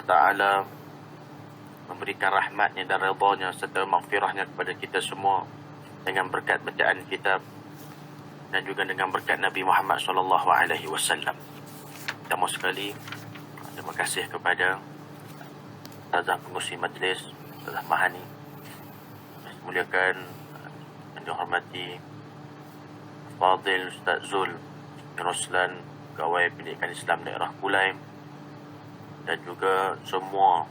Ta'ala memberikan rahmatnya dan redha-Nya serta maghfirahnya kepada kita semua dengan berkat bacaan kitab dan juga dengan berkat Nabi Muhammad SAW. Pertama sekali, terima kasih kepada Ustazah Pengurusi Majlis, Ustazah Mahani. Muliakan dan dihormati Fadil Ustaz Zul Roslan, Pegawai Pendidikan Islam Daerah Kulai, dan juga semua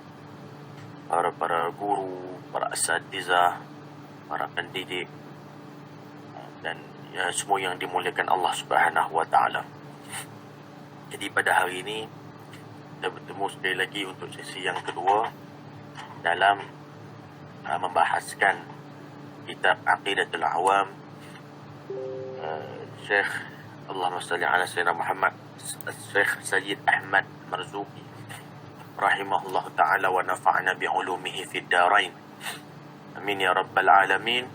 para guru, para asatizah, para pendidik, dan ya, semua yang dimuliakan Allah Subhanahu wa Ta'ala. Jadi pada hari ini kita bertemu sekali lagi untuk sesi yang kedua dalam membahaskan kitab Aqidatul Awam Syekh Allahumma salli ala Sayyidina Muhammad Syekh Sayyid Ahmad Marzuki rahimahullah ta'ala wa nafa'na bi'ulumihi fid darain. Amin ya rabbal alamin.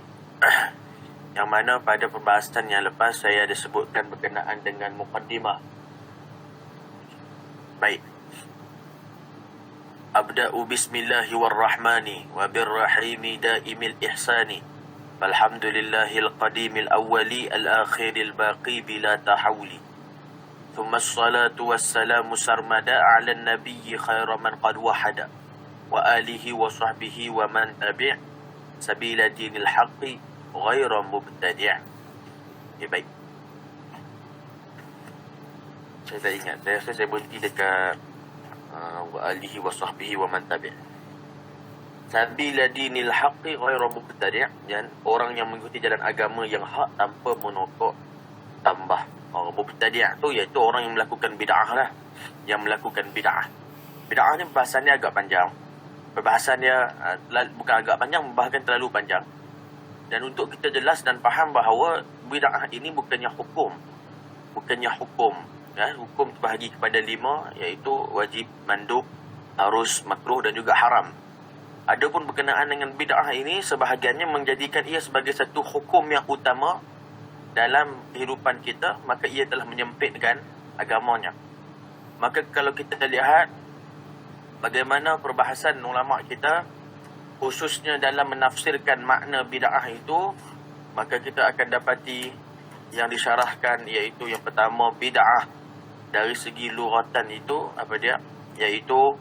Yang mana pada pembahasan yang lepas saya ada sebutkan berkenaan dengan muqaddimah. Baik. Abda'u bismillahi warrahmani wa birrahimi daimil ihsani. Alhamdulillahil qadimil awwali al-akhiril baqi bila tahawli. Thumma as-salatu was-salamu sarmada ala an-nabiyyi khaira man qad wahada wa alihi wa sahbihi wa man tabi' sabila dinil haqqi ghaira mubtadi'. Okay, baik. Saya tak ingat. Saya berhenti dekat wa alihi wa sahbihi wa man tabi'. Sabila dinil haqqi ghairu mubtadi', dan orang yang mengikuti jalan agama yang hak tanpa menokok tambah. Mubtadi' tu iaitu orang yang melakukan bid'ah lah. Yang melakukan bid'ah. Bid'ah ni bahasannya agak panjang. Perbahasannya bukan agak panjang, bahkan terlalu panjang. Dan untuk kita jelas dan faham bahawa bid'ah ini bukannya hukum. Bukannya hukum. Ya, hukum terbahagi kepada 5, iaitu wajib, mandub, harus, makruh dan juga haram. Adapun berkenaan dengan bid'ah ini, sebahagiannya menjadikan ia sebagai satu hukum yang utama dalam kehidupan kita, maka ia telah menyempitkan agamanya. Maka kalau kita lihat bagaimana perbahasan ulama kita, khususnya dalam menafsirkan makna bid'ah itu, maka kita akan dapati yang disyarahkan iaitu yang pertama, bid'ah dari segi lughatan itu apa dia? Iaitu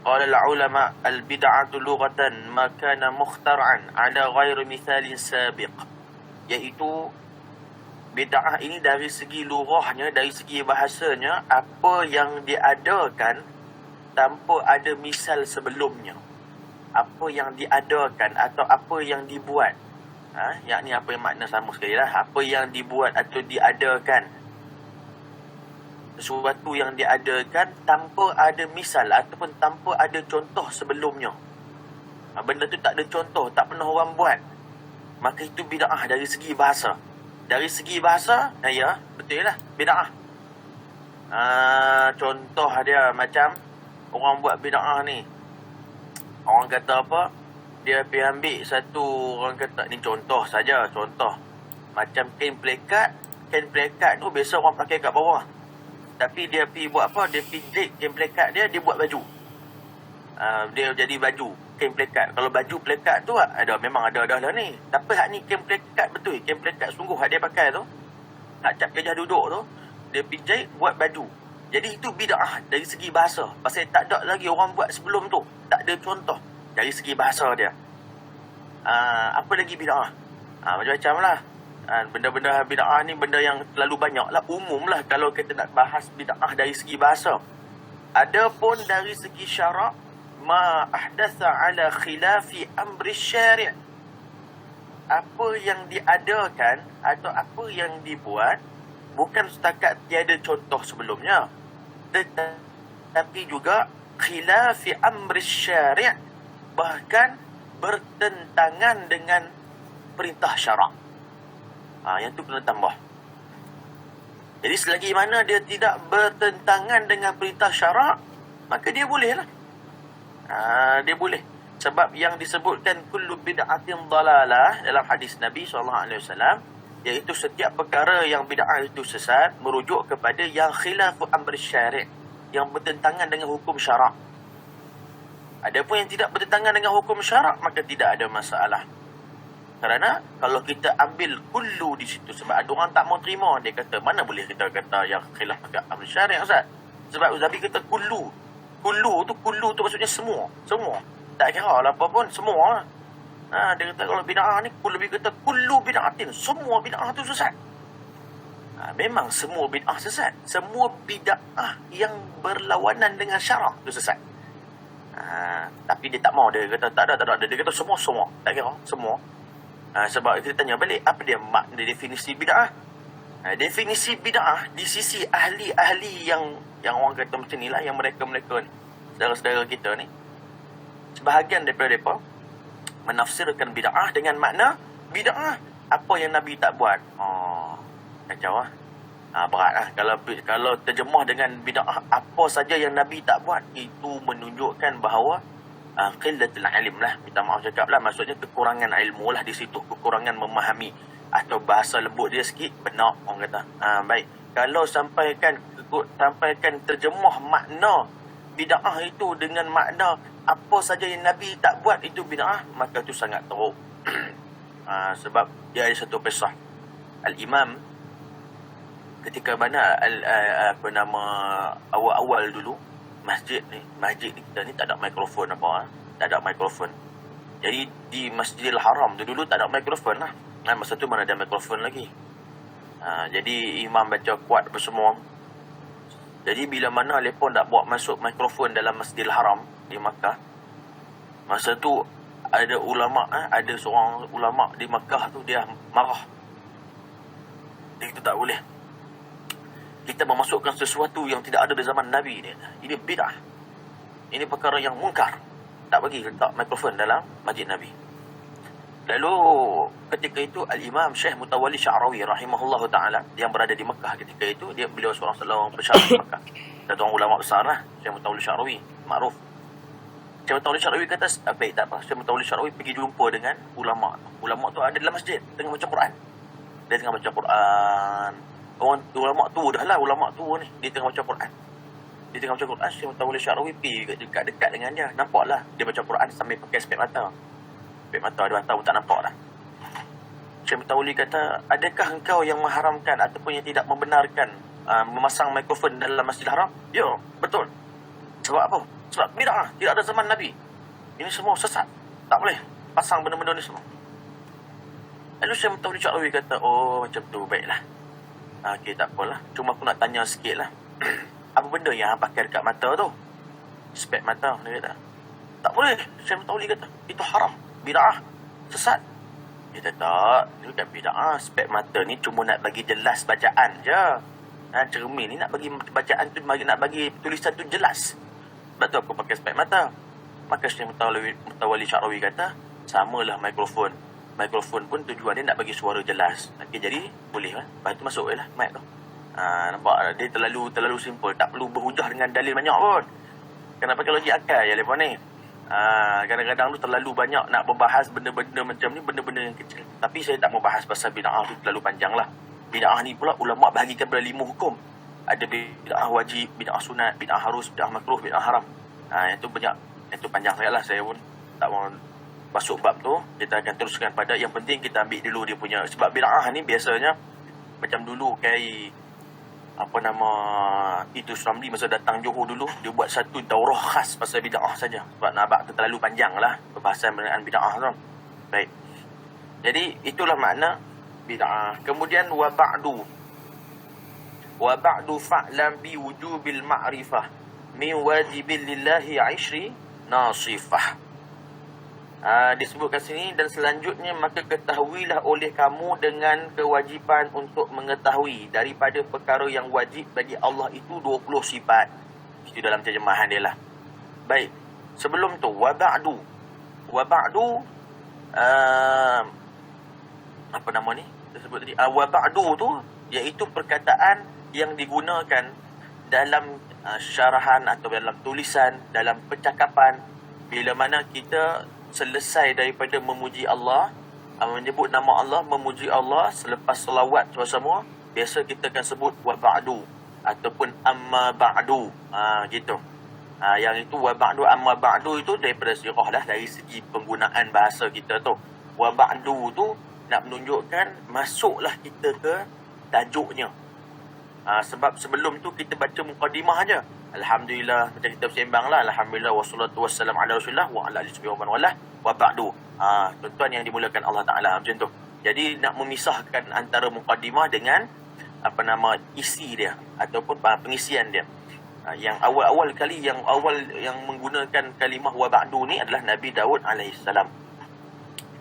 qala al-ulama al-bid'atu lughatan ma kana mukhtar'an ala ghairi mithalin sabiq. Iaitu bid'ah ini dari segi lughahnya, dari segi bahasanya, apa yang diadakan tanpa ada misal sebelumnya. Apa yang diadakan atau apa yang dibuat. Yakni apa yang makna sama sekali lah. Apa yang dibuat atau diadakan. Sesuatu yang diadakan tanpa ada misal ataupun tanpa ada contoh sebelumnya. Benda tu tak ada contoh, tak pernah orang buat. Maka itu bid'ah dari segi bahasa. Dari segi bahasa, ya, betul lah, bid'ah. Contoh dia macam orang buat bid'ah ni. Orang kata apa? Dia pergi ambil satu, orang kata ni contoh saja, contoh. Macam kain plekat. Kain plekat tu biasa orang pakai kat bawah. Tapi dia pergi buat apa? Dia pergi jahit kain plekat dia buat baju. Dia jadi baju, kain plekat. Kalau baju plekat tu memang ada dah ni. Tapi hak ni kain plekat betul. Kain plekat sungguh hak dia pakai tu. Hak cap gajah duduk tu. Dia pergi jahit buat baju. Jadi itu bid'ah dari segi bahasa. Pasal tak ada lagi orang buat sebelum tu. Tak ada contoh dari segi bahasa dia. Apa lagi bid'ah? Macam-macam lah. Benda-benda bid'ah ni benda yang terlalu banyak lah. Umum lah kalau kita nak bahas bid'ah dari segi bahasa. Adapun dari segi syarak, ma ahdatha ala khilafi amri syari'. Apa yang diadakan atau apa yang dibuat bukan setakat tiada contoh sebelumnya, tetapi juga khilafi amri syari', bahkan bertentangan dengan perintah syarak. Yang tu kena tambah. Jadi selagi mana dia tidak bertentangan dengan perintah syarak, maka dia boleh lah. Dia boleh. Sebab yang disebutkan kullu bid'atin dalalah dalam hadis Nabi SAW, iaitu setiap perkara yang bid'ah itu sesat merujuk kepada yang khilafu amri syari', yang bertentangan dengan hukum syarak. Adapun yang tidak bertentangan dengan hukum syarak, maka tidak ada masalah. Kerana kalau kita ambil kullu di situ, sebab ada orang tak mau terima, dia kata mana boleh kita kata yang khilaf amri syari' Ustaz. Sebab Uzabi kata kullu tu maksudnya semua. Tak kira lah apa pun, semua. Dia kata kalau bid'ah ni, lebih kata kullu bid'atin, semua bid'ah tu sesat. Memang semua bid'ah sesat. Semua bid'ah yang berlawanan dengan syarak tu sesat. Tapi dia tak mau, dia kata tak ada. Dia kata semua. Tak kira, semua. Sebab kita tanya balik, apa dia makna definisi bid'ah? Definisi bid'ah di sisi ahli-ahli yang orang kata macam ni lah, yang mereka ni, saudara-saudara kita ni, sebahagian daripada mereka menafsirkan bid'ah dengan makna bid'ah apa yang Nabi tak buat. Kacau lah. Berat lah. Kalau terjemah dengan bid'ah apa saja yang Nabi tak buat, itu menunjukkan bahawa qillatul ilm lah. Minta maaf cakap lah. Maksudnya kekurangan ilmu lah di situ. Kekurangan memahami. Atau bahasa lembut dia sikit, benar orang kata. Baik. Kalau sampaikan terjemah makna bid'ah itu dengan makna apa saja yang Nabi tak buat itu bid'ah, maka itu sangat teruk. Sebab dia ada satu kisah. Al-Imam ketika mana awal-awal dulu masjid ni kita ni tak ada mikrofon apa, tak ada mikrofon. Jadi di Masjidil Haram tu dulu tak ada mikrofon lah. Masa tu mana ada mikrofon lagi. Jadi imam baca kuat apa semua. Jadi bila mana mereka nak buat masuk mikrofon dalam Masjidil Haram di Makkah, masa tu ada ulama', ada seorang ulama' di Makkah tu, dia marah. Dia kata tak boleh. Kita memasukkan sesuatu yang tidak ada di zaman Nabi ni. Ini bid'ah. Ini perkara yang mungkar. Tak bagi letak mikrofon dalam masjid Nabi. Lalu ketika itu Al-Imam Syekh Mutawalli Sya'rawi rahimahullah ta'ala, yang berada di Mekah ketika itu, beliau seorang pensyarah di Mekah. Satu orang ulama besar lah, Syekh Mutawalli Sya'rawi, makruf. Syekh Mutawalli Sya'rawi kata, baik tak apa, Syekh Mutawalli Sya'rawi pergi jumpa dengan ulama'. Ulama' tu ada dalam masjid, tengah baca Quran. Dia tengah baca Quran. Ulama' tu dah lah, ulama' tu ni, dia tengah baca Quran. Syekh Mutawalli Sya'rawi pergi dekat dengan dia. Nampak lah, dia baca Quran sambil pakai spek mata. Spek mata, ada mata pun tak nampak dah. Syekh Mutawalli kata, adakah engkau yang mengharamkan ataupun yang tidak membenarkan memasang mikrofon dalam Masjidil Haram? Ya, betul. Sebab apa? Sebab bid'ah, tidak ada zaman Nabi. Ini semua sesat. Tak boleh pasang benda-benda ni semua. Lalu Syekh Mutawalli Sya'rawi kata, oh macam tu, baiklah. Okey, tak apalah. Cuma aku nak tanya sikit lah. Apa benda yang pakai dekat mata tu? Spek mata, dia kata. Tak boleh. Syekh Mutawalli kata, itu haram. Bid'ah. Sesat. Dia kata, tak. Dia kata, bid'ah. Spek mata ni cuma nak bagi jelas bacaan je. Cermin ni nak bagi bacaan tu, nak bagi tulisan tu jelas. Sebab tu aku pakai spek mata. Maka Syekh Mutawalli Sya'rawi kata, samalah mikrofon. Mikrofon pun tujuan dia nak bagi suara jelas. Okey, jadi boleh lah. Lepas tu masuk je lah mic tu. Nampak dia terlalu simple. Tak perlu berhujah dengan dalil banyak pun. Kena pakai logik akal je lepas ni. Kadang-kadang tu terlalu banyak nak berbahas benda-benda macam ni, benda-benda yang kecil. Tapi saya tak mau bahas pasal bid'ah tu, terlalu panjang lah. Bid'ah ni pula ulama' bahagikan pada 5 hukum. Ada bid'ah wajib, bid'ah sunat, bid'ah harus, bid'ah makruh, bid'ah haram. Itu banyak. Itu panjang sangat lah. Saya pun tak mau masuk bab tu. Kita akan teruskan pada yang penting kita ambil dulu dia punya. Sebab bid'ah ni biasanya macam dulu itu Ramli masa datang Johor dulu, dia buat satu daurah khas pasal bid'ah saja. Sebab nabak tu terlalu panjang lah perbahasan berkenaan bid'ah tu. Baik. Jadi itulah makna bid'ah. Kemudian wa ba'du fa'lam bi wujubil ma'rifah min wajibil lillahi 'ishri nasifah. Disebutkan sini, dan selanjutnya maka ketahuilah oleh kamu dengan kewajiban untuk mengetahui daripada perkara yang wajib bagi Allah itu 20 sifat. Itu dalam terjemahan dia lah. Baik. Sebelum tu wa ba'du apa nama ni? Kita sebut tadi wa ba'du tu iaitu perkataan yang digunakan dalam syarahan atau dalam tulisan, dalam percakapan bila mana kita selesai daripada memuji Allah, menyebut nama Allah, memuji Allah selepas selawat semua, biasa kita akan sebut wa ba'du ataupun amma ba'du. Gitu. Yang itu wa ba'du amma ba'du itu daripada sirah dah, dari segi penggunaan bahasa kita tu. Wa ba'du tu nak menunjukkan masuklah kita ke tajuknya. Sebab sebelum tu kita baca mukadimah aja. Alhamdulillah, macam kita bersembang lah, alhamdulillah wassalatu wassalamu ala rasulillah wa ala alihi wa man walah wa ba'du. Tuan-tuan yang dimulakan Allah Taala, macam tu. Jadi nak memisahkan antara mukadimah dengan isi dia ataupun pengisian dia. Yang awal kali yang menggunakan kalimah wa ba'du ni adalah Nabi Daud alaihissalam.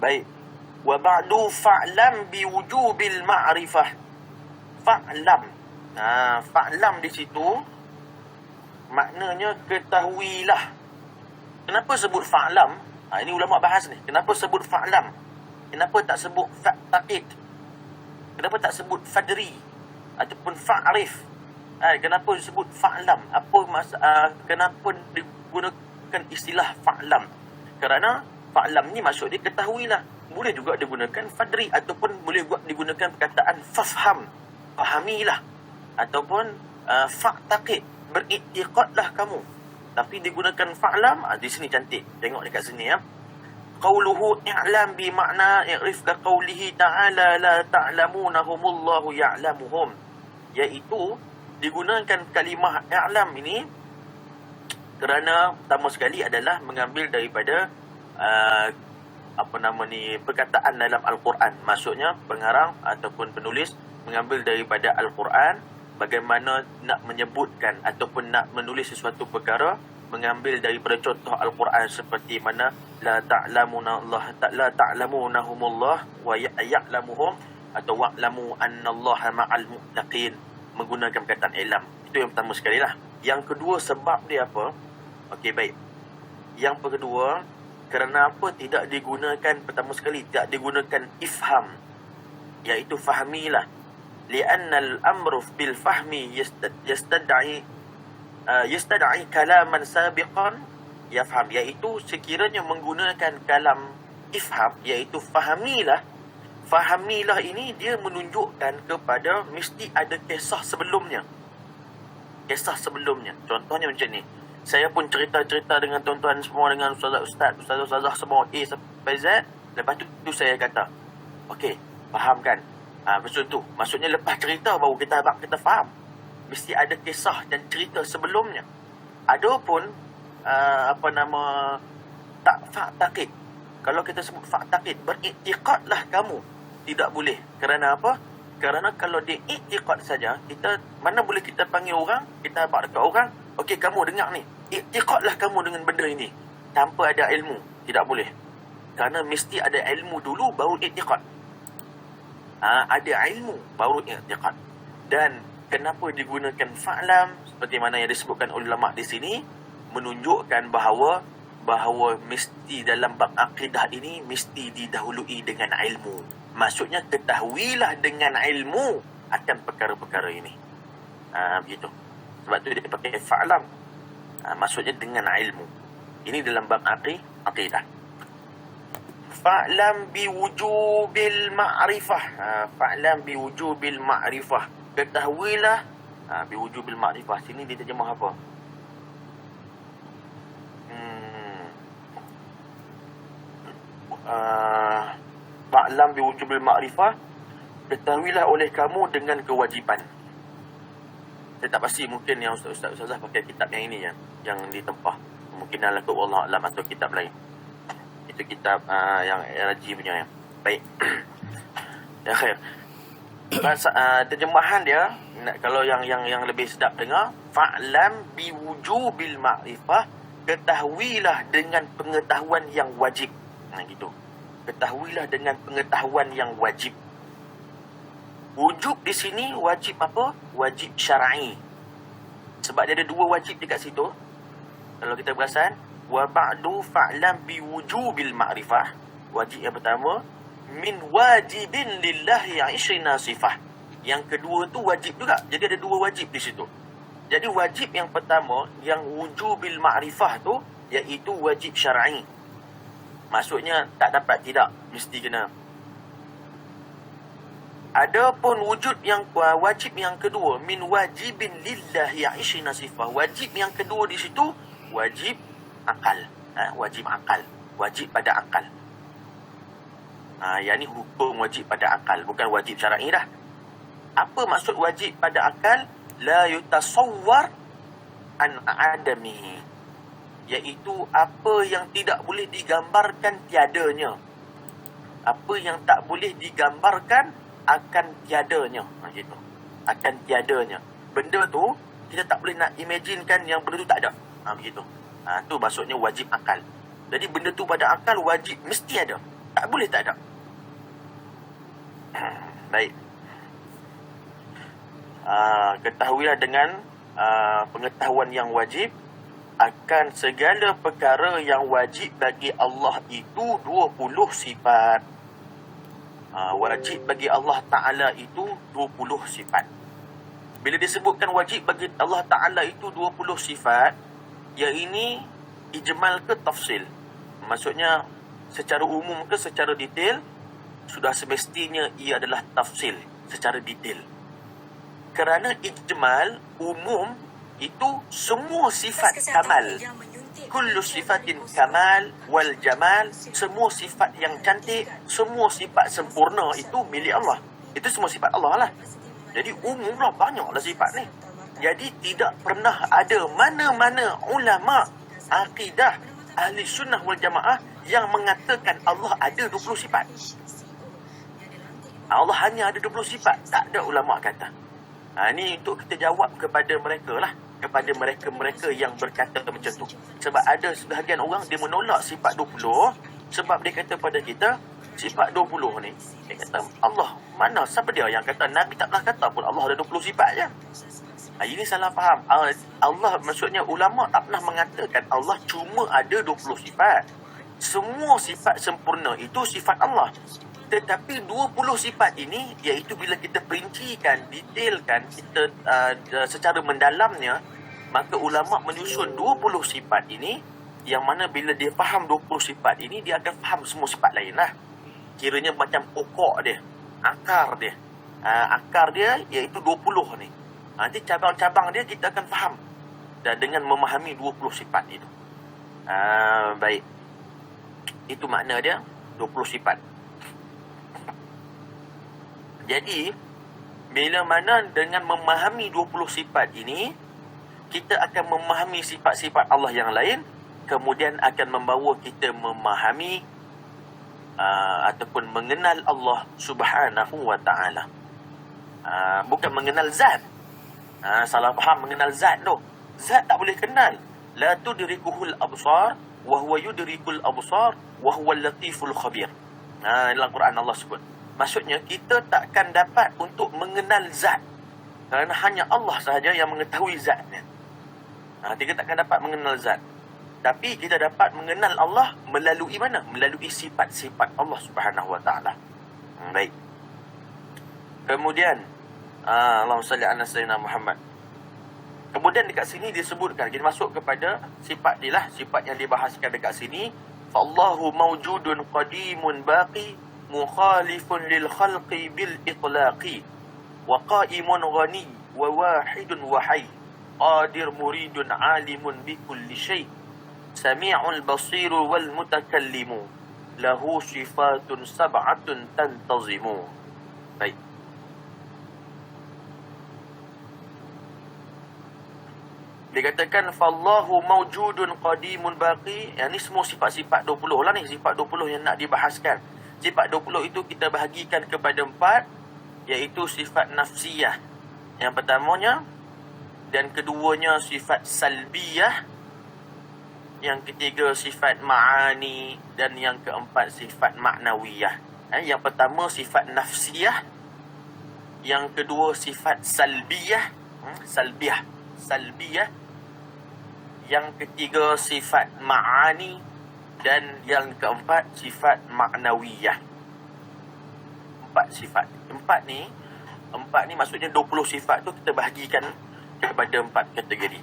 Baik. Wa ba'du fa'lam bi wujubil ma'rifah. Fa'lam. Fa'lam di situ maknanya ketahuilah. Kenapa sebut fa'lam? Ini ulama bahas ni. Kenapa sebut fa'lam? Kenapa tak sebut fa'taqid? Kenapa tak sebut fadri ataupun fa'rif? Kenapa disebut fa'lam? Kenapa digunakan istilah fa'lam? Kerana fa'lam ni maksud dia ketahuilah. Boleh juga digunakan fadri ataupun boleh juga digunakan perkataan fafham, fahamilah, ataupun fa'taqid, beriktiqadlah kamu. Tapi digunakan fa'lam, di sini cantik. Tengok dekat sini ya. Qauluhu i'lam bi makna i'rif ka qaulihi ta'ala la ta'lamunahumullahu ya'lamuhum. Iaitu digunakan kalimah i'lam ini kerana pertama sekali adalah mengambil daripada perkataan dalam Al-Quran. Maksudnya pengarang ataupun penulis mengambil daripada Al-Quran, bagaimana nak menyebutkan ataupun nak menulis sesuatu perkara, mengambil daripada contoh Al-Quran seperti mana la ta'lamunahumullah wa ya'lamuhum atau wa'lamu annallaha ma'al muttaqin, menggunakan perkataan ilam. Itu yang pertama sekali lah. Yang kedua, sebab dia apa? Okey, baik. Yang kedua, kerana apa tidak digunakan, pertama sekali tidak digunakan ifham, iaitu fahamilah. Lianna al-amru bil fahmi yastad'i kalaman sabiqan yafham, iaitu sekiranya menggunakan kalam ifham, iaitu fahamilah. Fahamilah ini dia menunjukkan kepada mesti ada kisah sebelumnya. Kisah sebelumnya. Contohnya macam ni. Saya pun cerita-cerita dengan tuan-tuan semua, dengan ustazah semua A sampai Z. Lepas tu saya kata, okey, faham kan? Maksud tu. Maksudnya lepas cerita baru kita faham. Mesti ada kisah dan cerita sebelumnya. Adapun fa'taqid. Kalau kita sebut fa'taqid, beriktiqadlah kamu. Tidak boleh. Kerana apa? Kerana kalau dia iktiqad saja, kita mana boleh kita panggil orang, kita abang dekat orang, okey kamu dengar ni, iktiqadlah kamu dengan benda ini tanpa ada ilmu. Tidak boleh. Kerana mesti ada ilmu dulu baru iktiqad. Ada ilmu baru i'tiqad. Dan kenapa digunakan fa'lam seperti mana yang disebutkan ulama di sini, menunjukkan bahawa mesti dalam bab akidah ini mesti didahului dengan ilmu. Maksudnya ketahuilah dengan ilmu akan perkara-perkara ini. Begitu. Sebab tu dia pakai fa'lam. Maksudnya dengan ilmu. Ini dalam bab akidah. Fa'lam biwujubil ma'rifah. Fa'lam biwujubil ma'rifah. Ketahuilah biwujubil ma'rifah. Sini dia terjemah apa? Fa'lam biwujubil ma'rifah. Ketahuilah oleh kamu dengan kewajiban. Saya tak pasti, mungkin yang ustaz-ustazah pakai kitab yang ini yang ditempah. Mungkin dalam Allah Alam atau kitab lain. Itu kitab yang Raji punya ya. Baik. Ya khair. Terjemahan dia, kalau yang lebih sedap dengar, fa'lam biwujubil ma'rifah, ketahuilah dengan pengetahuan yang wajib. Gitu. Ketahuilah dengan pengetahuan yang wajib. Wujub di sini wajib apa? Wajib syar'i. Sebab dia ada dua wajib dekat situ. Kalau kita perasan, wa ba'du fa'lam biwujubil ma'rifah. Wajib yang pertama, min wajibin lillahi 'ishrina sifah. Yang kedua tu wajib juga. Jadi ada dua wajib di situ. Jadi wajib yang pertama, yang wujubil ma'rifah tu, iaitu wajib syar'i. Maksudnya tak dapat tidak, mesti kena. Adapun wujud yang wajib yang kedua, min wajibin lillahi aishina sifah. Wajib yang kedua di situ wajib akal. Wajib akal. Wajib pada akal. Yang ni hukum wajib pada akal, bukan wajib syar'i dah. Apa maksud wajib pada akal? La yutasawwar an adamihi. Iaitu apa yang tidak boleh digambarkan tiadanya. Apa yang tak boleh digambarkan akan tiadanya. Gitu. Akan tiadanya. Benda tu kita tak boleh nak imaginekan yang benda tu tak ada. Begitu. Tu maksudnya wajib akal. Jadi benda tu pada akal wajib mesti ada. Tak boleh tak ada. Baik. Ketahuilah dengan pengetahuan yang wajib akan segala perkara yang wajib bagi Allah itu 20 sifat. Wajib bagi Allah Ta'ala itu 20 sifat. Bila disebutkan wajib bagi Allah Ta'ala itu 20 sifat, yang ini ijmal ke tafsil? Maksudnya secara umum ke secara detail? Sudah semestinya ia adalah tafsil secara detail. Kerana ijmal umum itu semua sifat kamal. Kullu sifatin kamal wal jamal. Semua sifat yang cantik, semua sifat sempurna itu milik Allah. Itu semua sifat Allah lah. Jadi umumlah, banyaklah sifat ni. Jadi tidak pernah ada mana-mana ulama akidah ahli sunnah wal jamaah yang mengatakan Allah ada 20 sifat. Allah hanya ada 20 sifat. Tak ada ulama kata. Ini untuk kita jawab kepada mereka lah. Kepada mereka-mereka yang berkata macam tu. Sebab ada sebahagian orang dia menolak sifat 20. Sebab dia kata pada kita, sifat 20 ni, dia kata Allah mana? Siapa dia yang kata? Nabi tak pernah kata pun Allah ada 20 sifat je. Ini salah faham. Allah maksudnya ulama tak pernah mengatakan Allah cuma ada 20 sifat. Semua sifat sempurna itu sifat Allah. Tetapi 20 sifat ini, iaitu bila kita perincikan, detailkan, kita secara mendalamnya, maka ulama menyusun 20 sifat ini, yang mana bila dia faham 20 sifat ini, dia akan faham semua sifat lain lah. Kiranya macam pokok dia, akar dia. Akar dia iaitu 20 ni. Nanti cabang-cabang dia kita akan faham. Dan dengan memahami 20 sifat itu. Baik. Itu makna dia, 20 sifat. Jadi, bila mana dengan memahami 20 sifat ini, kita akan memahami sifat-sifat Allah yang lain, kemudian akan membawa kita memahami ataupun mengenal Allah Subhanahu wa ta'ala. Bukan mengenal zat. Salah faham mengenal zat tu. Zat tak boleh kenal. La tudrikuhul absar wa huwa yudrikul absar wa huwal latiful khabir. Dalam Quran Allah sebut. Maksudnya kita takkan dapat untuk mengenal zat. Kerana hanya Allah sahaja yang mengetahui zatnya. Kita takkan dapat mengenal zat. Tapi kita dapat mengenal Allah melalui mana? Melalui sifat-sifat Allah Subhanahu wa ta'ala. Baik. Kemudian Allahumma salli ala sayyidina Muhammad. Kemudian dekat sini disebutkan, kita masuk kepada sifat dia lah, sifat yang dibahaskan dekat sini. Fallahu mawjudun qadimun baqi mukhalifun lil khalqi bil itlaqi wa qa'imun ghani wa wahidun wa hayy qadir muridun alimun bi kulli syai sami'ul basiru wal mutakallimu lahu sifatun sab'atun tantazimu. Baik. Dikatakan fallahu mawjudun qadimun baqi. Yang ni semua sifat-sifat 20 lah ni, sifat 20 yang nak dibahaskan. Sifat 20 itu kita bahagikan kepada 4, iaitu sifat nafsiyah yang pertamanya, dan keduanya sifat salbiyah, yang ketiga sifat ma'ani, dan yang keempat sifat ma'nawiyah. Yang pertama sifat nafsiyah, yang kedua sifat salbiyah, salbiyah, yang ketiga sifat ma'ani, dan yang keempat sifat ma'nawiyah. 4 sifat. 4 ni maksudnya 20 sifat tu kita bahagikan kepada 4 kategori.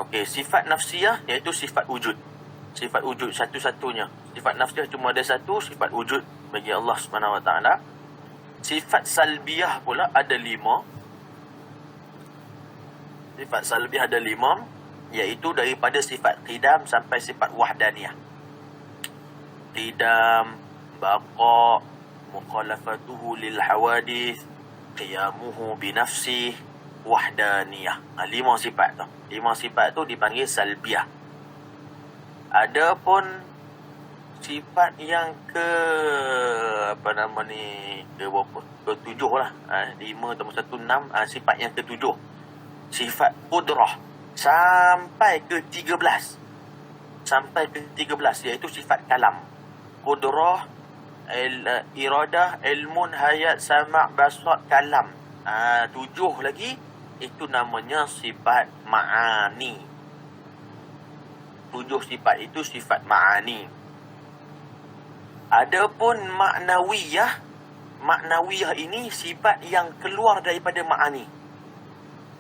Okey, sifat nafsiyah iaitu sifat wujud. Sifat wujud satu-satunya. Sifat nafsiyah cuma ada satu, sifat wujud bagi Allah Subhanahu wa taala. Sifat salbiah pula ada 5. Sifat salbiah ada 5, iaitu daripada sifat qidam sampai sifat wahdaniyah. Qidam, baqa, mukhalafatuhu lil hawadith, qiyamuhu binafsih, wahdaniyah. 5 sifat tu. 5 sifat tu dipanggil salbiah. Adapun sifat yang ke berapa? Ke-7 lah. 5 tambah 1, 6. Sifat yang ke-7. Sifat qudrah sampai ke-13. Sampai ke-13 iaitu sifat kalam. Qudrah, iradah, ilmun, hayat, sama', basar, kalam. 7 lagi, itu namanya sifat ma'ani. 7 sifat itu sifat ma'ani. Adapun maknawiyah, maknawiyah ini sifat yang keluar daripada ma'ani.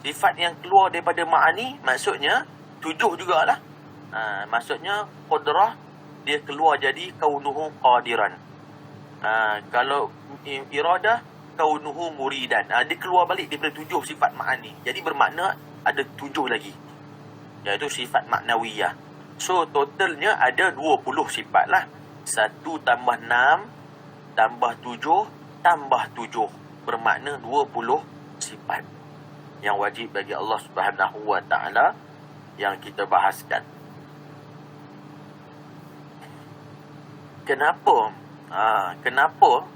Sifat yang keluar daripada ma'ani, maksudnya 7 jugalah. Maksudnya qudrah, dia keluar jadi kaunuhu qadiran. Kalau iradah, kaunuhu muridan. Dia keluar balik daripada 7 sifat ma'ani. Jadi bermakna ada 7 lagi, iaitu sifat maknawiyah. So totalnya ada 20 sifat lah. 1 tambah 6 tambah 7 tambah 7 bermakna 20 sifat yang wajib bagi Allah Subhanahu wa taala yang kita bahaskan. Kenapa? Kenapa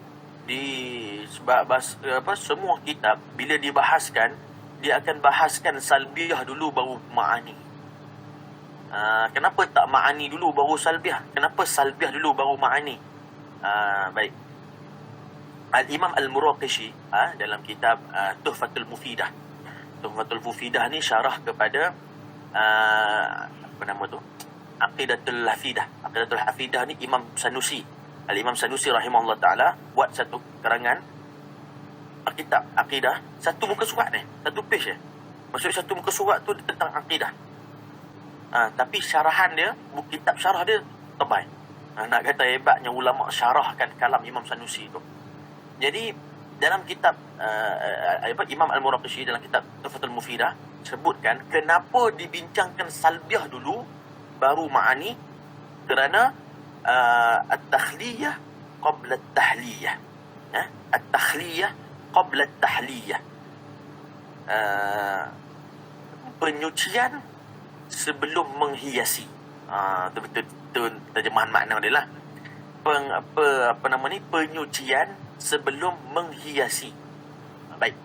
sebab semua kitab bila dibahaskan, dia akan bahaskan salbiah dulu baru ma'ani. Kenapa tak ma'ani dulu baru salbiah? Kenapa salbiah dulu baru ma'ani? Baik. Al-Imam Al-Muraqishi dalam kitab Tuhfatul Mufidah. Tuhfatul Mufidah ni syarah kepada apa nama tu? Aqidatul Hafidah. Aqidatul Hafidah ni Imam Sanusi. Al-Imam Sanusi rahimahullah ta'ala buat satu karangan kitab akidah, satu muka surat ni, satu page Maksudnya satu muka surat tu tentang akidah. Tapi syarahan dia, kitab syarah dia tebal. Nak kata hebatnya ulama syarahkan kalam Imam Sanusi tu. Jadi dalam kitab Imam Al-Muraqishi dalam kitab Tuhfatul Mufidah sebutkan kenapa dibincangkan salbiah dulu baru ma'ani, kerana at-takhliyah qabla at-tahliyah. At-takhliyah qabla at-tahliyah. Penyucian sebelum menghiasi. Betul terjemahan makna dia lah. Penyucian sebelum menghiasi. Baik.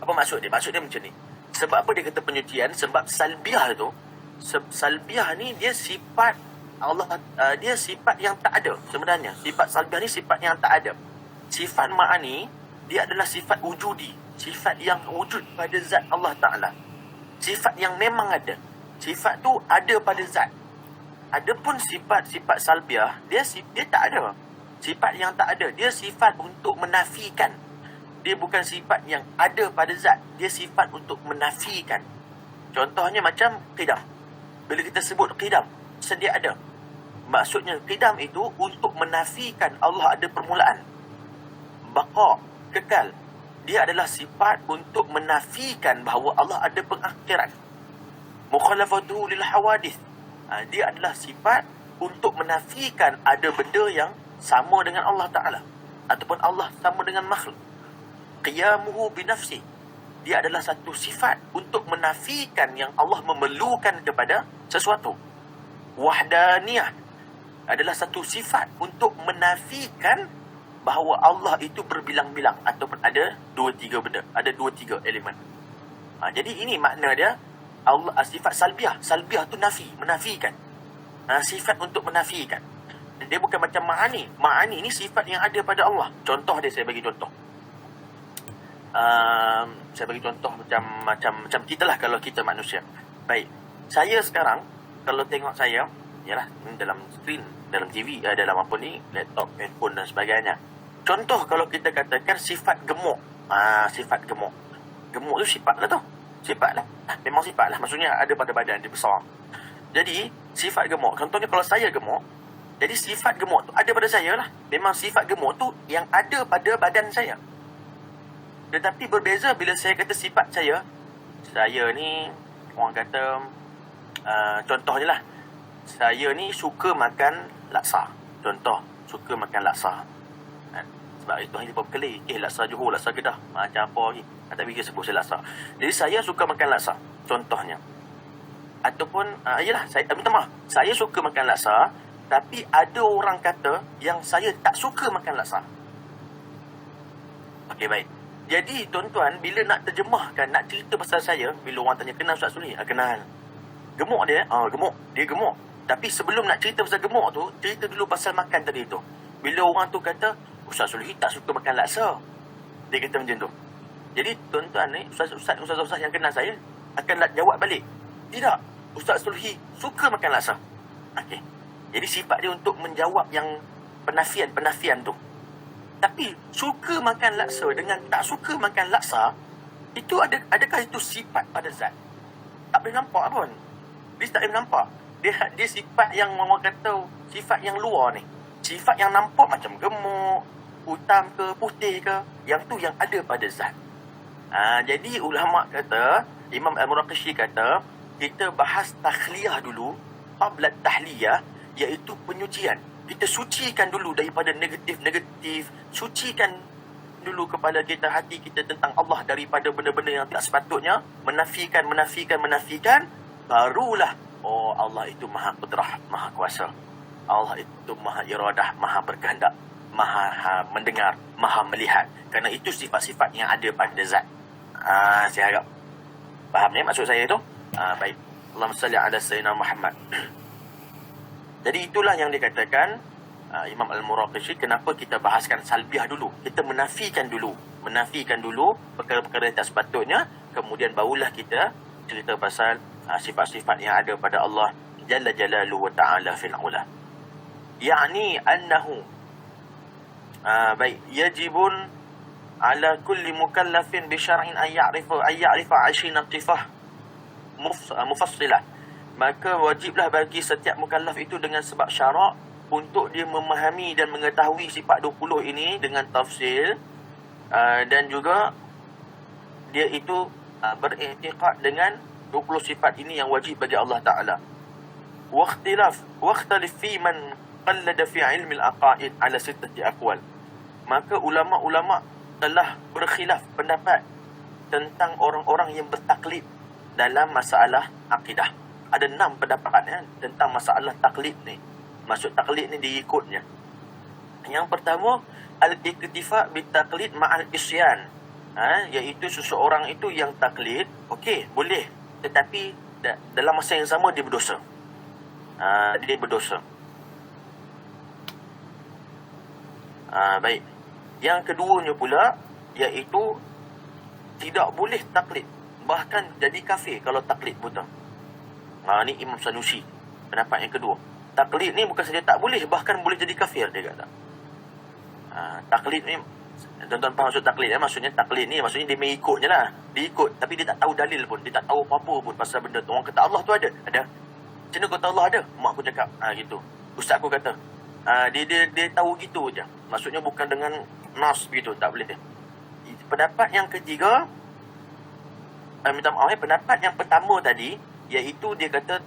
Apa maksud dia? Maksud dia macam ni. Sebab apa dia kata penyucian? Sebab salbiah tu, salbiah ni dia sifat Allah, dia sifat yang tak ada sebenarnya. Sifat salbiah ni sifat yang tak ada. Sifat ma'ani dia adalah sifat wujudi, sifat yang wujud pada zat Allah Ta'ala, sifat yang memang ada. Sifat tu ada pada zat. Adapun sifat salbiah, dia tak ada. Sifat yang tak ada, dia sifat untuk menafikan. Dia bukan sifat yang ada pada zat, dia sifat untuk menafikan. Contohnya macam qidam. Bila kita sebut qidam, sedia ada. Maksudnya qidam itu untuk menafikan Allah ada permulaan. Baqa, kekal, dia adalah sifat untuk menafikan bahawa Allah ada pengakhiran. Mukhalafatuhu lil hawadith, dia adalah sifat untuk menafikan ada benda yang sama dengan Allah Ta'ala, ataupun Allah sama dengan makhluk. Qiyamuhu binafsi, dia adalah satu sifat untuk menafikan yang Allah memerlukan kepada sesuatu. Wahdaniyah adalah satu sifat untuk menafikan bahawa Allah itu berbilang-bilang ataupun ada 2-3 benda, ada 2-3 elemen. Jadi ini makna dia. Allah, sifat salbiah. Salbiah tu nafi, menafikan. Sifat untuk menafikan. Dia bukan macam ma'ani. Ma'ani ni sifat yang ada pada Allah. Contoh dia, saya bagi contoh. Saya bagi contoh macam kita lah, kalau kita manusia. Baik. Saya sekarang kalau tengok saya, yalah, dalam skrin, dalam TV, dalam apa ni, laptop, handphone dan sebagainya. Contoh kalau kita katakan sifat gemuk. Sifat gemuk. Gemuk tu sifat lah tu. Sifat lah. Memang sifat lah. Maksudnya ada pada badan dia besar. Jadi, sifat gemuk. Contohnya kalau saya gemuk, Jadi sifat gemuk tu ada pada saya lah. Memang sifat gemuk tu yang ada pada badan saya. Tetapi berbeza bila saya kata sifat saya ni, orang kata, contohnya lah, saya ni suka makan laksa. Contoh, suka makan laksa. Sebab itu hanya berkelih. Laksa Johor, laksa Kedah, macam apa lagi. Tak fikir sebut saya laksa. Jadi saya suka makan laksa. Contohnya. Ataupun, yelah, minta maaf. Saya suka makan laksa, tapi ada orang kata yang saya tak suka makan laksa. Okey, baik. Jadi, tuan-tuan, bila nak terjemahkan, nak cerita pasal saya, bila orang tanya, kenal Ustaz Sulhi? Kenal. Gemuk dia? Gemuk. Dia gemuk. Tapi sebelum nak cerita pasal gemuk tu, cerita dulu pasal makan tadi tu. Bila orang tu kata, Ustaz Sulhi tak suka makan laksa. Dia kata macam tu. Jadi, tuan-tuan ni, Ustaz-Ustaz yang kenal saya, akan jawab balik. Tidak. Ustaz Sulhi suka makan laksa. Okey. Jadi sifat dia untuk menjawab yang penafian tu. Tapi suka makan laksa dengan tak suka makan laksa, itu adakah itu sifat pada zat? Tak boleh nampak pun. Dia tak boleh nampak. Dia sifat yang orang kata sifat yang luar ni. Sifat yang nampak macam gemuk, hitam ke, putih ke, yang tu yang ada pada zat. Jadi ulama kata, Imam Al-Muraqishi kata, kita bahas takhliyah dulu, qabla tahliyah, iaitu penyucian. Kita sucikan dulu daripada negatif-negatif. Sucikan dulu kepala kita, hati kita tentang Allah daripada benda-benda yang tak sepatutnya. Menafikan. Barulah, Allah itu maha kudrah, maha kuasa. Allah itu maha iradah, maha berkehendak, maha mendengar, maha melihat. Kerana itu sifat-sifat yang ada pada zat. Saya harap faham ni maksud saya tu. Baik. Allahumma salli ala sayyidina Muhammad. Jadi itulah yang dikatakan Imam Al-Muraqishi, kenapa kita bahaskan salbiah dulu. Kita menafikan dulu perkara-perkara yang tak sepatutnya, kemudian barulah kita cerita pasal sifat-sifat yang ada pada Allah Jalla Jalaluhu wa Ta'ala fil ula. Yani annahu baik, yajibun ala kulli mukallafin bi syar'in an ya'rifa 'ashina tifah mufassilah. Maka wajiblah bagi setiap mukallaf itu dengan sebab syarak untuk dia memahami dan mengetahui sifat 20 ini dengan tafsil, dan juga dia itu beriktikad dengan 20 sifat ini yang wajib bagi Allah Ta'ala. Wakhtalif fi man qallada fi ilmi al-aqaid ala sittati aqwal. Maka ulama-ulama telah berkhilaf pendapat tentang orang-orang yang bertaklid dalam masalah akidah. Ada 6 pendapat tentang masalah taklid ni. Maksud taklid ni diikutnya. Yang pertama, al-iktifa bitaklid ma'al isyan. Iaitu seseorang itu yang taklid, okey, boleh. Tetapi dalam masa yang sama dia berdosa. Dia berdosa. Baik. Yang keduanya pula, iaitu tidak boleh taklid. Bahkan jadi kafir kalau taklid buta. Ni Imam Sanusi, pendapat yang kedua. Taklid ni bukan saja tak boleh, bahkan boleh jadi kafir, dia kata. Taklid ni, tuan-tuan faham maksud taklid maksudnya taklid ni, maksudnya dia mengikut je lah. Dia ikut, tapi dia tak tahu dalil pun, dia tak tahu apa-apa pun pasal benda tu. Orang kata Allah tu ada. Macam mana kata Allah ada? Mak aku cakap, gitu. Ustaz aku kata. Dia tahu gitu je. Maksudnya bukan dengan nas begitu, tak boleh. Pendapat yang ketiga, minta maaf, pendapat yang pertama tadi, iaitu dia kata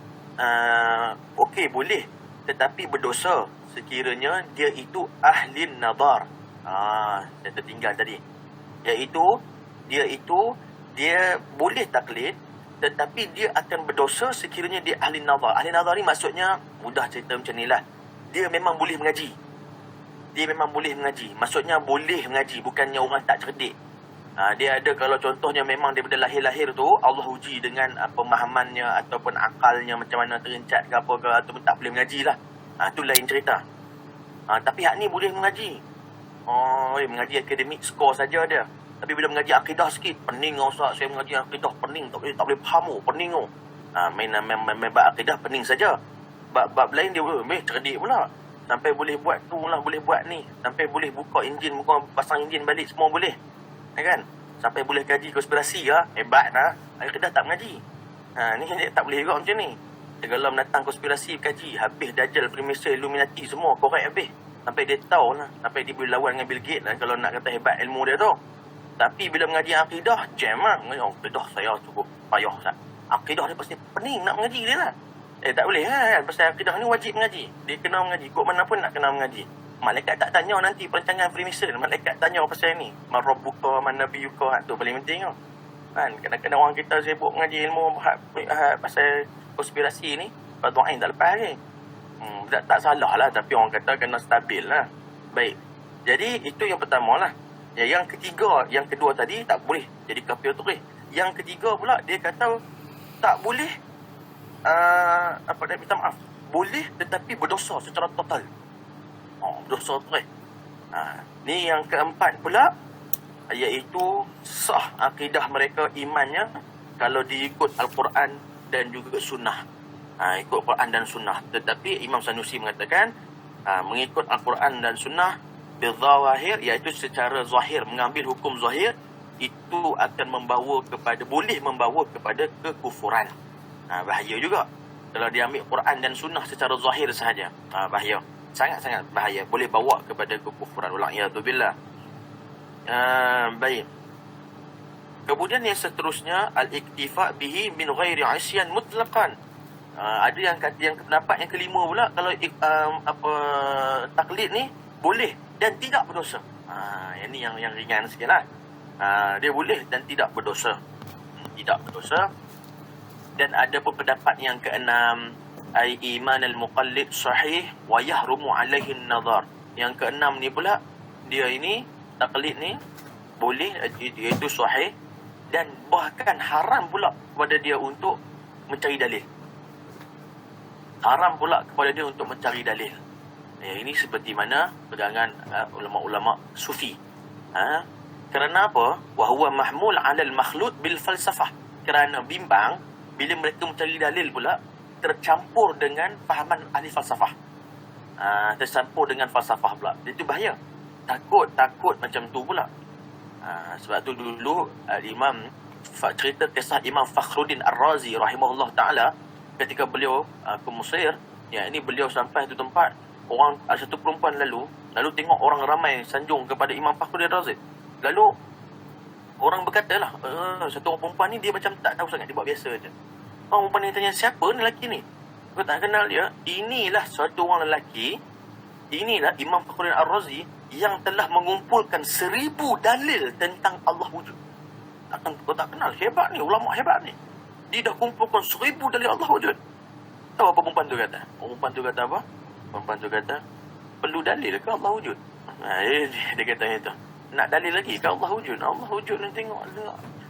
okey boleh, tetapi berdosa sekiranya dia itu ahlin nazar. Saya tertinggal tadi. Iaitu dia boleh taklid, tetapi dia akan berdosa sekiranya dia ahli nazar. Ahli nazar ni maksudnya, mudah cerita macam ni lah, dia memang boleh mengaji. Maksudnya boleh mengaji, bukannya orang tak cerdik. Dia ada, kalau contohnya memang daripada lahir-lahir tu Allah uji dengan pemahamannya ataupun akalnya macam mana, terencat ke apa ke, ataupun tak boleh mengaji lah. Tu lain cerita. Tapi hak ni boleh mengaji. Dia mengaji akademik, skor saja dia. Tapi bila mengaji akidah sikit, pening Ustaz, saya mengaji akidah pening, tak boleh faham, pening. Main bab akidah pening saja. Bab lain dia cerdik pula. Sampai boleh buat tu lah, boleh buat ni. Sampai boleh buka enjin, pasang enjin balik, semua boleh. Kan? Sampai boleh kaji konspirasi lah. Hebat lah. Akidah tak mengaji. Ni dia tak boleh juga macam ni. Tenggelam datang konspirasi kaji. Habis Dajjal, Freemason, Illuminati semua korek habis. Sampai dia tahu lah. Sampai dia boleh lawan dengan Bill Gates lah. Kalau nak kata hebat ilmu dia tu. Tapi bila mengaji akidah, jam lah. Akidah saya cukup payah tak. Akidah ni pasti pening nak mengaji dia lah. Tak boleh kan. Pasal akidah ni wajib mengaji. Dia kena mengaji. Kok mana pun nak kena mengaji. Malaikat tak tanya nanti perancangan Freemason. Malaikat tanya pasal ni. Man rabbuka, man nabiyuka. Tu paling penting tau. Kan? Kadang-kadang orang kita sibuk mengaji ilmu pasal konspirasi ni. Fardhu ain tak lepas ni. Tak salah lah. Tapi orang kata kena stabil lah. Baik. Jadi itu yang pertama lah. Yang ketiga, yang kedua tadi tak boleh jadi kafir tu. Yang ketiga pula dia kata tak boleh minta maaf. Boleh tetapi berdosa secara total. Berdosa tu ni yang keempat pula, iaitu sah akidah mereka, imannya kalau diikut Al-Quran dan juga sunnah. Ikut Quran dan sunnah. Tetapi Imam Sanusi mengatakan mengikut Al-Quran dan sunnah bizawahir, iaitu secara zahir, mengambil hukum zahir, itu akan boleh membawa kepada kekufuran. Bahaya juga kalau dia ambil Quran dan sunnah secara zahir sahaja. Bahaya, sangat-sangat bahaya, boleh bawa kepada kekufuran. Wal'iyadzubillah. Baik. Kemudian yang seterusnya, al-iktifa bihi min ghairi isyan mutlaqan. Ada yang kata, yang pendapat yang kelima pula, kalau taklid ni boleh dan tidak berdosa. Yang ni yang ringan sikitlah. Dia boleh dan tidak berdosa. Tidak berdosa. Dan ada pun pendapat yang keenam, ai iman al-muqallid sahih wa yahrumu alaihi an-nazar. Yang keenam ni pula, dia ini taklid ni boleh, iaitu sahih, dan bahkan haram pula kepada dia untuk mencari dalil. Haram pula kepada dia untuk mencari dalil. Ini seperti mana pegangan ulama-ulama sufi. Kerana apa? Wa huwa mahmul 'ala al-makhlut bil falsafah. Kerana bimbang bila mereka mencari dalil pula tercampur dengan fahaman ahli falsafah. Tercampur dengan falsafah pula. Itu bahaya. Takut macam tu pula. Sebab tu dulu Imam cerita kisah Imam Fakhruddin Ar-Razi rahimahullah taala, ketika beliau ke Mesir, ini beliau sampai tu tempat, ada satu perempuan lalu tengok orang ramai sanjung kepada Imam Fakhruddin Ar-Razi. Lalu orang berkatalah, satu orang perempuan ni dia macam tak tahu sangat, dia buat biasa je. Orang perempuan ni tanya, siapa ni lelaki ni? Aku tak kenal dia. Inilah suatu orang lelaki, inilah Imam Fakhruddin Ar-Razi yang telah mengumpulkan 1000 dalil tentang Allah wujud. Takkan kau tak kenal? Hebat ni, ulama hebat ni. Dia dah kumpulkan 1000 dalil Allah wujud. Tahu apa perempuan tu kata? Perempuan tu kata apa? Perempuan tu kata, perlu dalil ke Allah wujud? Dia kata itu. Nak dalil lagi ke Allah wujud? Allah wujud ni,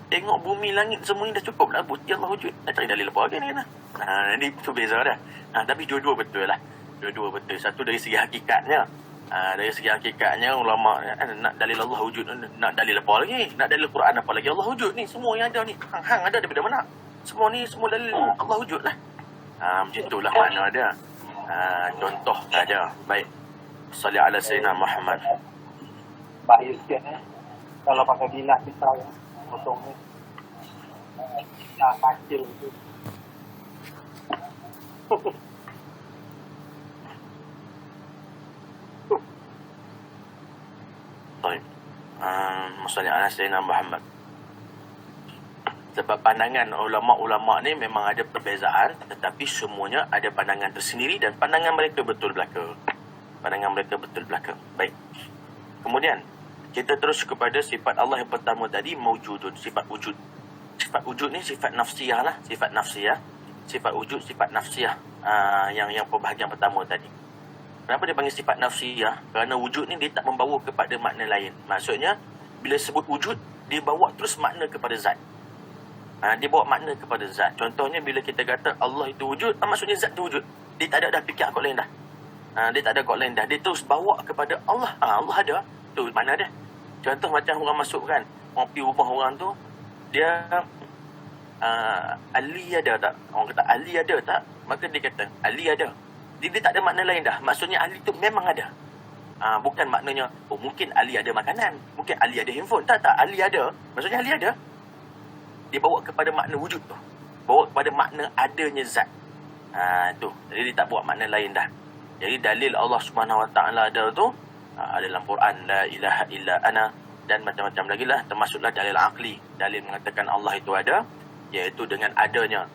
tengok bumi, langit semua ni dah cukup lah. Bukti Allah wujud. Nak cari dalil apa lagi ni kata? Ini tu beza dah. Tapi dua-dua betul lah. Dua-dua betul. Satu dari segi hakikatnya. Dari segi hakikatnya ulama nak dalil Allah wujud, nak dalil apa lagi? Nak dalil Quran apa lagi? Allah wujud ni, semua yang ada ni hang ada daripada mana? Semua ni semua dalil Allah wujud lah. Macam itulah makna dia. Contoh saja. Baik. Salli ala sayyidina Muhammad. Bahaya sikit kalau pakai bilah pisau potong ni. Kacil tu. Baik. Salli ala sayyidina Muhammad. Sebab pandangan ulama-ulama ni memang ada perbezaan, tetapi semuanya ada pandangan tersendiri dan pandangan mereka betul belaka. Pandangan mereka betul belaka. Baik. Kemudian kita terus kepada sifat Allah yang pertama tadi, maujudun, sifat wujud. Sifat wujud ni sifat nafsiyah lah, sifat nafsiyah. Sifat wujud, sifat nafsiyah. Yang perbahagian pertama tadi. Kenapa dia panggil sifat nafsiyah? Kerana wujud ni dia tak membawa kepada makna lain. Maksudnya bila sebut wujud, dia bawa terus makna kepada zat. Dia bawa makna kepada zat. Contohnya bila kita kata Allah itu wujud, maksudnya zat itu wujud. Dia tak ada dah fikir kot lain dah. Dia tak ada kot lain dah. Dia terus bawa kepada Allah. Allah ada. Tu mana dia. Contoh macam orang masuk kan, orang pergi rumah orang tu, dia Ali ada tak? Orang kata Ali ada tak? Maka dia kata Ali ada. Dia tak ada makna lain dah. Maksudnya Ali tu memang ada. Bukan maknanya mungkin Ali ada makanan, mungkin Ali ada handphone. Tak, Ali ada. Maksudnya Ali ada. Dia bawa kepada makna wujud tu. Bawa kepada makna adanya zat. Tu. Jadi dia tak buat makna lain dah. Jadi dalil Allah Subhanahu Wa Taala ada tu ada dalam Quran, la ilaha illa ana, dan macam-macam lagi lah, termasuklah dalil aqli, dalil mengatakan Allah itu ada, iaitu dengan adanya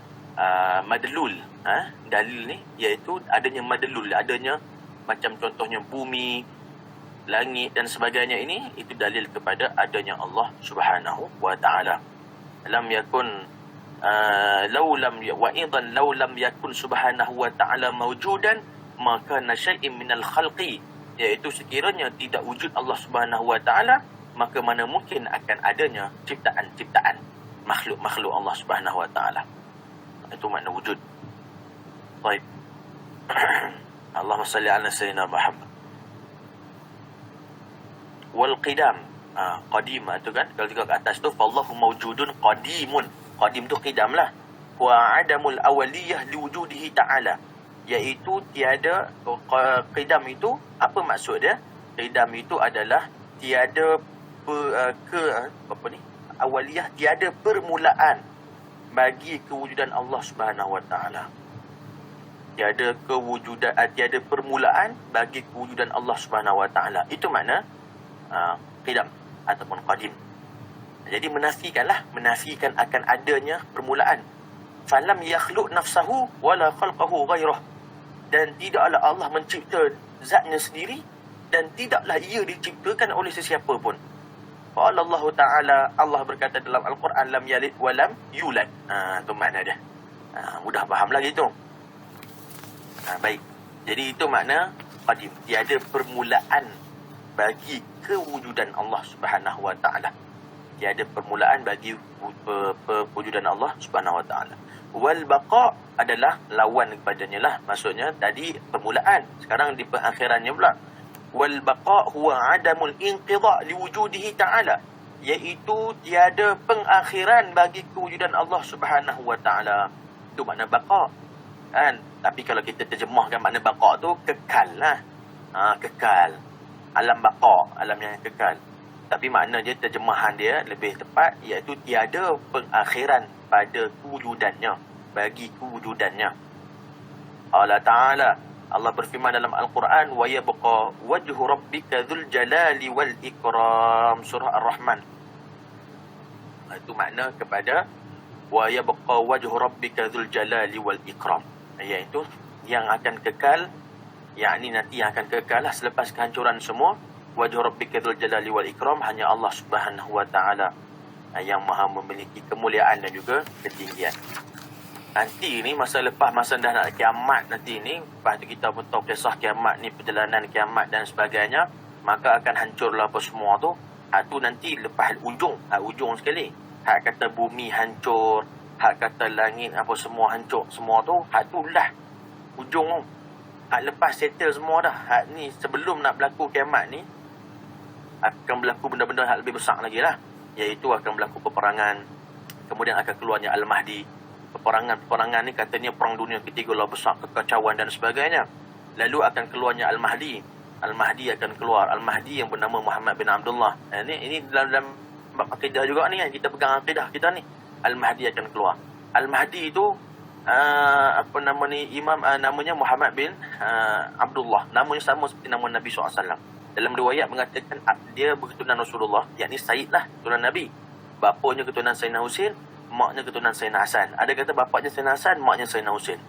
madlul. Dalil ni iaitu adanya madlul, adanya macam contohnya bumi, langit dan sebagainya, ini itu dalil kepada adanya Allah Subhanahu Wa Taala. Lam yakun wa idan law lam yakun Subhanahu Wa Taala mawjudan maka nasyai'in minal khalqi, iaitu sekiranya tidak wujud Allah Subhanahu Wa Taala, maka mana mungkin akan adanya ciptaan-ciptaan makhluk-makhluk Allah Subhanahu Wa Taala. Itu makna wujud. Baik. Allahumma salli ala sayyidina Muhammad. Wal qidam, qadim tu kan, kalau tengok kat atas tu fallahu mawjudun qadimun. Qadim tu qidam lah. Wa adamul awaliyah liwujudihi ta'ala, iaitu tiada. Qidam itu apa maksud dia? Qidam itu adalah tiada awaliyah, tiada permulaan bagi kewujudan Allah Subhanahu Wa Taala. Tiada permulaan bagi kewujudan Allah Subhanahu Wa Taala. Itu makna qidam ataupun qadim. Jadi menafikan akan adanya permulaan. Falam yakhluq nafsahu wala khalqahu ghairah, dan tidaklah Allah mencipta zatnya sendiri dan tidaklah ia diciptakan oleh sesiapa pun. Qala Allah Ta'ala, Allah berkata dalam Al-Quran, lam yalid wa lam yulad. Tu makna dia. Mudah faham lagi tu. Baik. Jadi itu makna qadim. Tiada permulaan bagi kewujudan Allah Subhanahu Wa Ta'ala. Tiada permulaan bagi pewujudan Allah Subhanahu Wa Ta'ala. Wal baqa adalah lawan kepadanya lah. Maksudnya tadi permulaan, sekarang di perakhirannya pula. Wal baqa huwa adamul inqidha liwujudihi ta'ala, iaitu tiada pengakhiran bagi kewujudan Allah Subhanahu Wa Ta'ala. Itu makna baqa kan. Tapi kalau kita terjemahkan makna baqa tu kekal lah. Kekal. Alam baqa, alam yang kekal. Tapi makna dia, terjemahan dia lebih tepat, iaitu tiada pengakhiran pada kewujudannya, bagi kewujudannya. Allah Ta'ala, Allah berfirman dalam Al-Quran, wa yabqa wajhu rabbika dzul jalali wal ikram, surah Ar-Rahman. Itu makna kepada wa yabqa wajhu rabbika dzul jalali wal ikram, iaitu yang akan kekal, yakni nanti yang akan kekal lah selepas kehancuran semua. Wajhu rabbika dzul jalali wal ikram, hanya Allah Subhanahu Wa Ta'ala yang maha memiliki kemuliaan dan juga ketinggian. Nanti ni masa dah nak kiamat nanti ni, lepas tu kita pun tahu kisah kiamat ni, perjalanan kiamat dan sebagainya, maka akan hancurlah apa semua tu. Tu nanti lepas ujung sekali. Hak kata bumi hancur, hak kata langit apa semua hancur, semua tu tu lah ujung tu. Lepas settle semua dah, ni sebelum nak berlaku kiamat ni, akan berlaku benda-benda hal lebih besar lagi lah. Iaitu akan berlaku peperangan, kemudian akan keluarnya Al-Mahdi. Peperangan ni katanya perang dunia ketiga lah besar, kekacauan dan sebagainya. Lalu akan keluarnya Al-Mahdi. Al-Mahdi akan keluar, Al-Mahdi yang bernama Muhammad bin Abdullah. Ini dalam akidah juga ni, kita pegang akidah kita ni. Al-Mahdi akan keluar. Al-Mahdi itu imam, namanya Muhammad bin Abdullah. Namanya sama seperti nama Nabi SAW. Dalam riwayat mengatakan dia berketurunan Rasulullah, yakni Sayyid lah, keturunan Nabi. Bapanya keturunan Sayyidina Husin, maknya keturunan Sayyidina Hasan. Ada kata bapaknya Sayyidina Hasan, maknya Sayyidina Husin.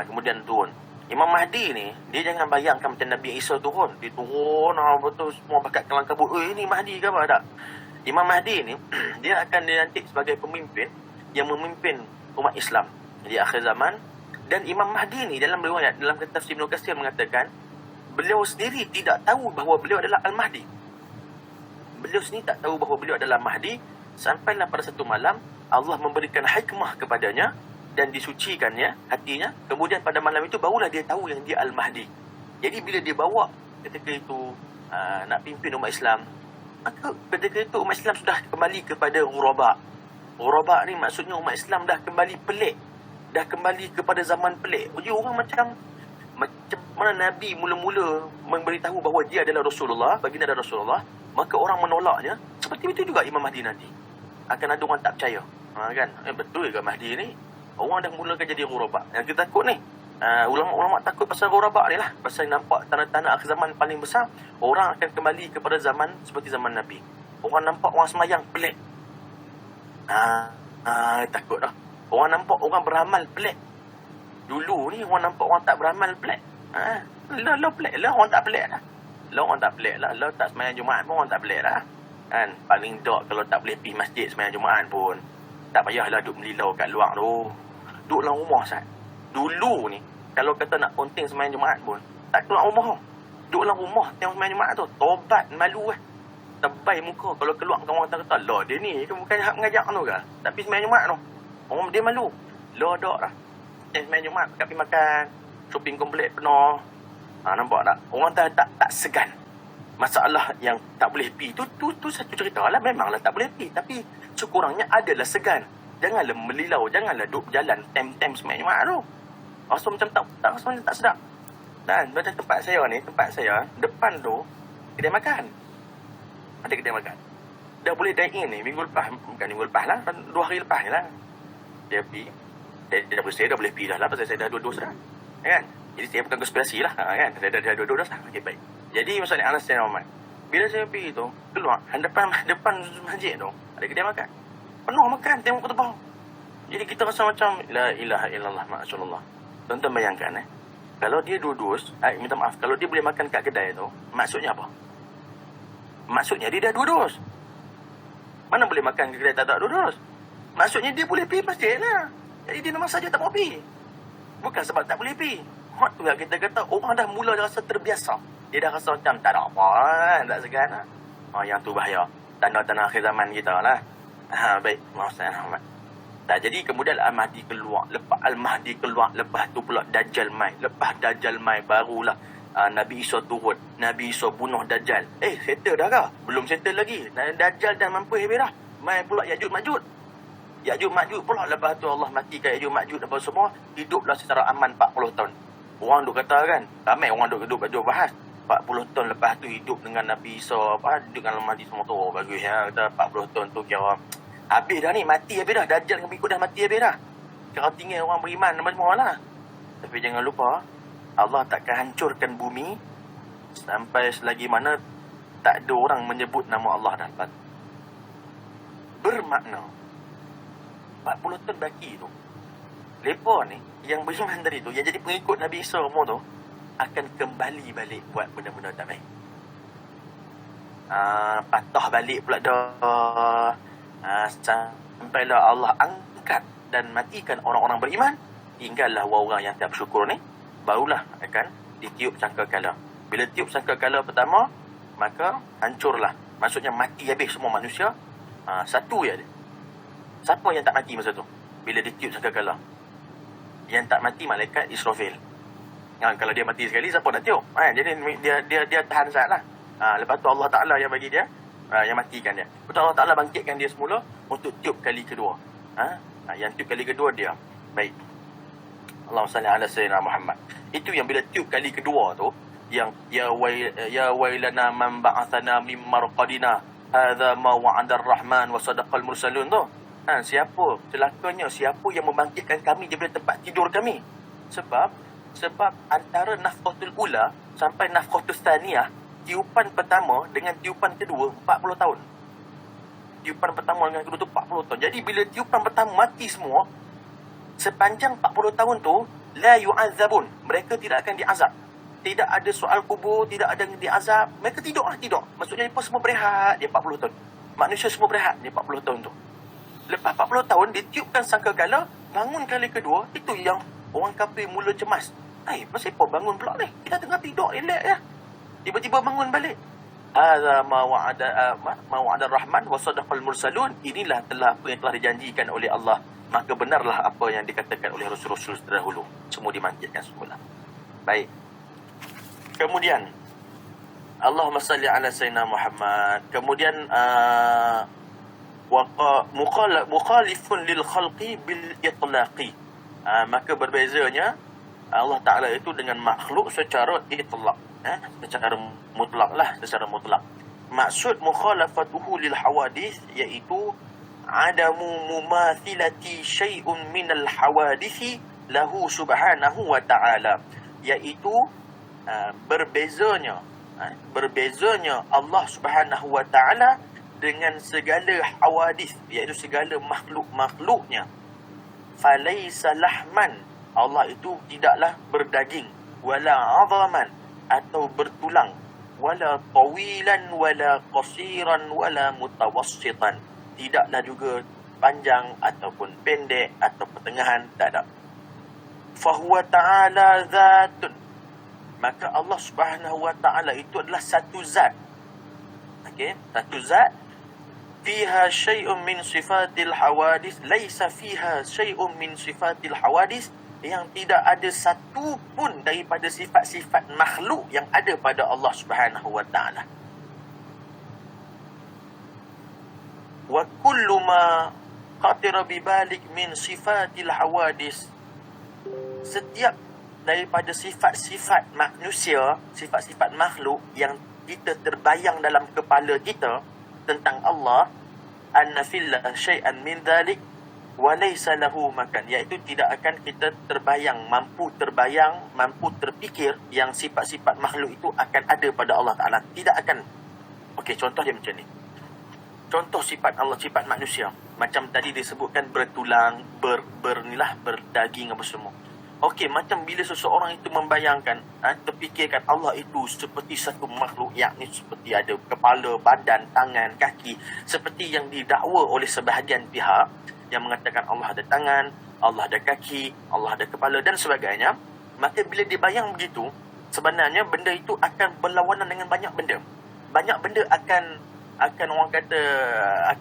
Kemudian turun Imam Mahdi ni, dia jangan bayangkan macam Nabi Isa turun. Dia turun, betul semua bakat kelang kabut. Ini Mahdi ke apa? Tak. Imam Mahdi ni, dia akan dilantik sebagai pemimpin yang memimpin umat Islam di akhir zaman. Dan Imam Mahdi ni dalam riwayat, dalam kitab Ibnu Katsir mengatakan, beliau sendiri tidak tahu bahawa beliau adalah Al-Mahdi. Beliau sendiri tak tahu bahawa beliau adalah Mahdi. Sampailah pada satu malam, Allah memberikan hikmah kepadanya dan disucikannya hatinya. Kemudian pada malam itu barulah dia tahu yang dia Al-Mahdi. Jadi bila dia bawa ketika itu nak pimpin umat Islam, maka ketika itu umat Islam sudah kembali kepada ghuraba. Ghuraba ni maksudnya umat Islam dah kembali pelik, dah kembali kepada zaman pelik. Jadi orang macam mana Nabi mula-mula memberitahu bahawa dia adalah Rasulullah, baginda adalah Rasulullah, maka orang menolaknya. Seperti itu juga Imam Mahdi nanti. Akan ada orang tak percaya. Kan? Betul ke Mahdi ni? Orang dah mulakan jadi ghuraba. Yang kita takut ni, ulama-ulama takut pasal ghuraba ni lah. Pasal nampak tanda-tanda akhir zaman paling besar, orang akan kembali kepada zaman seperti zaman Nabi. Orang nampak orang semayang pelik. Takut dah. Orang nampak orang beramal pelik. Dulu ni orang nampak orang tak beramal pelik. Lah pelik lah, orang tak pelik lah. Lah orang tak pelik lah. Lah tak semayang Jumaat pun orang tak pelik lah. Kan? Paling dok kalau tak boleh pergi masjid semayang Jumaat pun, tak payahlah duduk melilau kat luar tu. Duduk dalam rumah sat. Dulu ni, kalau kata nak ponting semayang Jumaat pun, tak keluar rumah. Duduk dalam rumah tengok semayang Jumaat tu. Tobat malu lah. Tebai muka. Kalau keluar kawan kata, lah dia ni kan bukan hak mengajak tu ke? Tapi semayang Jumaat tu. Orang dia malu. Lah dok lah. Semayang Jumaat, kat pergi makan. Shopping komplek penuh. Nampak tak? Orang tak segan. Masalah yang tak boleh pi tu satu cerita lah. Memanglah tak boleh pi. Tapi sekurangnya adalah segan. Janganlah melilau. Janganlah duduk berjalan tem-tem semayang Jumaat tu. Rasa macam tak sedap. Dan macam tempat saya, depan tu, kedai makan. Ada kedai makan. Dah boleh dine in ni. Bukan minggu lepas lah. 2 hari lepas ni lah. Dia pi. Saya dah boleh pi dah lah. Pasal saya dah 2 dos dah. Kan? Jadi saya bukan konspirasi lah. Kan? Saya dah 2 dos dah. Okay, baik. Jadi masalah Anas bin Muhammad. Bila saya pergi tu, keluar. Depan masjid tu, ada kedai makan. Penuh makan. Tengok ke terbang. Jadi kita rasa macam, la ilaha illallah ma'asyulullah. Tuan-tuan bayangkan kalau dia 2 dos, minta maaf, kalau dia boleh makan kat kedai tu, maksudnya apa? Maksudnya dia dah 2 dos. Mana boleh makan kat kedai tak 2 dos? Maksudnya dia boleh pergi masjid lah. Jadi dia memang saja tak mau pergi. Bukan sebab tak boleh pergi. Waktu yang kita kata, orang dah mula rasa terbiasa. Dia dah rasa macam tak ada apa kan, tak segan lah. Yang tu bahaya. Tanda-tanda akhir zaman kita lah. Baik, maaf saya Ahmad. Jadi kemudian Al-Mahdi keluar. Lepas Al-Mahdi keluar, lepas tu pula Dajjal mai. Lepas Dajjal mai, barulah Nabi Isa turun. Nabi Isa bunuh Dajjal. Settle dah ke? Belum settle lagi. Dajjal dah mampu hebirah. Mai pula Ya'juj Ma'juj. Ya'juj Ma'juj pula. Lepas tu Allah matikan Ya'juj Ma'juj. Lepas semua hiduplah secara aman 40 tahun. Orang duk kata kan, ramai orang duk bahas 40 tahun lepas tu hidup dengan Nabi Isa, dengan Al-Mahdi semua tu. Bagus ya, kata 40 tahun tu kira habis dah ni, mati habis dah. Dajjal dengan pengikut dah mati habis dah. Kira tinggal orang beriman semua lah. Tapi jangan lupa, Allah takkan hancurkan bumi sampai selagi mana tak ada orang menyebut nama Allah dah lepas. Bermakna 40 tahun baki tu, mereka ni yang beriman tadi tu, yang jadi pengikut Nabi Isa semua tu, akan kembali balik buat benda-benda tak baik. Patah balik pula dah. Sampailah Allah angkat dan matikan orang-orang beriman. Tinggallah orang yang tak bersyukur ni, barulah akan ditiup sangkakala. Bila tiup sangkakala pertama, maka hancurlah. Maksudnya mati habis semua manusia. Satu je ada. Siapa yang tak mati masa tu? Bila ditiup sangkakala, yang tak mati malaikat Israfil. Kalau dia mati sekali, siapa nak tiup? Jadi dia tahan saat lah. Lepas tu Allah Ta'ala yang bagi dia, yang matikan dia. Betul, Allah Ta'ala bangkitkan dia semula untuk tiup kali kedua. Yang tiup kali kedua dia. Baik. Allahumma salli ala sayyidina Muhammad. Itu yang bila tiup kali kedua tu, yang ya wailana man ba'athana min marqadina hadza ma wa'ada ar-rahman wa sadaqal mursalun tu. Celakanya siapa yang membangkitkan kami daripada tempat tidur kami. Sebab antara nafqatul ula sampai nafqatul tsaniyah, tiupan pertama dengan tiupan kedua 40 tahun. Tiupan pertama dengan kedua tu 40 tahun. Jadi bila tiupan pertama mati semua, sepanjang 40 tahun tu la yu'adzabun. Mereka tidak akan diazab. Tidak ada soal kubur, tidak ada diazab. Mereka tidur. Maksudnya mereka semua berehat dia 40 tahun. Manusia semua berehat dia 40 tahun tu. Lepas 40 tahun ditiupkan sangkakala, bangun kali kedua, itu yang orang kafir mula cemas. Pasal apa bangun pula ni? Kita tengah tidur elok ya. Tiba-tiba bangun balik. Hadza ma wa'ada ar-rahman wa sadaqal mursalun. Inilah apa yang telah dijanjikan oleh Allah. Maka benarlah apa yang dikatakan oleh Rasul-Rasul terdahulu. Semua dimanjatkan semula. Baik. Kemudian Allahumma salli ala sayyidina Muhammad. Kemudian mukhalifun lil khalqi bil itlaqi. Maka berbezanya Allah Ta'ala itu dengan makhluk secara itlaq. Secara mutlak lah, secara mutlak. Maksud mukhalafatuhu lil hawadith, iaitu adamu mumathilati syai'un minal hawadithi lahu subhanahu wa ta'ala, iaitu berbezanya Allah Subhanahu wa ta'ala dengan segala hawadith, iaitu segala makhluk-makhluknya. Falaysa lahman, Allah itu tidaklah berdaging, wala azaman, atau bertulang, wala tawilan, wala qasiran, wala mutawassitan, tidaklah juga panjang ataupun pendek atau pertengahan, tak ada. Fahuwa ta'ala zatun, maka Allah Subhanahu wa ta'ala itu adalah satu zat. Okey, satu zat. Fiha syai'un min sifatil hawadis, laisa fiha syai'un min sifatil hawadis, yang tidak ada satu pun daripada sifat-sifat makhluk yang ada pada Allah Subhanahu wa ta'ala. Wa kullu ma qatira bibalik min sifatil hawadis, setiap daripada sifat-sifat manusia, sifat-sifat makhluk yang kita terbayang dalam kepala kita tentang Allah, anna fillah syai'an min dhalik wa laysa lahu makan, iaitu tidak akan kita mampu terfikir yang sifat-sifat makhluk itu akan ada pada Allah Ta'ala. Tidak akan. Okey, contoh dia macam ni. Contoh sifat Allah, sifat manusia. Macam tadi disebutkan bertulang, berdaging apa semua. Okey, macam bila seseorang itu membayangkan, terfikirkan Allah itu seperti satu makhluk, yakni seperti ada kepala, badan, tangan, kaki, seperti yang didakwa oleh sebahagian pihak yang mengatakan Allah ada tangan, Allah ada kaki, Allah ada kepala dan sebagainya. Maka bila dibayang begitu, sebenarnya benda itu akan berlawanan dengan banyak benda. Banyak benda akan orang kata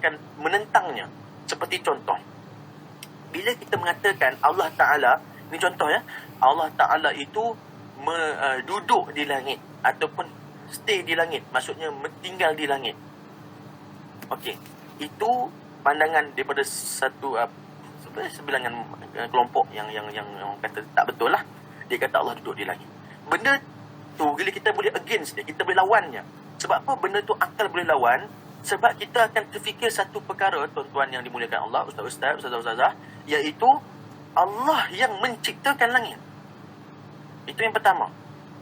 akan menentangnya. Seperti contoh, bila kita mengatakan Allah Ta'ala, ini contoh ya, Allah Ta'ala itu duduk di langit ataupun stay di langit, maksudnya tinggal di langit. Okey, itu pandangan daripada satu sebilangan kelompok yang kata tak betul lah. Dia kata Allah duduk di langit. Benda tu bila kita boleh against dia, kita boleh lawannya. Sebab apa benda tu akal boleh lawan? Sebab kita akan terfikir satu perkara, tuan-tuan yang dimuliakan Allah, ustaz-ustaz, ustazah-ustazah, iaitu Allah yang menciptakan langit. Itu yang pertama.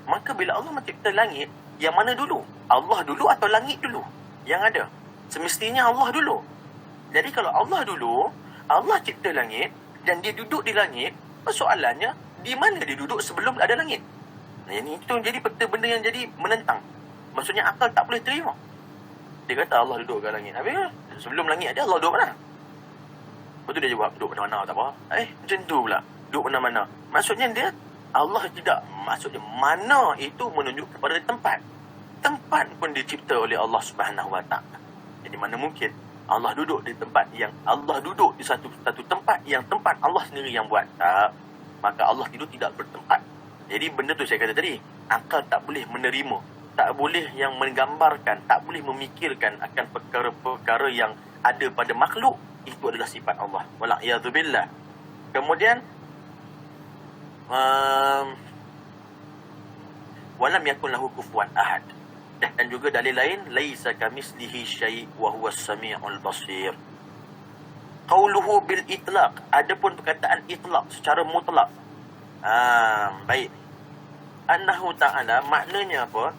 Maka bila Allah mencipta langit, yang mana dulu? Allah dulu atau langit dulu? Yang ada. Semestinya Allah dulu. Jadi kalau Allah dulu, Allah cipta langit dan dia duduk di langit, persoalannya di mana dia duduk sebelum ada langit? Nah, ini itu jadi benda yang jadi menentang. Maksudnya akal tak boleh terima. Dia kata Allah duduk kat langit. Habis sebelum langit ada Allah duduk mana? Lepas tu dia jawab, duduk mana-mana tak apa. Macam tu pula. Duduk mana-mana. Maksudnya dia, Allah tidak. Maksudnya mana itu menunjuk kepada tempat. Tempat pun dicipta oleh Allah Subhanahu Wa Ta'ala. Jadi mana mungkin Allah duduk di tempat yang Allah duduk di satu tempat yang tempat Allah sendiri yang buat. Tak. Maka Allah itu tidak bertempat. Jadi benda tu saya kata tadi, akal tak boleh menerima, tak boleh yang menggambarkan, tak boleh memikirkan akan perkara-perkara yang ada pada makhluk. Itu adalah sifat Allah. Wala'iyadzubillah. Kemudian walam yakun lahu kufuwan ahad. Dan juga dalil lain, laisa kamislihi syai' wa huwas sami'ul basir. Qauluhu bil itlaq, adapun perkataan itlaq secara mutlak. Baik. Annahu ta'ala, maknanya apa?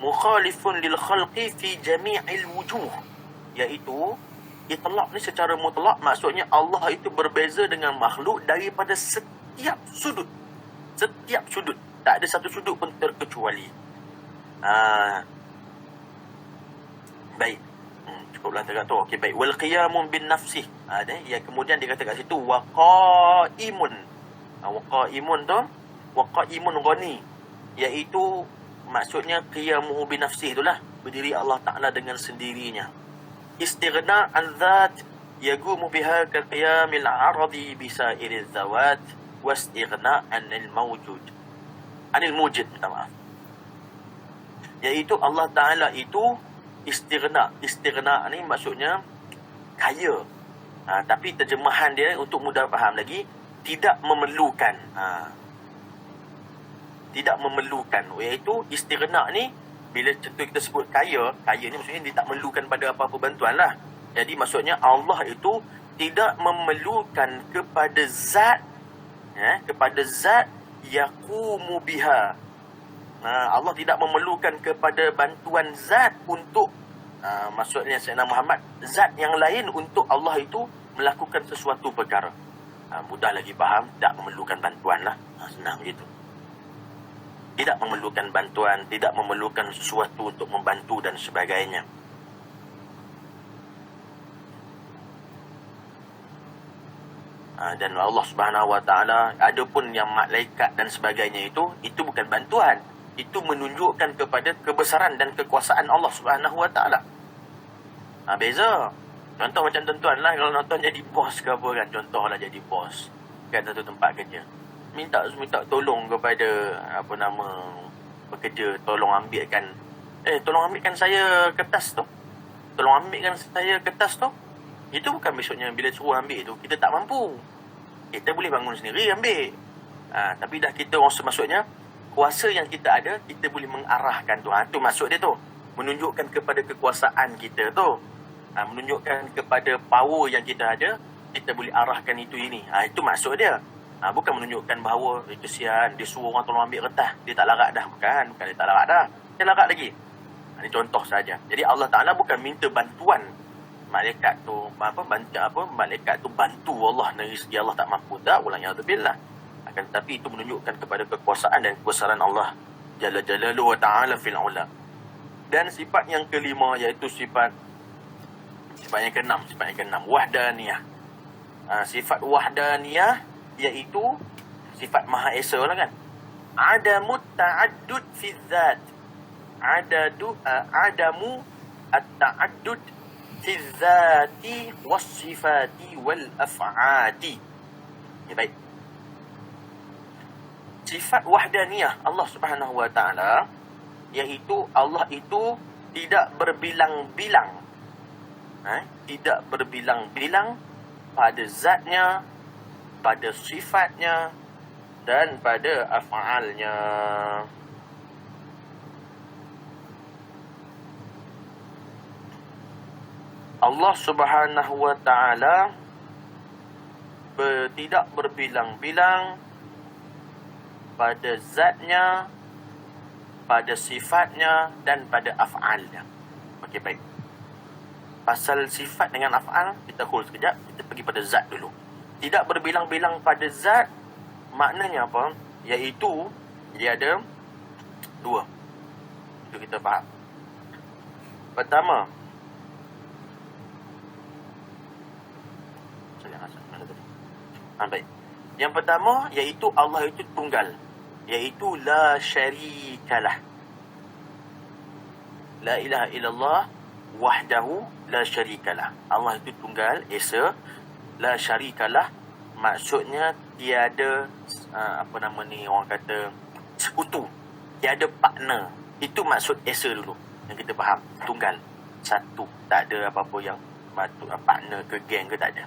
Mukhalifun lil khalqi fi jami'il wujuh, iaitu itlaq ni secara mutlak maksudnya Allah itu berbeza dengan makhluk daripada setiap sudut. Setiap sudut. Tak ada satu sudut pun terkecuali. Baik. Cukuplah dekat tu. Okey, baik. Wal qiyamun bin nafsih. Ya, kemudian dia kata kat situ wa qaimun. Wa qaimun tu, wa qaimun ghani, iaitu maksudnya qiyamuhu bin nafsih itulah, berdiri Allah Ta'ala dengan sendirinya. Istighna an dhat yagumu biha ka qiyamil ardi bisairiz zawat wastighna anil mawjud. Anil mujid, minta maaf. Iaitu Allah Ta'ala itu istighna. Istighna ni maksudnya kaya. Tapi terjemahan dia untuk mudah faham lagi, tidak memerlukan. Tidak memerlukan. Iaitu istighna ni, bila contoh kita sebut kaya, kaya ni maksudnya dia tak memerlukan pada apa-apa bantuan lah. Jadi maksudnya Allah itu tidak memerlukan kepada zat, kepada zat yaqumu biha. Allah tidak memerlukan kepada bantuan zat untuk maksudnya Sayyidina Muhammad, zat yang lain untuk Allah itu melakukan sesuatu perkara. Mudah lagi faham, tak memerlukan bantuan lah. Senang gitu. Tidak memerlukan bantuan, tidak memerlukan sesuatu untuk membantu dan sebagainya. Dan Allah Subhanahu Wa Taala, adapun yang malaikat dan sebagainya itu bukan bantuan. Itu menunjukkan kepada kebesaran dan kekuasaan Allah Subhanahu Wa Taala. Beza. Contoh macam tuan-tuan lah, kalau tuan jadi bos ke apa kan, contohlah jadi bos kat satu tempat kerja. Minta tolong kepada pekerja, tolong ambilkan saya kertas tu. Tolong ambilkan saya kertas tu. Itu bukan maksudnya bila suruh ambil tu kita tak mampu. Kita boleh bangun sendiri ambil. Tapi dah kita maksudnya kuasa yang kita ada, kita boleh mengarahkan tu. Tu maksud dia tu. Menunjukkan kepada kekuasaan kita tu. Menunjukkan kepada power yang kita ada, kita boleh arahkan itu ini. Itu maksud dia. Bukan menunjukkan bahawa kesian dia suruh orang tolong ambil kertas, dia tak larat dah. Bukan dia tak larat dah. Dia larat lagi. Ini contoh saja. Jadi Allah Taala bukan minta bantuan malaikat tu malaikat tu bantu Allah dari segi Allah tak mampu, tak, waliyadzubillah. Akan tetapi itu menunjukkan kepada kekuasaan dan kebesaran Allah Jalla Jalaluhu wa Ta'ala fil ula. Dan sifat yang kelima iaitu sifat yang keenam, wahdaniyah. Sifat wahdaniyah iaitu sifat Maha Esa lah kan. Adamu ta'addud fi dzat. Adamu at-ta'addud fi dzati was-sifati wal af'adi. Baik. Sifat wahdaniyah Allah Subhanahu Wa Ta'ala iaitu Allah itu tidak berbilang-bilang. Tidak berbilang-bilang pada zatnya, pada sifatnya dan pada af'alnya. Allah Subhanahu Wa Ta'ala tidak berbilang-bilang pada zatnya, pada sifatnya dan pada af'alnya. Okey, baik. Pasal sifat dengan af'al kita hold sekejap, kita pergi pada zat dulu. Tidak berbilang-bilang pada zat maknanya apa? Iaitu dia ada dua. Itu kita faham. Pertama, baik. Yang pertama iaitu Allah itu tunggal, iaitu la syarikalah. La ilaha illallah wahdahu la syarikalah. Allah itu tunggal, esa, la syarikalah, maksudnya tiada orang kata sekutu, tiada partner. Itu maksud esa dulu yang kita faham. Tunggal, satu, tak ada apa-apa yang partner ke geng ke, tak ada.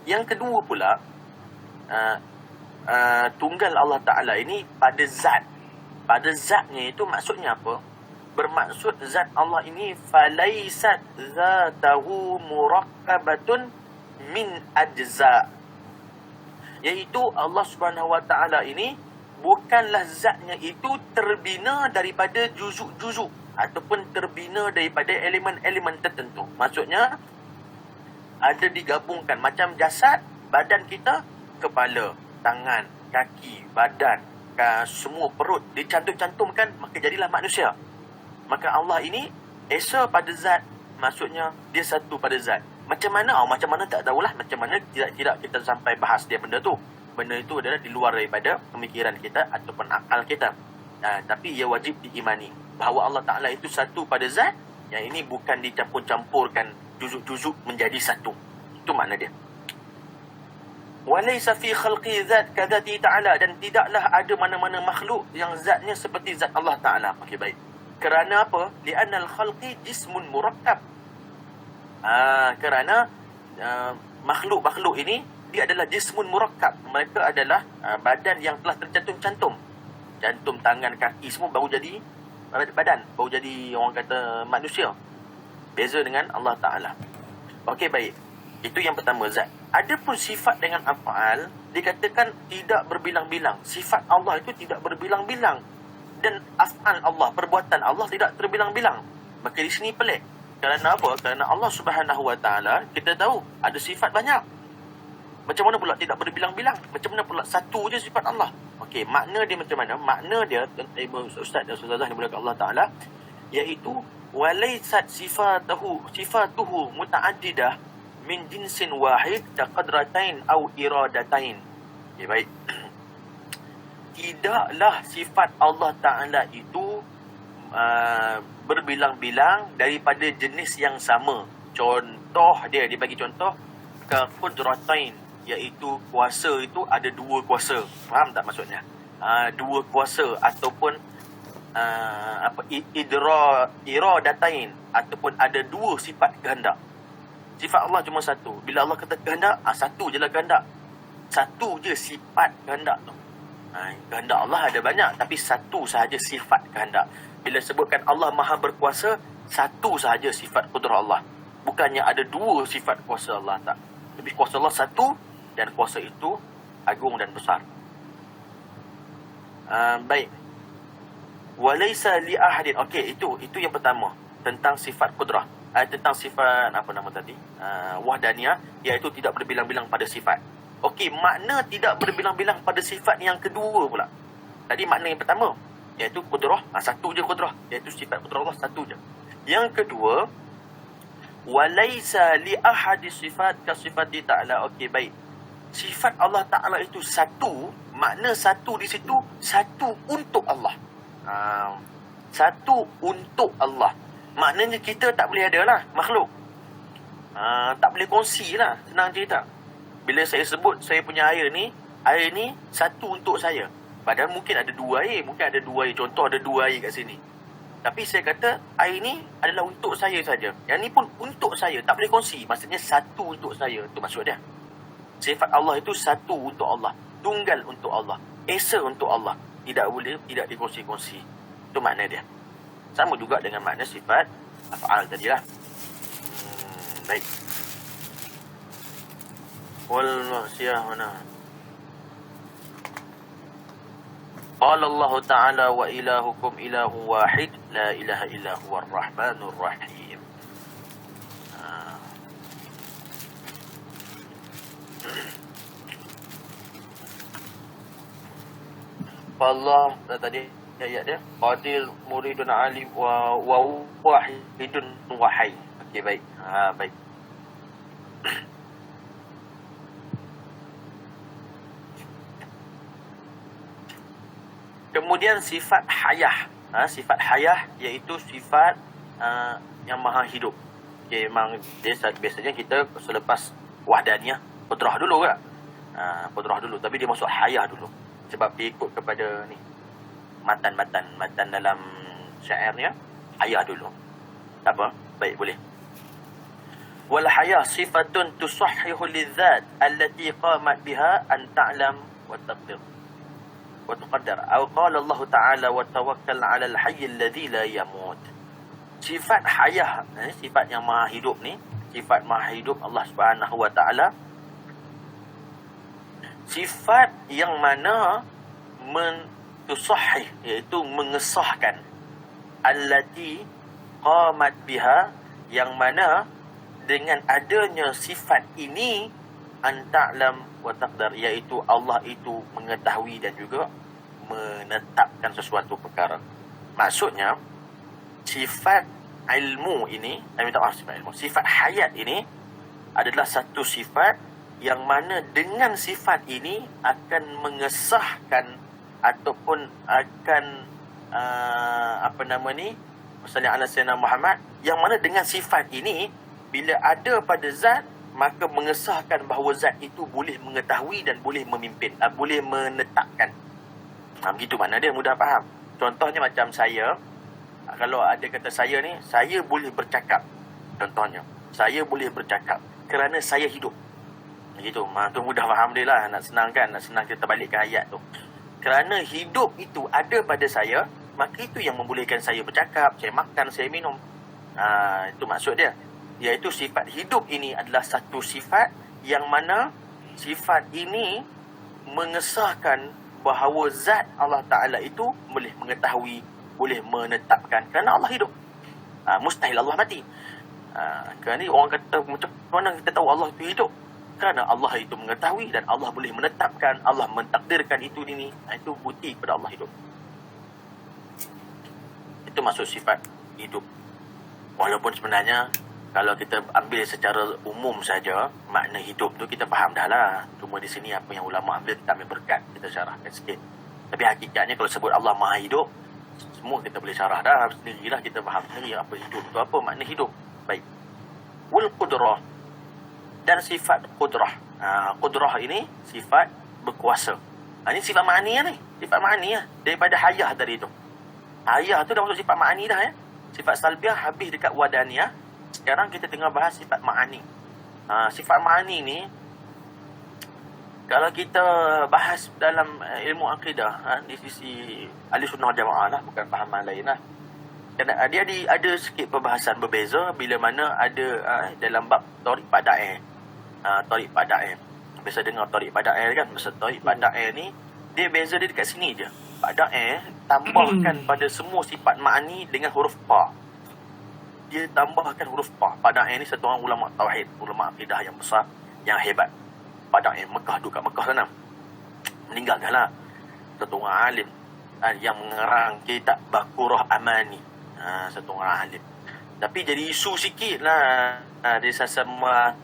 Yang kedua pula, tunggal Allah Ta'ala ini pada zat. Pada zatnya itu maksudnya apa? Bermaksud zat Allah ini falaisat zatahu murakkabatun min ajza. Iaitu Allah Subhanahu Wa Ta'ala ini bukanlah zatnya itu terbina daripada juzuk-juzuk ataupun terbina daripada elemen-elemen tertentu. Maksudnya ada digabungkan macam jasad, badan kita, kepala, tangan, kaki, badan, semua perut dicantum-cantumkan, maka jadilah manusia. Maka Allah ini esa pada zat, maksudnya dia satu pada zat. Macam mana tak tahulah, macam mana tidak kita sampai bahas dia benda tu. Benda itu adalah di luar daripada pemikiran kita ataupun akal kita. Tapi ia wajib diimani bahawa Allah Ta'ala itu satu pada zat, yang ini bukan dicampur-campurkan juzuk-juzuk menjadi satu. Itu makna dia. Walaysa fi khalqi zat kadzati ta'ala, dan tidaklah ada mana-mana makhluk yang zatnya seperti zat Allah Ta'ala. Okey, baik. Kerana apa? Li'anna al-khalqi jismun murakkab. Kerana makhluk-makhluk ini dia adalah jismun murakkab. Mereka adalah badan yang telah tercantum-cantum. Jantung, tangan, kaki semua baru jadi badan, baru jadi orang kata manusia. Beza dengan Allah Ta'ala. Okey, baik. Itu yang pertama, zat. Adapun sifat dengan af'al, dikatakan tidak berbilang-bilang. Sifat Allah itu tidak berbilang-bilang. Dan af'al Allah, perbuatan Allah tidak terbilang-bilang. Maka di sini pelik. Kerana apa? Kerana Allah Subhanahu Wa Taala, kita tahu ada sifat banyak. Macam mana pula tidak berbilang-bilang? Macam mana pula satu je sifat Allah? Okey, makna dia macam mana? Makna dia, Ustaz dan Ustazah dimuliakan Allah Taala, iaitu walaysat sifatuhu muta'addidah min jinsin wahid kaqadratain au iradatain. Okay, baik. Tidaklah sifat Allah Ta'ala itu berbilang-bilang daripada jenis yang sama. Contoh dia bagi contoh, qadratain, iaitu kuasa itu ada dua kuasa. Faham tak maksudnya? Dua kuasa ataupun iradatain, ataupun ada dua sifat kehendak. Sifat Allah cuma satu. Bila Allah kata kehendak, satu je lah kehendak. Satu je sifat kehendak tu. Kehendak Allah ada banyak, tapi satu sahaja sifat kehendak. Bila sebutkan Allah Maha Berkuasa, satu sahaja sifat kudrah Allah. Bukannya ada dua sifat kuasa Allah, tak. Tapi kuasa Allah satu, dan kuasa itu agung dan besar. Baik. Walaysa li ahadin. Okey, itu yang pertama, tentang sifat kudrah. Tentang sifat apa nama tadi? Wahdaniyah, iaitu tidak berbilang-bilang pada sifat. Okey, makna tidak berbilang-bilang pada sifat yang kedua pula. Tadi makna yang pertama, iaitu kudrah, satu je kudrah, iaitu sifat kudrah Allah satu je. Yang kedua, walaysa li ahadi sifat ka sifati ta'ala. Okey, baik. Sifat Allah Ta'ala itu satu, makna satu di situ, satu untuk Allah. Satu untuk Allah. Maknanya kita tak boleh ada lah makhluk. Tak boleh kongsi lah, senang cerita. Bila saya sebut saya punya air ni satu untuk saya. Padahal mungkin ada dua air, contoh ada dua air kat sini. Tapi saya kata air ni adalah untuk saya saja. Yang ni pun untuk saya, tak boleh kongsi. Maksudnya satu untuk saya, itu maksud dia. Sifat Allah itu satu untuk Allah, tunggal untuk Allah, esa untuk Allah. Tidak boleh, tidak dikongsi-kongsi. Itu makna dia. Sama juga dengan makna sifat af'al tadi lah. Baik. Wal-ma'siyah mana? Qala Allah Ta'ala wa ilahukum ilahu wahid la ilaha illa huwar rahmanur rahim. Allah tadi ayat dia, qadir muridun alim wa wahidun wahai. Okey, baik. Baik. Kemudian sifat hayah. Sifat hayah iaitu sifat yang maha hidup. Okay, memang dia biasanya kita selepas wahdaniyah qudrah dulu kan. Qudrah dulu, tapi dia masuk hayah dulu. Sebab dia ikut kepada ni matan dalam syairnya, hayah dulu. Tak apa, baik, boleh. Wal hayah sifatun tusahhihu lidzat allati qamat biha an ta'lam wa taqdir wa tuqaddar. Atau qala Allah Ta'ala wa tawakkal 'alal hayy alladhi la yamut. Sifat hayah, sifat yang maha hidup ni, sifat maha hidup Allah Subhanahu Wa Ta'ala, sifat yang mana tusahih, iaitu mengesahkan, allati qamat biha, yang mana dengan adanya sifat ini an ta'lam wa taqdar, iaitu Allah itu mengetahui dan juga menetapkan sesuatu perkara. Maksudnya sifat ilmu ini, sifat hayat ini adalah satu sifat yang mana dengan sifat ini akan mengesahkan ataupun akan Sallallahu alaihi wasallam Muhammad, yang mana dengan sifat ini bila ada pada zat, maka mengesahkan bahawa zat itu boleh mengetahui dan boleh memimpin, boleh menetapkan. Begitu makna dia, mudah faham. Contohnya macam saya, kalau ada kata saya ni, saya boleh bercakap. Contohnya, saya boleh bercakap kerana saya hidup. Begitu, tu mudah faham dia lah. Nak senang kita balikkan ayat tu. Kerana hidup itu ada pada saya, maka itu yang membolehkan saya bercakap, saya makan, saya minum. Itu maksud dia. Iaitu sifat hidup ini adalah satu sifat yang mana sifat ini mengesahkan bahawa zat Allah Ta'ala itu boleh mengetahui, boleh menetapkan, kerana Allah hidup. Mustahil Allah mati. Kerana orang kata, macam mana kita tahu Allah itu hidup? Kerana Allah itu mengetahui dan Allah boleh menetapkan, Allah mentakdirkan itu ini. Itu bukti pada Allah hidup. Itu maksud sifat hidup. Walaupun sebenarnya kalau kita ambil secara umum saja, makna hidup tu kita faham dah lah. Cuma di sini apa yang ulama ambil, kita ambil berkat, kita syarahkan sikit. Tapi hakikatnya kalau sebut Allah Maha Hidup, semua kita boleh syarah dah sendirilah, kita faham sendiri apa hidup tu, apa makna hidup. Baik. Wal qudrah, dan sifat qudrah. Qudrah ini sifat berkuasa. Ini sifat ma'ani ni. Sifat ma'ani lah. Daripada hayah tadi tu. Hayah tu dah masuk sifat ma'ani dah ya. Sifat salbiah habis dekat wadaniyah. Sekarang kita tengah bahas sifat ma'ani. Sifat ma'ani ni, kalau kita bahas dalam ilmu akidah, di sisi ahli sunnah jamaah lah, bukan fahaman lain lah. Dia ada sikit perbahasan berbeza bila mana ada dalam bab tarik pada'eh. Tarik pada'eh. Biasa dengar tarik pada'eh kan? Masa tarik pada'eh ni, dia beza dia dekat sini je. Pada'eh tambahkan pada semua sifat ma'ani dengan huruf pa. Dia tambahkan huruf pa. Pada'eh ni satu orang ulama tauhid, ulama akidah yang besar, yang hebat. Pada'eh Mekah, duduk kat Mekah sana. Meninggal dah lah. Satu orang alim yang mengerang kitab Baqarah Amani. Satu orang alim. Tapi jadi isu sikit lah. Dia sesama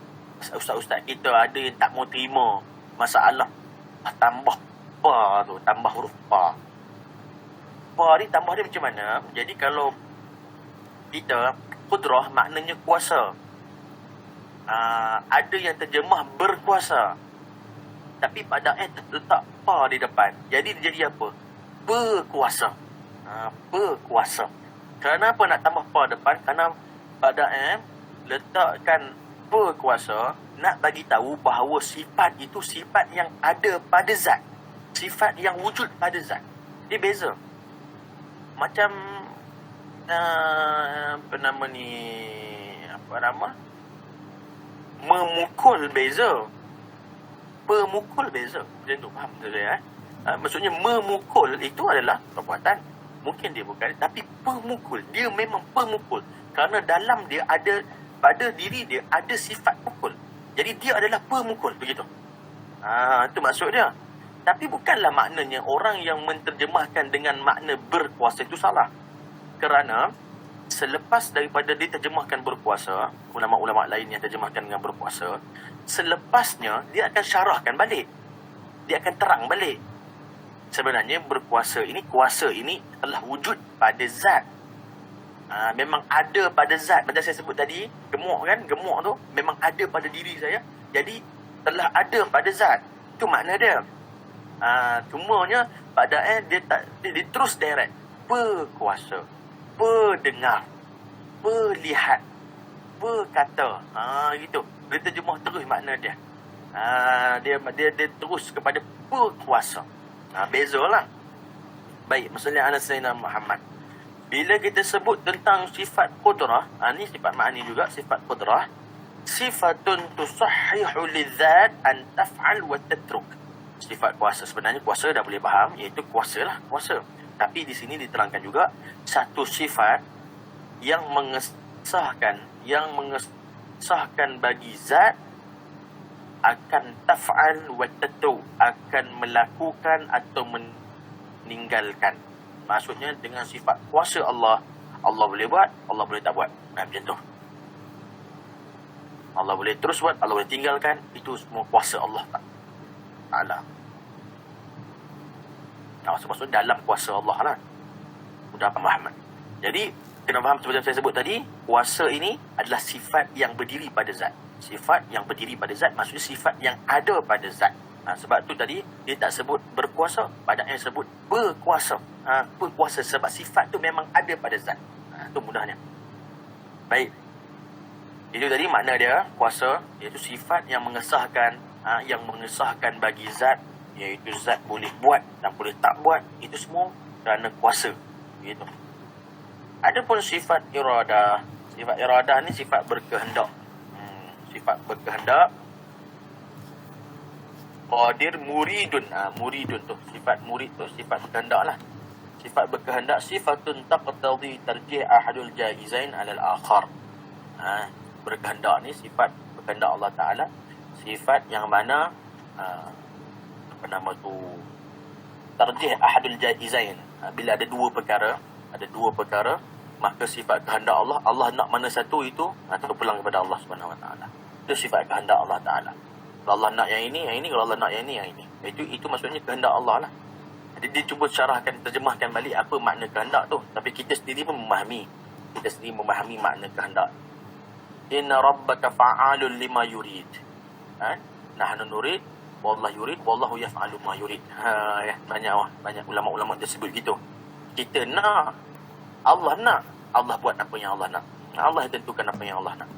ustaz-ustaz kita ada yang tak mau terima masalah tambah pa tu, tambah huruf pa. Pa ni tambah dia macam mana? Jadi kalau kita qudrah maknanya kuasa. Ada yang terjemah berkuasa. Tapi pada letak pa di depan. Jadi dia jadi apa? Berkuasa. Berkuasa. Kenapa nak tambah pa depan? Kerana pada letakkan berkuasa, nak bagi tahu bahawa sifat itu sifat yang ada pada zat. Sifat yang wujud pada zat. Dia beza. Macam apa nama ni? Apa nama? Memukul beza. Pemukul beza. Macam tu, faham tak saya? Maksudnya memukul itu adalah perbuatan. Mungkin dia bukan, tapi pemukul. Dia memang pemukul. Kerana dalam dia ada, pada diri dia ada sifat pukul. Jadi dia adalah pemukul, begitu. Itu maksud dia. Tapi bukanlah maknanya orang yang menterjemahkan dengan makna berkuasa itu salah. Kerana selepas daripada diterjemahkan berkuasa, ulama-ulama lain yang terjemahkan dengan berkuasa, selepasnya dia akan syarahkan balik. Dia akan terang balik. Sebenarnya berkuasa ini, kuasa ini telah wujud pada zat. Memang ada pada zat. Macam saya sebut tadi, gemuk kan? Gemuk tu memang ada pada diri saya. Jadi telah ada pada zat. Itu makna dia. Cumanya pada dia terus direct. Berkuasa, berdengar, berlihat, berkata. Gitu. Dia terjemah terus makna dia. Dia terus kepada berkuasa. Bezalah. Baik, maksudnya Anas Sayyidina Muhammad. Bila kita sebut tentang sifat qudrah, ni sifat ma'ani juga, sifat qudrah. Sifatun tusahhihu lidzat an taf'al wa tatruk. Sifat kuasa, sebenarnya kuasa dah boleh faham, iaitu kuasa lah, kuasa. Tapi di sini diterangkan juga satu sifat yang mengesahkan bagi zat akan taf'al wa tatruk, akan melakukan atau meninggalkan. Maksudnya dengan sifat kuasa Allah, Allah boleh buat, Allah boleh tak buat. Macam tu. Allah boleh terus buat, Allah boleh tinggalkan. Itu semua kuasa Allah Ta'ala. Maksud dalam kuasa Allah lah. Mudah Muhammad. Jadi, kena faham seperti yang saya sebut tadi, kuasa ini adalah sifat yang berdiri pada zat. Sifat yang berdiri pada zat, maksudnya sifat yang ada pada zat. Sebab tu tadi dia tak sebut berkuasa, pada yang sebut berkuasa. Berkuasa sebab sifat tu memang ada pada zat. Itu mudahnya. Baik. Itu tadi makna dia kuasa, iaitu sifat yang mengesahkan bagi zat, iaitu zat boleh buat dan boleh tak buat. Itu semua kerana kuasa. Begitu. Adapun sifat iradah, Sifat iradah ni sifat berkehendak. Sifat berkehendak. Qadir muridun. Muridun tu. Sifat murid tu sifat berkehendak lah. Sifat berkehendak sifatun taqtadi tarjih ahadul jaizain alal akhar. Berkehendak ni sifat berkehendak Allah Ta'ala. Sifat yang mana tarjih ahadul jaizain. Bila ada dua perkara, maka sifat kehendak Allah nak mana satu itu atau pulang kepada Allah Subhanahu Wa Taala. Itu sifat kehendak Allah Taala. Kalau Allah nak yang ini, kalau Allah nak yang ini. Itu maksudnya kehendak Allah lah. Jadi dia cuba terjemahkan balik apa makna kehendak tu. Tapi kita sendiri pun memahami. Makna kehendak. Inna rabbaka fa'alun lima yurid. Nahnu nurid, wallahu yurid, wallahu yaf'alu ma yurid. Banyak ulama-ulama dia sebut gitu. Kita nak, Allah nak, Allah buat apa yang Allah nak. Allah tentukan apa yang Allah nak.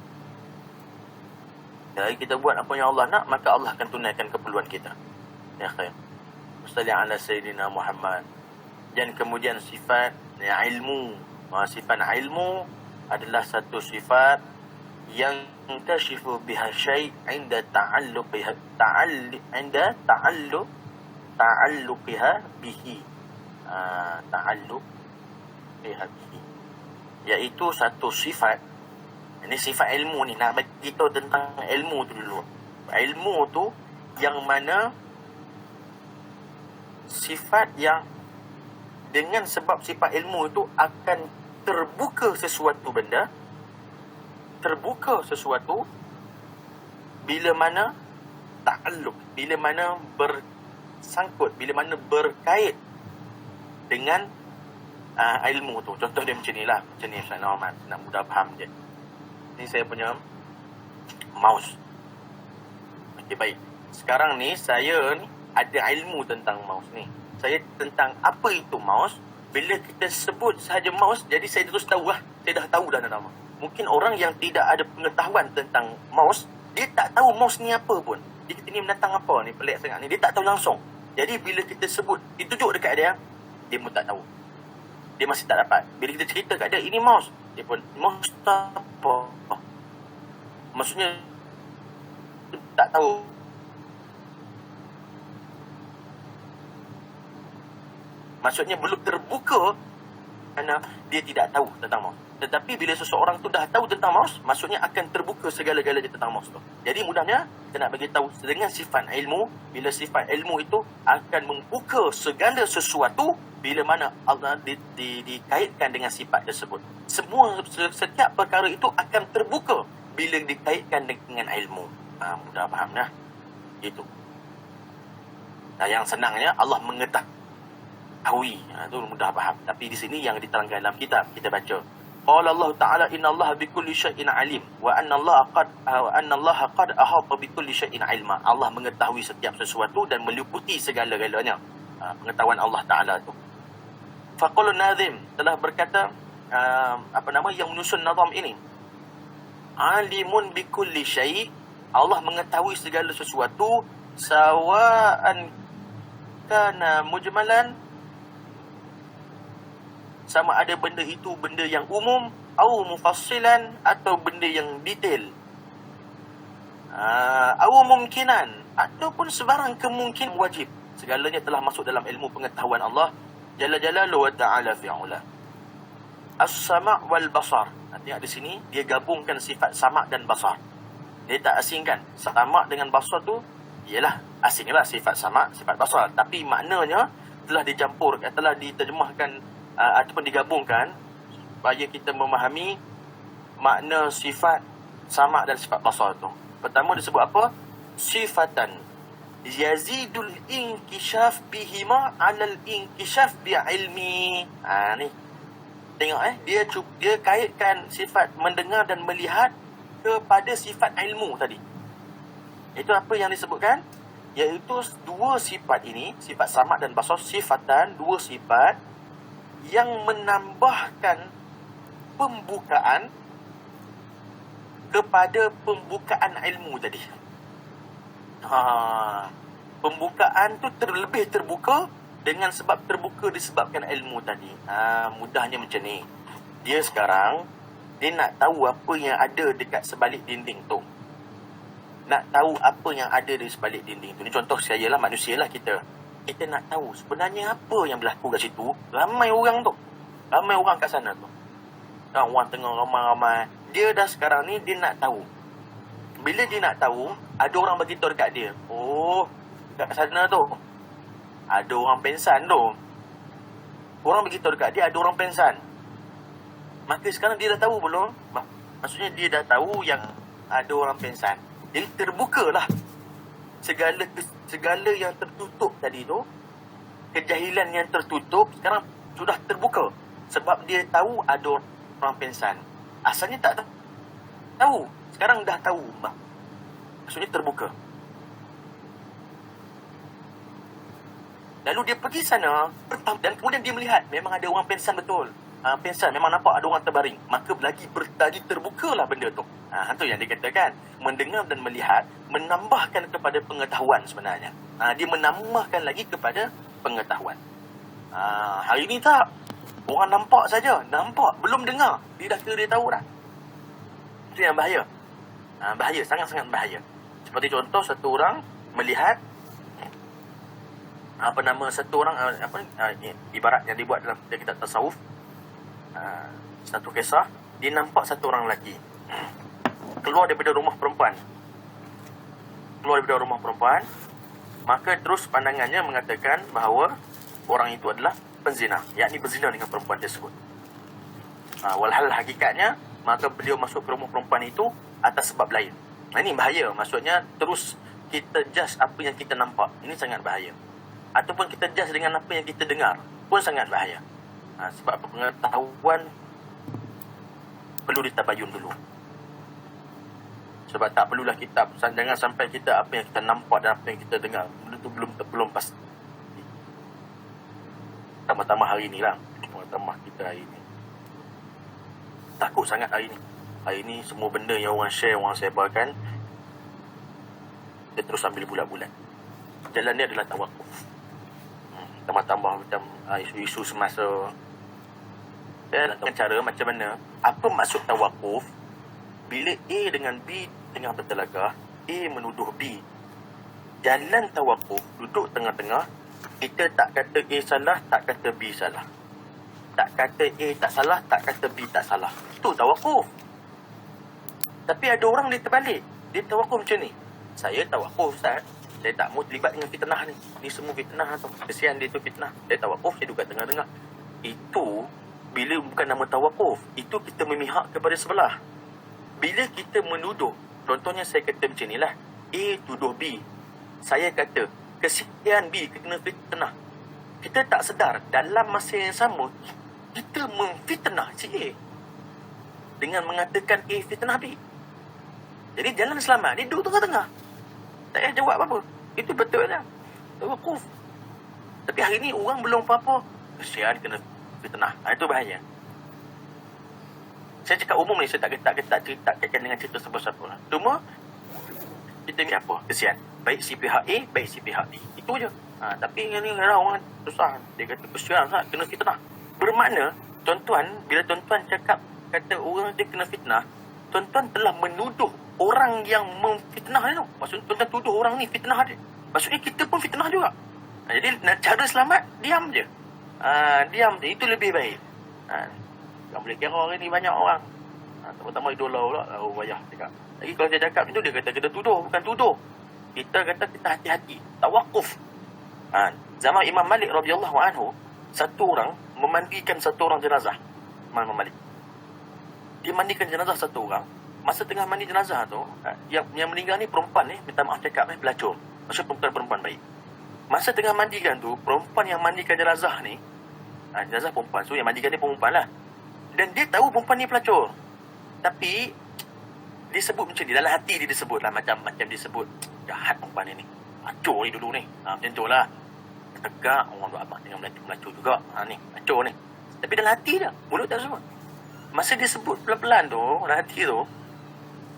Jadi kita buat apa yang Allah nak, maka Allah akan tunaikan keperluan kita. Ya khair. Wassalli ala sayyidina Muhammad. Dan kemudian sifat ilmu. Sifat ilmu adalah satu sifat yang tashifu biha syai' inda ta'alluqiha bihi. Ta'alluqiha bihi. Iaitu satu sifat. Ini sifat ilmu ni, nak bagi tahu tentang ilmu tu dulu. Ilmu tu yang mana sifat yang dengan sebab sifat ilmu itu akan terbuka sesuatu benda, bila mana ta'alluq, bila mana bersangkut, bila mana berkait dengan ilmu tu. Contoh dia macam ni lah. Macam ni Ustaz Muhammad, nak mudah faham je. Ni saya punya mouse. Okey, baik. Sekarang ni saya ni ada ilmu tentang mouse ni. Saya tentang apa itu mouse. Bila kita sebut sahaja mouse, jadi saya terus tahu lah. Saya dah tahu dah nama. Mungkin orang yang tidak ada pengetahuan tentang mouse, dia tak tahu mouse ni apa pun. Dia kata ni menatang apa ni, pelik sangat ni. Dia tak tahu langsung. Jadi bila kita sebut, ditunjuk dekat dia, dia pun tak tahu. Dia masih tak dapat. Bila kita cerita kat dia, ini mouse, dia pun, mouse apa? Maksudnya, tak tahu. Maksudnya belum terbuka kerana dia tidak tahu tentang mouse. Tetapi bila seseorang tu dah tahu tentang mouse, maksudnya akan terbuka segala-galanya tentang mouse tu. Jadi mudahnya kita nak bagi tahu dengan sifat ilmu, bila sifat ilmu itu akan membuka segala sesuatu bila mana Allah dikaitkan dengan sifat tersebut. Setiap perkara itu akan terbuka bila dikaitkan dengan ilmu. Mudah faham dah. Gitu. Nah, yang senangnya Allah mengetahui. Itu mudah faham. Tapi di sini yang diterangkan dalam kitab kita baca. Qala Allah Ta'ala innallaha bikulli syai'in alim wa annallaha qad ahata bikulli syai'in ilma. Allah mengetahui setiap sesuatu dan meliputi segala-galanya. Pengetahuan Allah Ta'ala tu. Faqala Nazim telah berkata yang menyusun nazam ini. Alimun bikulli syai', Allah mengetahui segala sesuatu, sawa'an kana mujmalan, sama ada benda itu benda yang umum, atau mufassilan, atau benda yang detail, atau mungkinan, ataupun sebarang kemungkinan wajib. Segalanya telah masuk dalam ilmu pengetahuan Allah Jalla Jalaluhu wa Ta'ala fi'ula. As-sama' wal basar. Tengok di sini dia gabungkan sifat sama' dan basar. Dia tak asingkan. Sama' dengan basar tu ialah asinglah sifat sama', sifat basar, tapi maknanya telah dicampurkan, telah diterjemahkan ataupun digabungkan supaya kita memahami makna sifat sama' dan sifat basar tu. Pertama disebut apa? Sifatan yazidul inkishaf bihima alal inkishaf bi'ilmi. Ni tengok dia kaitkan sifat mendengar dan melihat kepada sifat ilmu tadi. Itu apa yang disebutkan? Iaitu dua sifat ini, sifat sama' dan basar, sifatan, dua sifat yang menambahkan pembukaan kepada pembukaan ilmu tadi. Pembukaan tu lebih terbuka dengan sebab terbuka disebabkan ilmu tadi. Mudahnya macam ni. Dia sekarang Dia nak tahu apa yang ada dekat sebalik dinding tu. Nak tahu apa yang ada di sebalik dinding tu. Ni contoh saya lah, manusia lah kita. Kita nak tahu sebenarnya apa yang berlaku kat situ. Ramai orang tu. Ramai orang kat sana tu. Orang tengah ramai-ramai. Dia dah sekarang ni, dia nak tahu. Bila dia nak tahu, ada orang beritahu dekat dia. Oh, kat sana tu ada orang pengsan tu. Orang beritahu dekat dia ada orang pengsan. Maka sekarang dia dah tahu belum? Maksudnya dia dah tahu yang ada orang pengsan. Jadi terbukalah segala yang tertutup tadi tu. Kejahilan yang tertutup sekarang sudah terbuka. Sebab dia tahu ada orang pengsan. Asalnya tak tahu. Sekarang dah tahu. Maksudnya terbuka. Lalu dia pergi sana dan kemudian dia melihat memang ada orang pengsan betul. Pengsan, memang nampak ada orang terbaring. Maka lagi terbukalah benda tu. Itu yang dikatakan. Mendengar dan melihat menambahkan kepada pengetahuan sebenarnya. Dia menambahkan lagi kepada pengetahuan. Hari ni tak. Orang nampak saja. Nampak. Belum dengar. Dia dah kira dia tahu dah. Itu yang bahaya. Bahaya. Sangat-sangat bahaya. Seperti contoh satu orang melihat satu orang ibarat yang dibuat dalam kitab tasawuf. Satu kisah, dia nampak satu orang lelaki keluar daripada rumah perempuan. Maka terus pandangannya mengatakan bahawa orang itu adalah penzina, yakni berzina dengan perempuan tersebut. Walhal hakikatnya, maka beliau masuk ke rumah perempuan itu atas sebab lain. Ini bahaya. Maksudnya terus kita judge apa yang kita nampak. Ini sangat bahaya. Ataupun kita judge dengan apa yang kita dengar pun sangat bahaya. Sebab pengetahuan perlu ditabayun dulu. Sebab tak perlulah kita, jangan sampai kita apa yang kita nampak dan apa yang kita dengar itu belum pasti. Tambah-tambah hari ni lah. Tambah kita hari ni. Takut sangat hari ni. Hari ni semua benda yang orang share, orang sebarkan, dia terus ambil bulat-bulat. Jalan dia adalah tawakuf. Tambah-tambah macam isu-isu semasa. Dan cara macam mana? Apa maksud tawakuf? Bila A dengan B tengah bertelagah, A menuduh B. Jalan tawakuf, duduk tengah-tengah. Kita tak kata A salah, tak kata B salah. Tak kata A tak salah, tak kata B tak salah. Itu tawakuf. Tapi ada orang dia terbalik. Dia tawakuf macam ni. Saya tawakuf, Ustaz. Saya tak mau terlibat dengan fitnah ni. Ni semua fitnah tu. Kesian dia tu fitnah. Saya tawakuf, saya duduk tengah-tengah. Itu bila bukan nama tawakuf. Itu kita memihak kepada sebelah. Bila kita menuduh, contohnya saya kata macam ni lah. A tuduh B. Saya kata, kesian B kena fitnah. Kita tak sedar, dalam masa yang sama, kita memfitnah si A. Dengan mengatakan A fitnah B. Jadi jalan selamat, dia duduk tengah-tengah. Tak payah jawab apa-apa. Itu betul lah. Tawakuf. Tapi hari ni orang belum apa-apa. Kesian kena fitnah. Itu bahaya. Saya cakap umum ni, saya tak kaitkan dengan cerita siapa-siapa lah. Cuma, kita ni apa? Kesian. Baik si pihak A, baik si pihak B. Itu je. Tapi ni orang susah. Dia kata, kesian lah, kena fitnah. Bermakna, tuan-tuan, bila tuan-tuan cakap, kata orang dia kena fitnah, tuan-tuan telah menuduh orang yang memfitnah dia tu. Maksudnya tuan-tuan tuduh orang ni fitnah dia. Maksudnya kita pun fitnah juga. Jadi cara selamat, diam je. Diam je. Itu lebih baik. Tak boleh kira orang ni banyak orang. Terutama idola pula. Payah cakap. Lagi kalau dia cakap itu, dia kata kita tuduh. Bukan tuduh. Kita kata kita hati-hati. Tawakuf. Zaman Imam Malik radhiyallahu anhu, satu orang memandikan satu orang jenazah. Imam Malik. Dia mandikan jenazah satu orang. Masa tengah mandi jenazah tu, yang meninggal ni perempuan ni, minta maaf cakap pelacur. Maksudnya perempuan baik. Masa tengah mandikan tu, perempuan yang mandikan jenazah ni, jenazah perempuan, so yang mandikan ni perempuan lah. Dan dia tahu perempuan ni pelacur. Tapi dia sebut macam ni, dalam hati dia disebut lah, macam dia sebut, jahat perempuan ni, pelacur ni dulu ni. Macam tu lah. Tegak, orang tu abang tengah melacur juga. Ni, pelacur ni. Tapi dalam hati dia, mulut tak sebut. Masa dia sebut pelan-pelan tu, dalam hati tu,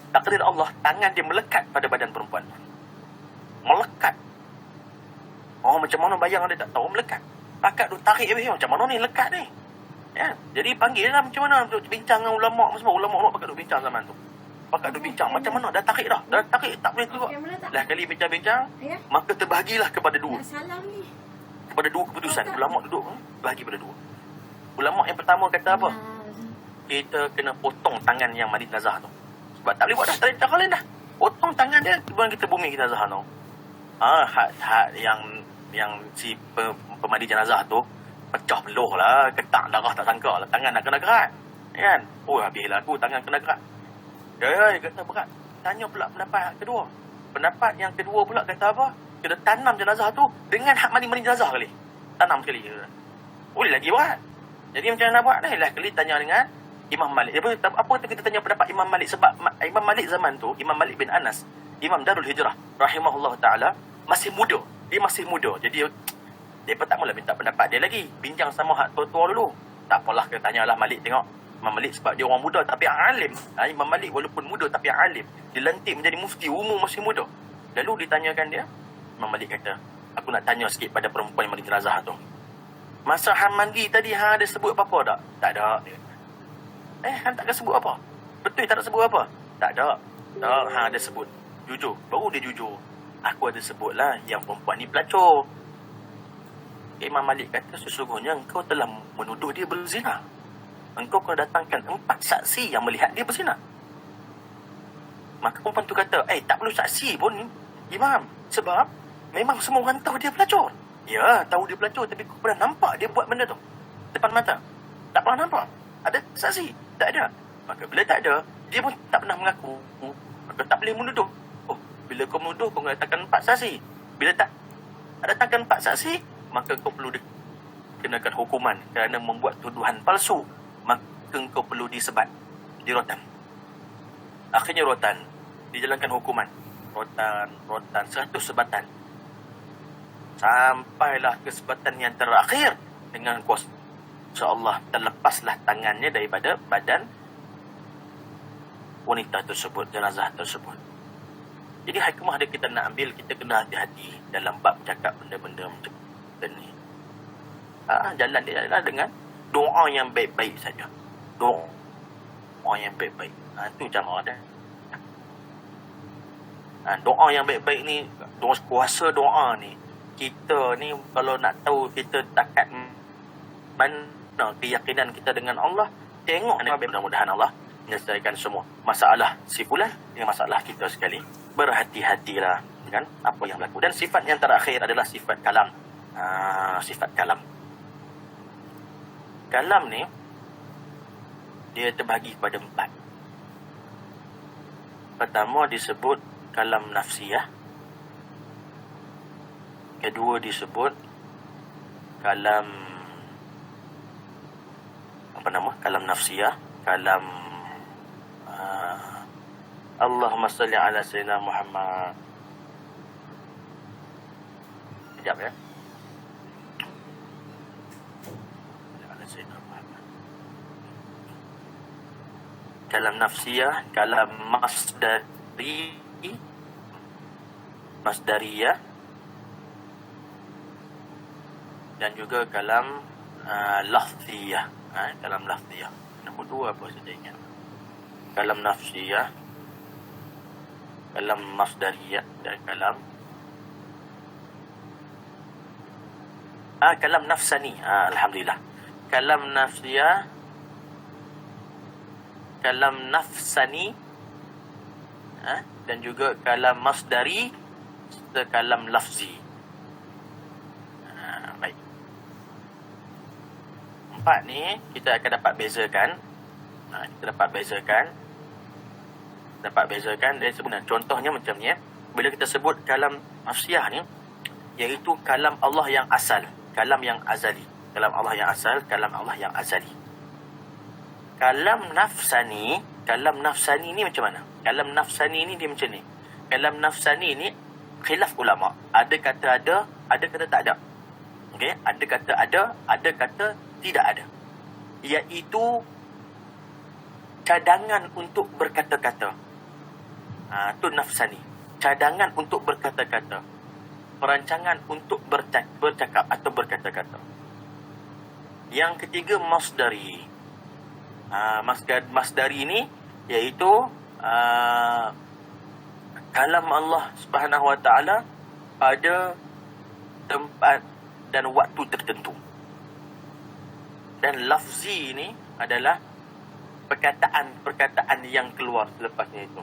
takdir Allah, tangan dia melekat pada badan perempuan. Melekat. Oh, macam mana bayang dia tak tahu, melekat. Pakat tu tarik habis, macam mana ni lekat ni? Ya, jadi panggil lah macam mana untuk bincang dengan ulama semua. Ulama pakat duk bincang zaman tu. Pakat duk bincang macam mana dah tarik dah. Dah tarik tak boleh keluar. Lah kali bincang-bincang, maka terbahagilah kepada dua. Kepada dua keputusan. Ulama duduk bahagi pada dua. Ulama yang pertama kata apa? Kita kena potong tangan yang mandi nazah tu. Sebab tak boleh buat dah, tak ada cara lain dah. Potong tangan dia, kemudian kita bumi kita nazah tu. Had yang si pemandi jenazah tu pecah beluh lah, ketak darah tak sangka lah, tangan nak kena kerat kan. Habislah aku tangan kena kerat. Kata berat. Tanya pula pendapat kedua. Pendapat yang kedua pula kata apa? Kena tanam jenazah tu dengan hak mandi jenazah kali. Tanam sekali. Boleh lagi buat. Jadi macam mana nak buat ni? Lah kali tanya dengan Imam Malik. Apa tu kita tanya pendapat Imam Malik, sebab Imam Malik zaman tu, Imam Malik bin Anas, Imam Darul Hijrah rahimahullah taala, masih muda. Dia masih muda. Jadi dia tak mula minta pendapat dia lagi. Bincang sama hak tua-tua dulu. Tak apalah, kita tanyalah Malik tengok. Imam Malik sebab dia orang muda tapi alim. Imam Malik walaupun muda tapi alim. Dilantik menjadi mufti, umur masih muda. Lalu ditanyakan dia, Imam Malik kata, aku nak tanya sikit pada perempuan yang mandi jenazah tu. Masa hang mandi tadi hang ada sebut apa-apa tak? Tak ada. Hang tak ada sebut apa? Betul tak ada sebut apa? Tak ada. Tak, hang ada sebut. Jujur. Baru dia jujur. Aku ada sebutlah yang perempuan ni pelacur. Imam Malik kata, sesungguhnya engkau telah menuduh dia berzina. Engkau kena datangkan 4 saksi yang melihat dia berzina. Maka perempuan tu kata, tak perlu saksi pun Imam. Sebab memang semua orang tahu dia pelacur. Ya, tahu dia pelacur, tapi kau pernah nampak dia buat benda tu depan mata? Tak pernah nampak. Ada saksi? Tak ada. Maka bila tak ada, dia pun tak pernah mengaku. Maka tak boleh menuduh. Bila kau menuduh, kau datangkan 4 saksi. Bila tak datangkan 4 saksi, maka kau perlu dikenakan hukuman kerana membuat tuduhan palsu. Maka kau perlu disebat, dirotan. Akhirnya rotan, dijalankan hukuman. Rotan 100 sebatan. Sampailah ke sebatan yang terakhir. Dengan kuasa Allah, terlepaslah tangannya daripada badan wanita tersebut, jenazah tersebut. Jadi hikmah dia kita nak ambil, kita kena hati-hati dalam bab cakap benda-benda macam ni. Jalan dia adalah dengan doa yang baik-baik saja. Doa yang baik-baik. Itu cara dia. Doa yang baik-baik ni, kuasa doa ni, kita ni kalau nak tahu kita takat mana keyakinan kita dengan Allah, tengok ni, mudah-mudahan Allah menyelesaikan semua masalah si fulan dengan masalah kita sekali. Berhati-hatilah kan apa yang berlaku. Dan sifat yang terakhir adalah sifat kalam. Sifat kalam. Kalam ni dia terbahagi kepada 4. Pertama disebut kalam nafsiyah. Kedua disebut kalam kalam nafsiyah, kalam Allahumma salli ala sayyidina Muhammad. Sekejap ya. Kalam nafsiyah, kalam masdariyah, dan juga kalam lafziyah. Kalam lafziyah. Nombor 2 apa saja ingat? Kalam nafsiyah, kalam masdariyah, dan kalam nafsani. Alhamdulillah. Kalam nafsiyah, kalam nafsani, dan juga kalam masdari serta kalam lafzi. Baik. 4 ni kita akan dapat bezakan. Dapat bezakan dari sebenarnya. Contohnya macam ni. Bila kita sebut kalam nafsiyah ni, iaitu kalam Allah yang asal, kalam yang azali. Kalam Allah yang asal, kalam Allah yang azali. Kalam nafsani ni macam mana? Kalam nafsani ni dia macam ni. Kalam nafsani ni khilaf ulama. Ada kata ada, ada kata tak ada. Okey, ada kata ada, ada kata tidak ada. Iaitu cadangan untuk berkata-kata. Itu nafsani. Cadangan untuk berkata-kata. Perancangan untuk bercakap atau berkata-kata. Yang ketiga masdari. Masdari ini iaitu kalam Allah Subhanahu Wa Taala pada tempat dan waktu tertentu. Dan lafzi ini adalah perkataan-perkataan yang keluar selepasnya itu.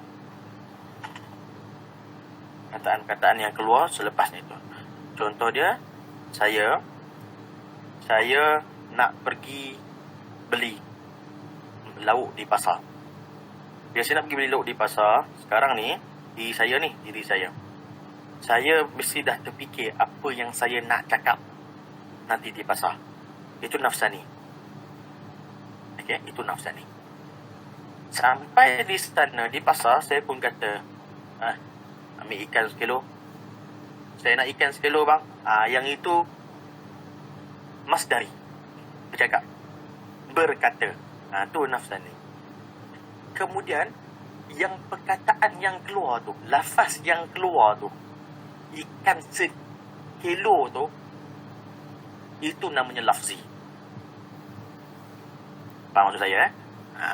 Perkataan-perkataan yang keluar selepasnya itu. Contoh dia, saya nak pergi beli lauk di pasar. Bila saya nak pergi beli lauk di pasar, sekarang ni, diri saya. Saya mesti dah terfikir apa yang saya nak cakap nanti di pasar. Itu nafsani. Okay, itu nafsani. Sampai di sana, di pasar, saya pun kata, ambil ikan sekilo. Saya nak ikan sekilo, bang. Yang itu masdari. Bercakap. Berkata. Itu nafsani. Kemudian, yang perkataan yang keluar tu, lafaz yang keluar tu, ikan sekilo tu, itu namanya lafzi. Faham maksud saya?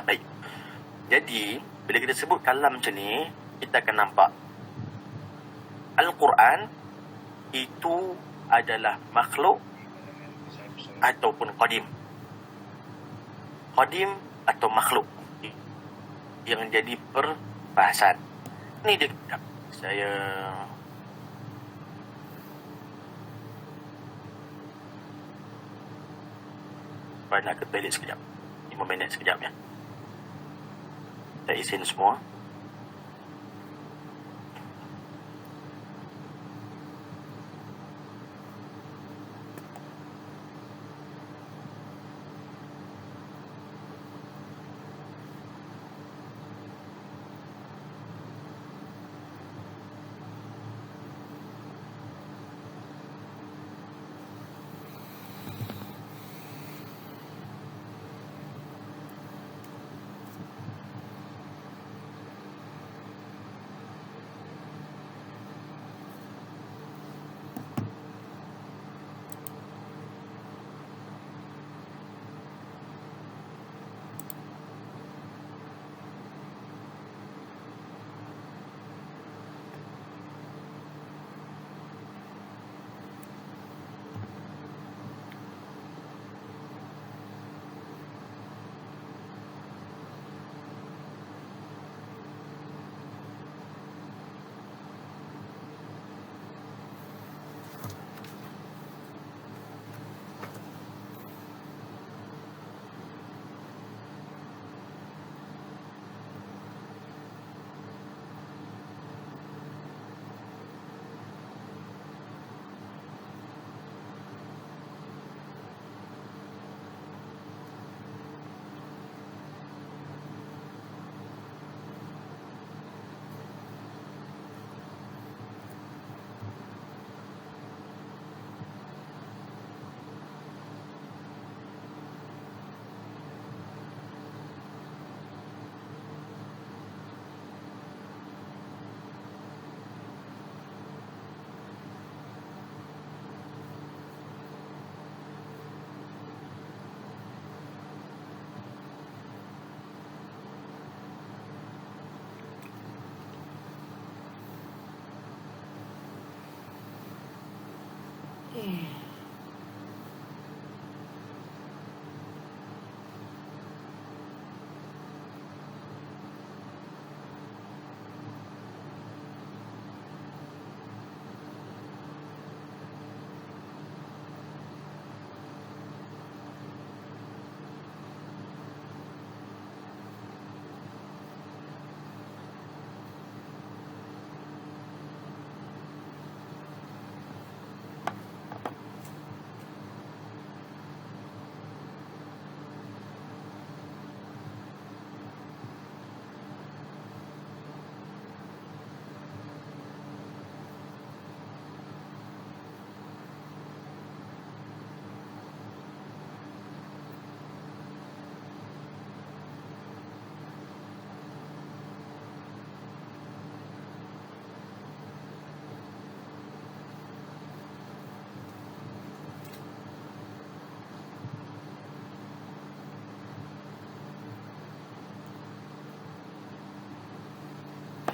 Baik. Jadi, bila kita sebut kalam macam ni, kita akan nampak Al-Quran itu adalah makhluk ataupun qadim. Qadim atau makhluk yang jadi perbahasan. Ini dia. Saya nak ke toilet sekejap. 5 minit sekejap ya. Kita isin semua.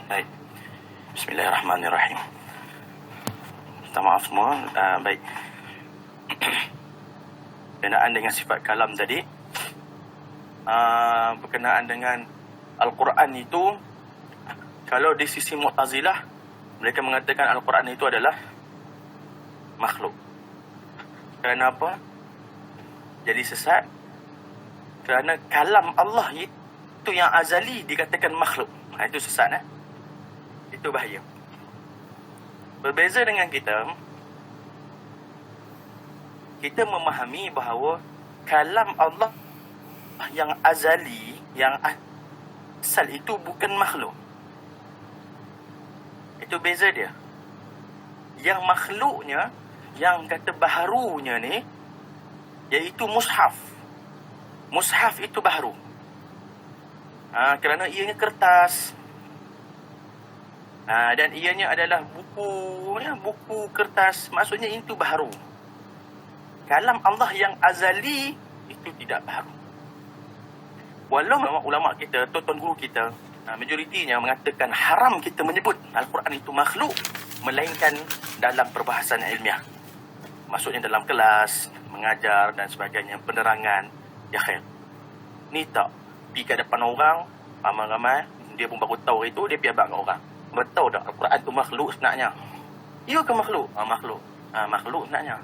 Baik. Bismillahirrahmanirrahim. Minta maaf semua. Baik. Berkenaan dengan sifat kalam tadi, berkenaan dengan Al-Quran itu, kalau di sisi Mu'tazilah, mereka mengatakan Al-Quran itu adalah makhluk. Kenapa? Jadi sesat. Kerana kalam Allah itu yang azali dikatakan makhluk. Itu sesat. Itu bahaya. Berbeza dengan kita memahami bahawa kalam Allah yang azali, yang asal itu bukan makhluk. Itu beza dia. Yang makhluknya, yang kata baharunya ni, iaitu mushaf. Mushaf itu baharu. Kerana ianya kertas. Dan ianya adalah buku kertas. Maksudnya itu baharu. Kalam Allah yang azali itu tidak baharu. Walau ulama kita, tuan guru kita, majoritinya mengatakan haram kita menyebut Al-Quran itu makhluk, melainkan dalam perbahasan ilmiah. Maksudnya dalam kelas, mengajar dan sebagainya, penerangan. Ya khair. Ni tak. Pergi ke depan orang, ramai-ramai, dia pun baru tahu itu, dia pergi abang kat orang. Betul tak Al-Quran itu makhluk sebenarnya? Ya ke makhluk? Makhluk. Makhluk sebenarnya.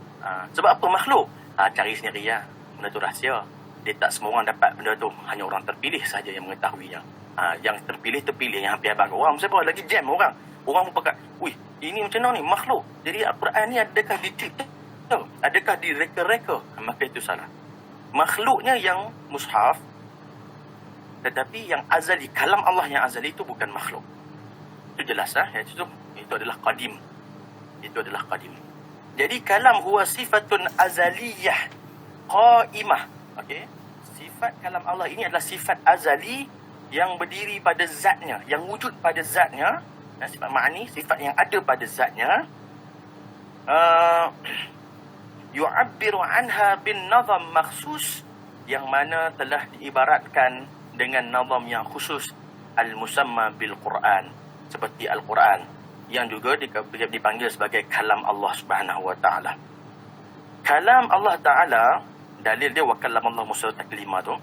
Sebab apa makhluk? Cari sendiri ya. Benda tu rahsia. Dia tak semua orang dapat benda tu. Hanya orang terpilih saja yang mengetahuinya. Yang terpilih, yang hampir abang orang. Sebab lagi jam orang. Orang pun pakai, wih, ini macam mana ni? Makhluk. Jadi Al-Quran ni adakah dicipta? Adakah direka-reka? Maka itu salah. Makhluknya yang mushaf, tetapi yang azali, kalam Allah yang azali itu bukan makhluk. Itu jelas itu adalah qadim. Itu adalah qadim. Jadi kalam huwa sifatun azaliyah qaimah. Okey. Sifat kalam Allah ini adalah sifat azali yang berdiri pada zatnya, yang wujud pada zatnya. Sifat ma'ani, sifat yang ada pada zatnya. Yu'abbiru anha bin nazam makhsus, yang mana telah diibaratkan dengan nazam yang khusus, al-musamma bil Quran, seperti Al-Quran, yang juga dipanggil sebagai kalam Allah Subhanahu wa taala. Kalam Allah taala, dalil dia wa kallam Allah Musa taklima tu.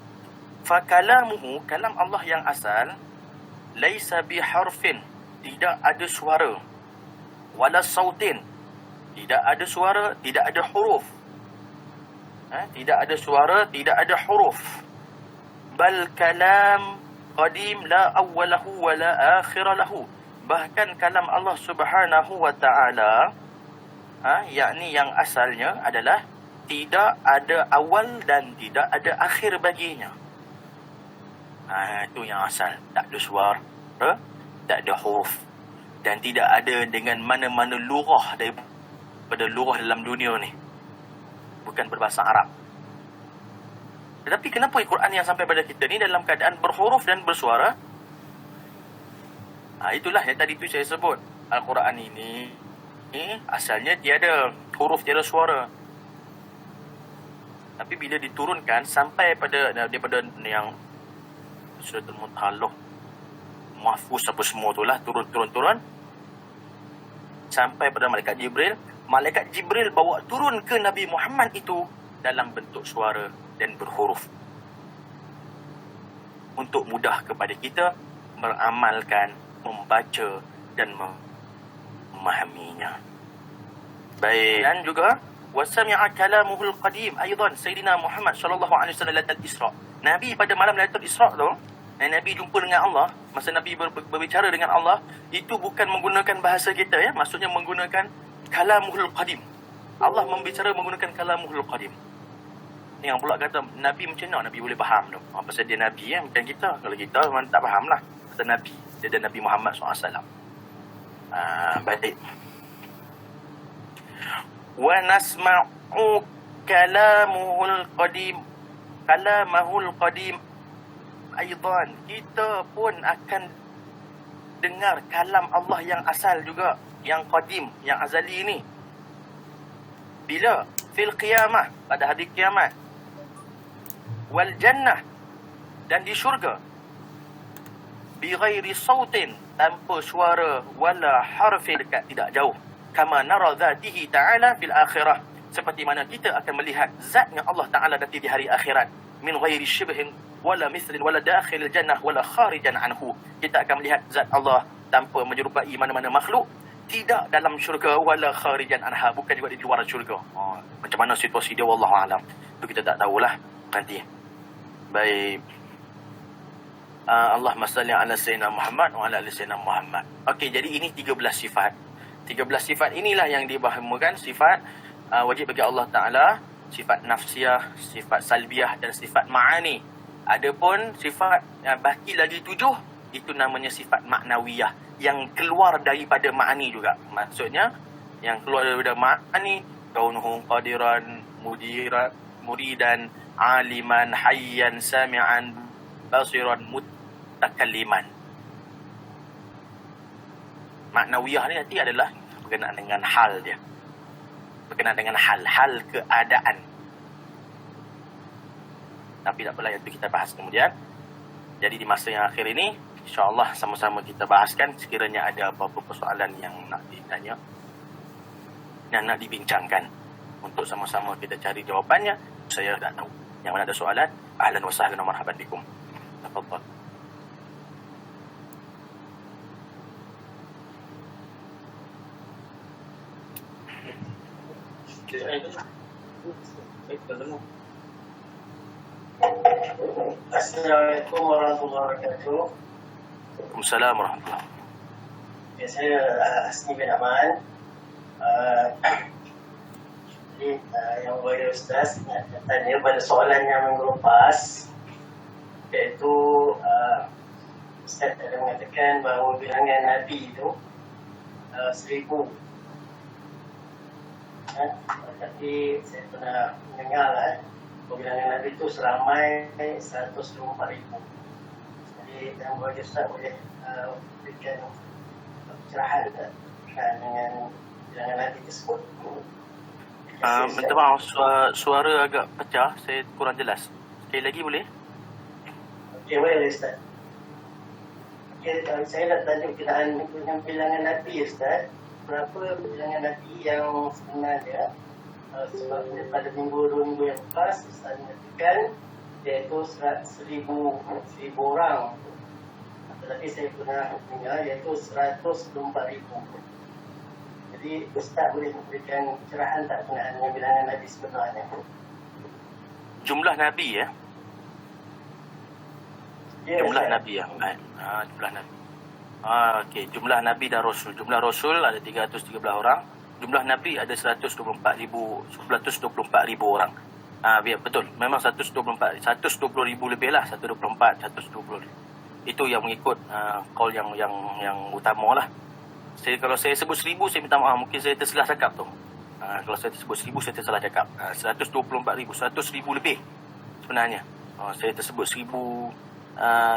Fa kalamuhu, kalam Allah yang asal, laisa bi harfin, tidak ada suara, wala sautin, tidak ada suara, tidak ada huruf. Tidak ada suara, tidak ada huruf. Bal kalam qadim la awwalahu wa la akhira lahu. Bahkan kalam Allah Subhanahu wa taala, yakni yang asalnya adalah tidak ada awal dan tidak ada akhir baginya. Itu yang asal. Tak ada suara, tak ada huruf, dan tidak ada dengan mana-mana lurah daripada lurah dalam dunia ni. Bukan berbahasa Arab. Tetapi kenapa Al-Quran yang sampai pada kita ni dalam keadaan berhuruf dan bersuara? Itulah yang tadi tu saya sebut. Al-Quran ini asalnya tiada huruf, tiada suara. Tapi bila diturunkan sampai pada daripada yang Suratul Muntaha, Mahfuz apa semua tu lah, turun sampai pada Malaikat Jibril. Malaikat Jibril bawa turun ke Nabi Muhammad itu dalam bentuk suara dan berhuruf, untuk mudah kepada kita beramalkan, membaca dan memahaminya. Baik. Dan juga wasami'a kalamuhul qadim aidan Sayyidina Muhammad sallallahu alaihi wasallam lailatul Isra. Nabi pada malam lailatul Isra tu, Nabi jumpa dengan Allah. Masa Nabi berbicara dengan Allah, itu bukan menggunakan bahasa kita ya, maksudnya menggunakan kalamuhul qadim. Allah membicara menggunakan kalamuhul qadim. Yang pula kata Nabi macam mana Nabi boleh faham tu? Pasal dia Nabi ya, bukan kita. Kalau kita memang tak faham lah. Pasal Nabi, dia dan Nabi Muhammad SAW. Baik. Wa nasma'u kalamahul qadim aidan. Kita pun akan dengar kalam Allah yang asal juga, yang qadim, yang azali ni. Bila? Fil qiyamah, pada hari kiamat. Wal jannah, dan di syurga. Bi ghairi sautin, tanpa suara wala harfin, dekat tidak jauh. Kama nara dhatihi ta'ala fil akhirah, seperti mana kita akan melihat zatnya Allah Ta'ala nanti di hari akhirat. Min ghairi shibhin wala mithlin wala dakhil jannah wala kharijan anhu. Kita akan melihat zat Allah tanpa menyerupai mana-mana makhluk, tidak dalam syurga wala kharijan anha, bukan juga di luar syurga. Macam mana situasi dia, wallahu alam, itu kita tak tahulah nanti. Baik. Allahumma salli ala sayyidina Muhammad wa ala ali sayyidina Muhammad. Okey, jadi ini 13 sifat. 13 sifat inilah yang dibahagikan sifat wajib bagi Allah Ta'ala, sifat nafsiyah, sifat salbiyah dan sifat ma'ani. Adapun sifat baki lagi 7, itu namanya sifat maknawiyah, yang keluar daripada ma'ani juga. Maksudnya yang keluar daripada ma'ani, kaunuhu qadiran, muridan, aliman, hayyan, sami'an, basiran, mutakalliman. Maknawiyah ni nanti adalah berkenaan dengan hal dia, berkenaan dengan hal keadaan. Tapi tak apalah, itu kita bahas kemudian. Jadi di masa yang akhir ini, insyaAllah sama-sama kita bahaskan. Sekiranya ada apa-apa persoalan yang nak ditanya, yang nak dibincangkan, untuk sama-sama kita cari jawapannya. Saya tak tahu. Yang mana ada soalan, ahlan wa sahlan wa marhaban bikum. Tafadhal. Assalamualaikum warahmatullahi wabarakatuh. Waalaikumsalam warahmatullahi. Ya, saya Asni bin Aman. Jadi yang boleh Ustaz nak tanya pada soalan yang minggu lepas, iaitu Ustaz ada mengatakan bahawa bilangan Nabi itu 1000. Tapi saya pernah mendengar bilangan Nabi itu seramai 124,000. Jadi yang boleh Ustaz boleh berikan pencerahan dengan bilangan Nabi tersebut. Minta maaf, suara agak pecah, saya kurang jelas. Sekali lagi boleh? Okey, boleh Ustaz. Okey, saya nak tanya dengan bilangan Nabi Ustaz. Berapa bilangan Nabi yang sebenarnya, sebab pada dua minggu yang lepas Ustaz mengatakan iaitu 1,000 orang. Tetapi saya pernah dengar iaitu 124,000. Jadi Ustaz boleh memberikan cerahan tak berkenaan dengan bilangan Nabi sebenarnya? Jumlah Nabi ya? Jumlah Ustaz. Nabi ya? Jumlah Nabi. Okey, jumlah Nabi dan Rasul. Jumlah Rasul ada 313 orang. Jumlah Nabi ada 124,000 orang. Betul. Memang 120,000 lebih lah. 124, 120. Itu yang mengikut call yang utama lah. Kalau saya sebut 1,000, saya minta maaf. Mungkin saya tersalah cakap tu. Kalau saya sebut 1,000, saya tersalah cakap. 124,000, 100,000 lebih sebenarnya. Saya tersebut 1,000.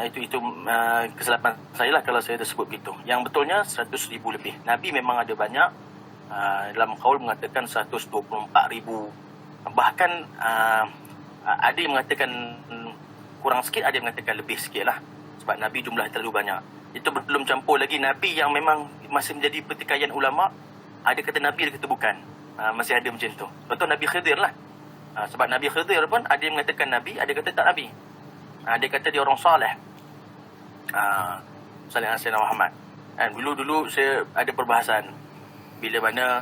Itu kesilapan saya lah kalau saya tersebut begitu. Yang betulnya 100,000 lebih. Nabi memang ada banyak. Dalam qaul mengatakan 124,000. Bahkan ada yang mengatakan kurang sikit, ada yang mengatakan lebih sikit lah. Sebab Nabi jumlah terlalu banyak. Itu belum campur lagi Nabi yang memang masih menjadi pertikaian ulama'. Ada kata Nabi, ada kata bukan. Masih ada macam tu. Contoh Nabi Khidir lah. Sebab Nabi Khidir pun ada yang mengatakan Nabi, ada kata tak Nabi. Dia kata dia orang salih. Salih Sayyidina Muhammad. Dulu saya ada perbahasan. Bila mana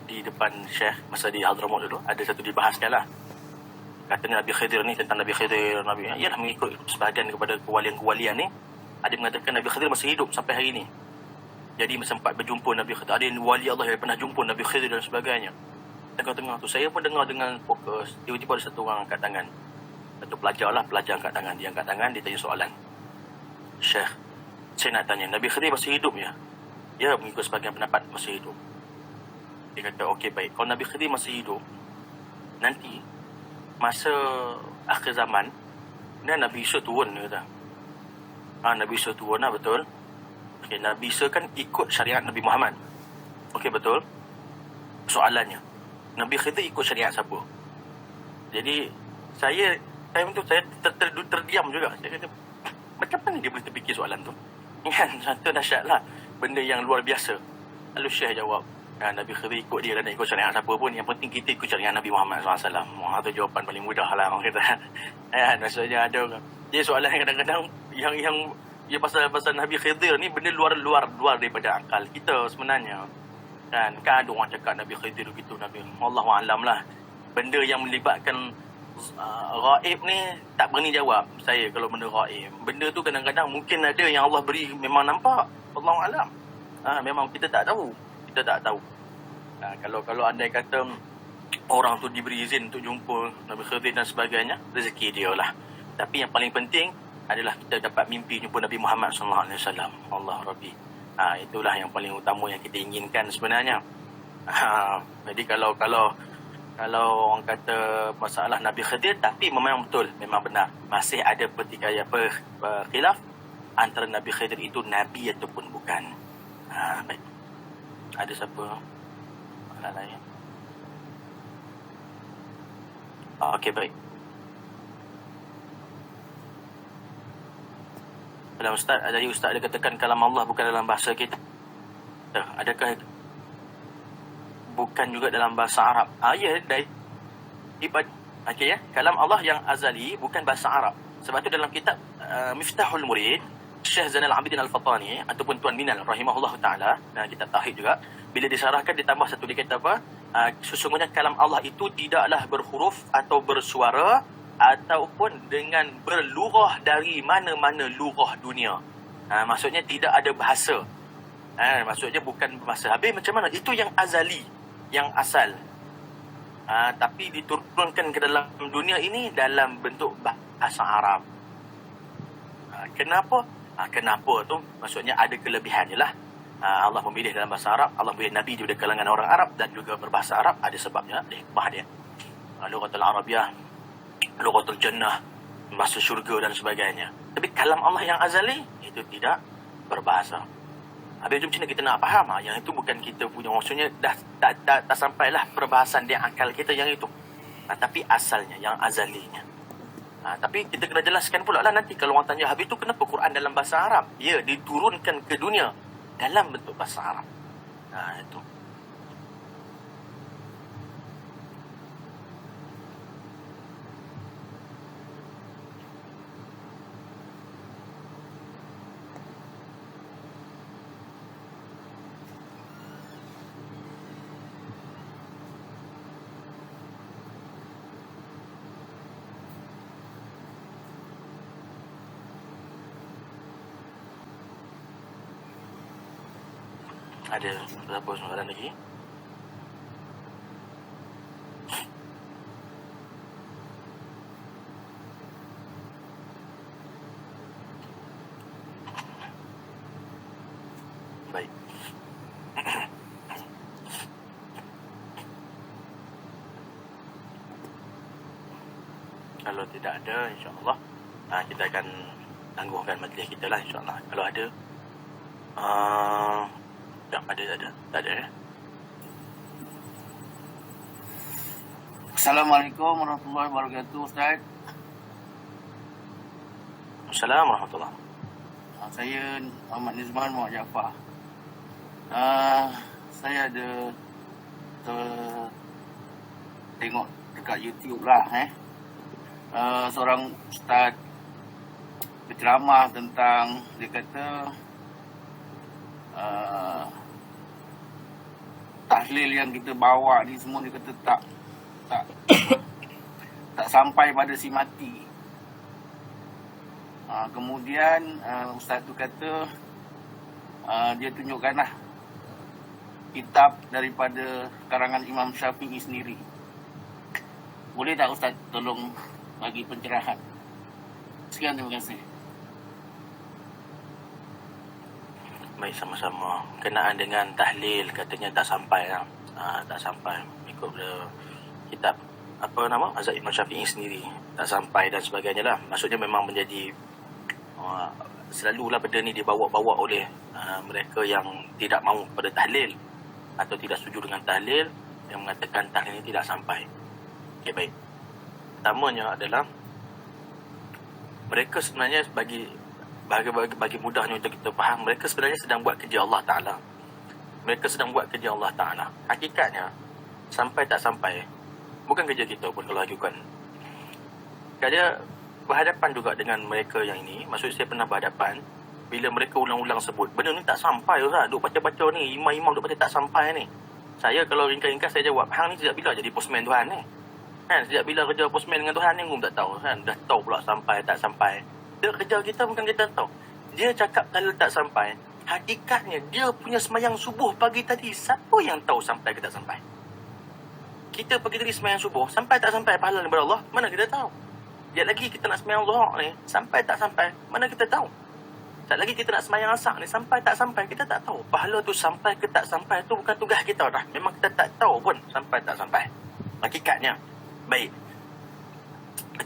di depan Syekh masa di Hadramaut dulu, ada satu dibahaskan lah. Katanya Nabi Khidir ni, tentang Nabi Khidir, Nabi ialah mengikut sebahagian kepada kewalian-kewalian ni. Ada mengatakan Nabi Khidir masih hidup sampai hari ni. Jadi sempat berjumpa Nabi Khidir. Ada wali Allah yang pernah jumpa Nabi Khidir dan sebagainya. Tengah-tengah tu saya pun dengar dengan fokus. Tiba-tiba ada satu orang angkat tangan. Satu pelajar angkat tangan. Dia angkat tangan, dia tanya soalan. Syekh, saya nak tanya, Nabi Khidir masih hidup ya? Ya, mengikut sebagian pendapat masih hidup. Dia kata, okey baik. Kalau Nabi Khidir masih hidup, nanti masa akhir zaman, Nabi Isa turun, dia kata. Nabi Isa turun lah, betul. Okay, Nabi Isa kan ikut syariat Nabi Muhammad. Okey, betul. Soalannya, Nabi Khidir ikut syariat siapa? Jadi, time tu saya terdiam juga. Saya kata, Macam mana dia boleh terfikir soalan tu? Kan, satu dahsyat lah. Benda yang luar biasa. Lalu Syekh jawab, Nabi Khidir ikut dia dan nak ikut syariat siapa pun. Yang penting kita ikut syariat Nabi Muhammad SAW. Wah, tu jawapan paling mudah lah orang kata. Maksudnya ada orang. Dia soalan kadang-kadang yang dia pasal Nabi Khidir ni benda luar daripada akal kita sebenarnya. Kan ada orang cakap Nabi Khidir gitu, Nabi Wallahualam lah. Benda yang melibatkan gaib ni tak berani jawab saya kalau benda gaib. Benda tu kadang-kadang mungkin ada yang Allah beri memang nampak. Wallahualam. Memang kita tak tahu. Kalau andai kata orang tu diberi izin untuk jumpa Nabi Khidir dan sebagainya, rezeki dia lah. Tapi yang paling penting adalah kita dapat mimpi jumpa Nabi Muhammad SAW. Allah Rabbi. Itulah yang paling utama yang kita inginkan sebenarnya. Jadi kalau orang kata masalah Nabi Khidir, tapi memang betul, memang benar. Masih ada pertikaian khilaf antara Nabi Khidir itu Nabi ataupun bukan. Baik. Ada siapa? Soalan lain? Okey, baik. Dalam Ustaz ada katakan kalam Allah bukan dalam bahasa kita. Adakah bukan juga dalam bahasa Arab? Ya, okey ya. Kalam Allah yang azali bukan bahasa Arab. Sebab tu dalam kitab Miftahul Murid, Syekh Zainal Abidin Al-Fatani ataupun Tuan Minal rahimahullah taala, dan kitab tauhid juga, bila disarahkan ditambah satu dia kata apa? Sesungguhnya kalam Allah itu tidaklah berhuruf atau bersuara ataupun dengan berlurah dari mana-mana lurah dunia. Maksudnya tidak ada bahasa. Maksudnya bukan bahasa. Habis macam mana? Itu yang azali, yang asal. Tapi diturunkan ke dalam dunia ini dalam bentuk bahasa Arab. Kenapa? Kenapa tu? Maksudnya ada kelebihannya lah. Allah memilih dalam bahasa Arab, Allah memilih Nabi daripada kalangan orang Arab dan juga berbahasa Arab, ada sebabnya, hikmah dia. Lughatul Arabiyah, Lughatul Jannah, bahasa syurga dan sebagainya. Tapi kalam Allah yang azali itu tidak berbahasa. Habis tu macam mana kita nak faham? Yang itu bukan kita punya, maksudnya dah tak sampailah perbahasan di akal kita yang itu. Tapi asalnya, yang azalinya. Tapi kita kena jelaskan pula lah nanti kalau orang tanya, habis tu kenapa Quran dalam bahasa Arab? Ya, diturunkan ke dunia dalam bentuk bahasa Arab. Itu. Ada berapa soalan lagi? Baik. Kalau tidak ada, insya-Allah kita akan tangguhkan majlis kita lah, insya-Allah. Kalau ada tak ada ya. Assalamualaikum warahmatullahi wabarakatuh, Ustaz. Assalamualaikum warahmatullahi. Saya Muhammad Nizman Muhammad Jaafar. Saya ada tengok dekat YouTube lah seorang ustaz berceramah tentang, dia kata tahlil yang kita bawa ni semua, dia kata tak sampai pada si mati. Kemudian ustaz tu kata dia tunjukkanlah kitab daripada karangan Imam Syafi'i sendiri. Boleh tak ustaz tolong bagi pencerahan? Sekian, terima kasih. Baik, sama-sama. Kenaan dengan tahlil katanya tak sampai lah. Tak sampai ikut kitab apa nama Mazhab Imam Syafi'i sendiri, tak sampai dan sebagainya lah. Maksudnya memang menjadi selalulah benda ni dibawa-bawa oleh mereka yang tidak mahu pada tahlil atau tidak setuju dengan tahlil, yang mengatakan tahlil ini tidak sampai. Okey, baik. Pertamanya adalah mereka sebenarnya bagi bagi mudahnya untuk kita faham, mereka sebenarnya sedang buat kerja Allah Ta'ala. Mereka sedang buat kerja Allah Ta'ala. Hakikatnya, sampai tak sampai, bukan kerja kita pun kalau ajukan. Kerja berhadapan juga dengan mereka yang ini. Maksud saya pernah berhadapan. Bila mereka ulang-ulang sebut, benda ni tak sampai Ustaz. Duk baca-baca ni, imam-imam duk baca tak sampai ni. Saya kalau ringkas-ringkas saya jawab, hang ni sejak bila jadi postman Tuhan ni? Kan, sejak bila kerja postman dengan Tuhan ni, aku tak tahu kan. Dah tahu pula sampai tak sampai. Dia kerja kita bukan kita tahu. Dia cakap kalau tak sampai, hakikatnya dia punya semayang subuh pagi tadi, siapa yang tahu sampai ke tak sampai? Kita pagi tadi semayang subuh, sampai tak sampai pahala daripada Allah, mana kita tahu? Sekejap lagi kita nak semayang zuhur ni, sampai tak sampai, mana kita tahu? Sekejap lagi kita nak semayang asar ni, sampai tak sampai, kita tak tahu. Pahala tu sampai ke tak sampai tu bukan tugas kita dah. Memang kita tak tahu pun sampai tak sampai. Hakikatnya. Baik.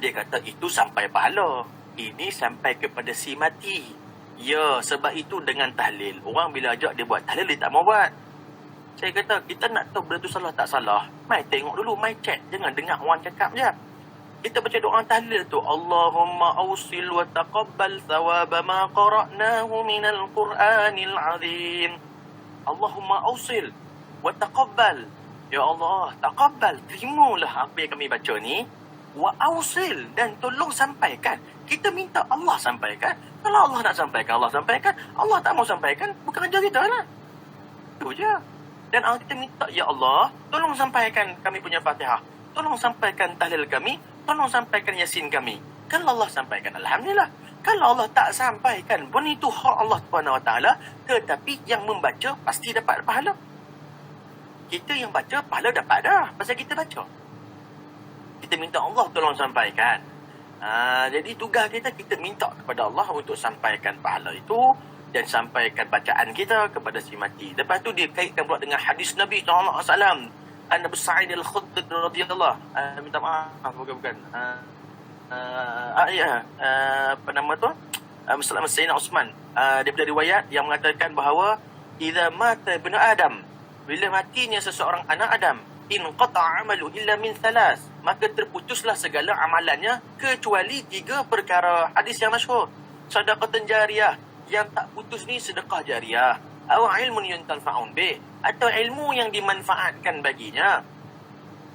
Dia kata itu sampai pahala. Ini sampai kepada si mati. Ya, sebab itu dengan tahlil. Orang bila ajak dia buat tahlil, dia tak mau buat. Saya kata, kita nak tahu benda tu salah tak salah. Mai tengok dulu, mai check. Jangan dengar orang cakap je. Kita baca doa tahlil tu. Allahumma awsil wa taqabbal thawaba ma qara'nahu minal Qur'anil azim. Allahumma awsil wa taqabbal. Ya Allah, taqabbal. Terimalah apa yang kami baca ni. Wa awsil. Dan tolong sampaikan. Kita minta Allah sampaikan. Kalau Allah nak sampaikan, Allah sampaikan. Allah tak mau sampaikan, bukan kerja kita lah. Itu je. Dan kita minta, ya Allah, tolong sampaikan kami punya Fatihah. Tolong sampaikan tahlil kami. Tolong sampaikan Yasin kami. Kalau Allah sampaikan, Alhamdulillah. Kalau Allah tak sampaikan pun, itu hak Allah SWT. Tetapi yang membaca pasti dapat pahala. Kita yang baca, pahala dapat dah. Pasal kita baca. Kita minta Allah tolong sampaikan. Jadi tugas kita minta kepada Allah untuk sampaikan pahala itu dan sampaikan bacaan kita kepada si mati. Lepas tu dia kaitkan pula dengan hadis Nabi SAW. Abu Sa'id Al-Khudri radhiyallahu minta maaf bukan. Apa nama tu? Muslim Sayyidina Uthman. Daripada riwayat yang mengatakan bahawa idza mata ibnu Adam, bila matinya seseorang anak Adam, in qata'a amalu illa min thalas, maka terputuslah segala amalannya kecuali 3 perkara. Hadis yang masyhur. Sedekah jariyah, yang tak putus ni sedekah jariyah. Aw ilmun yuntanfa'un bih, atau ilmu yang dimanfaatkan baginya.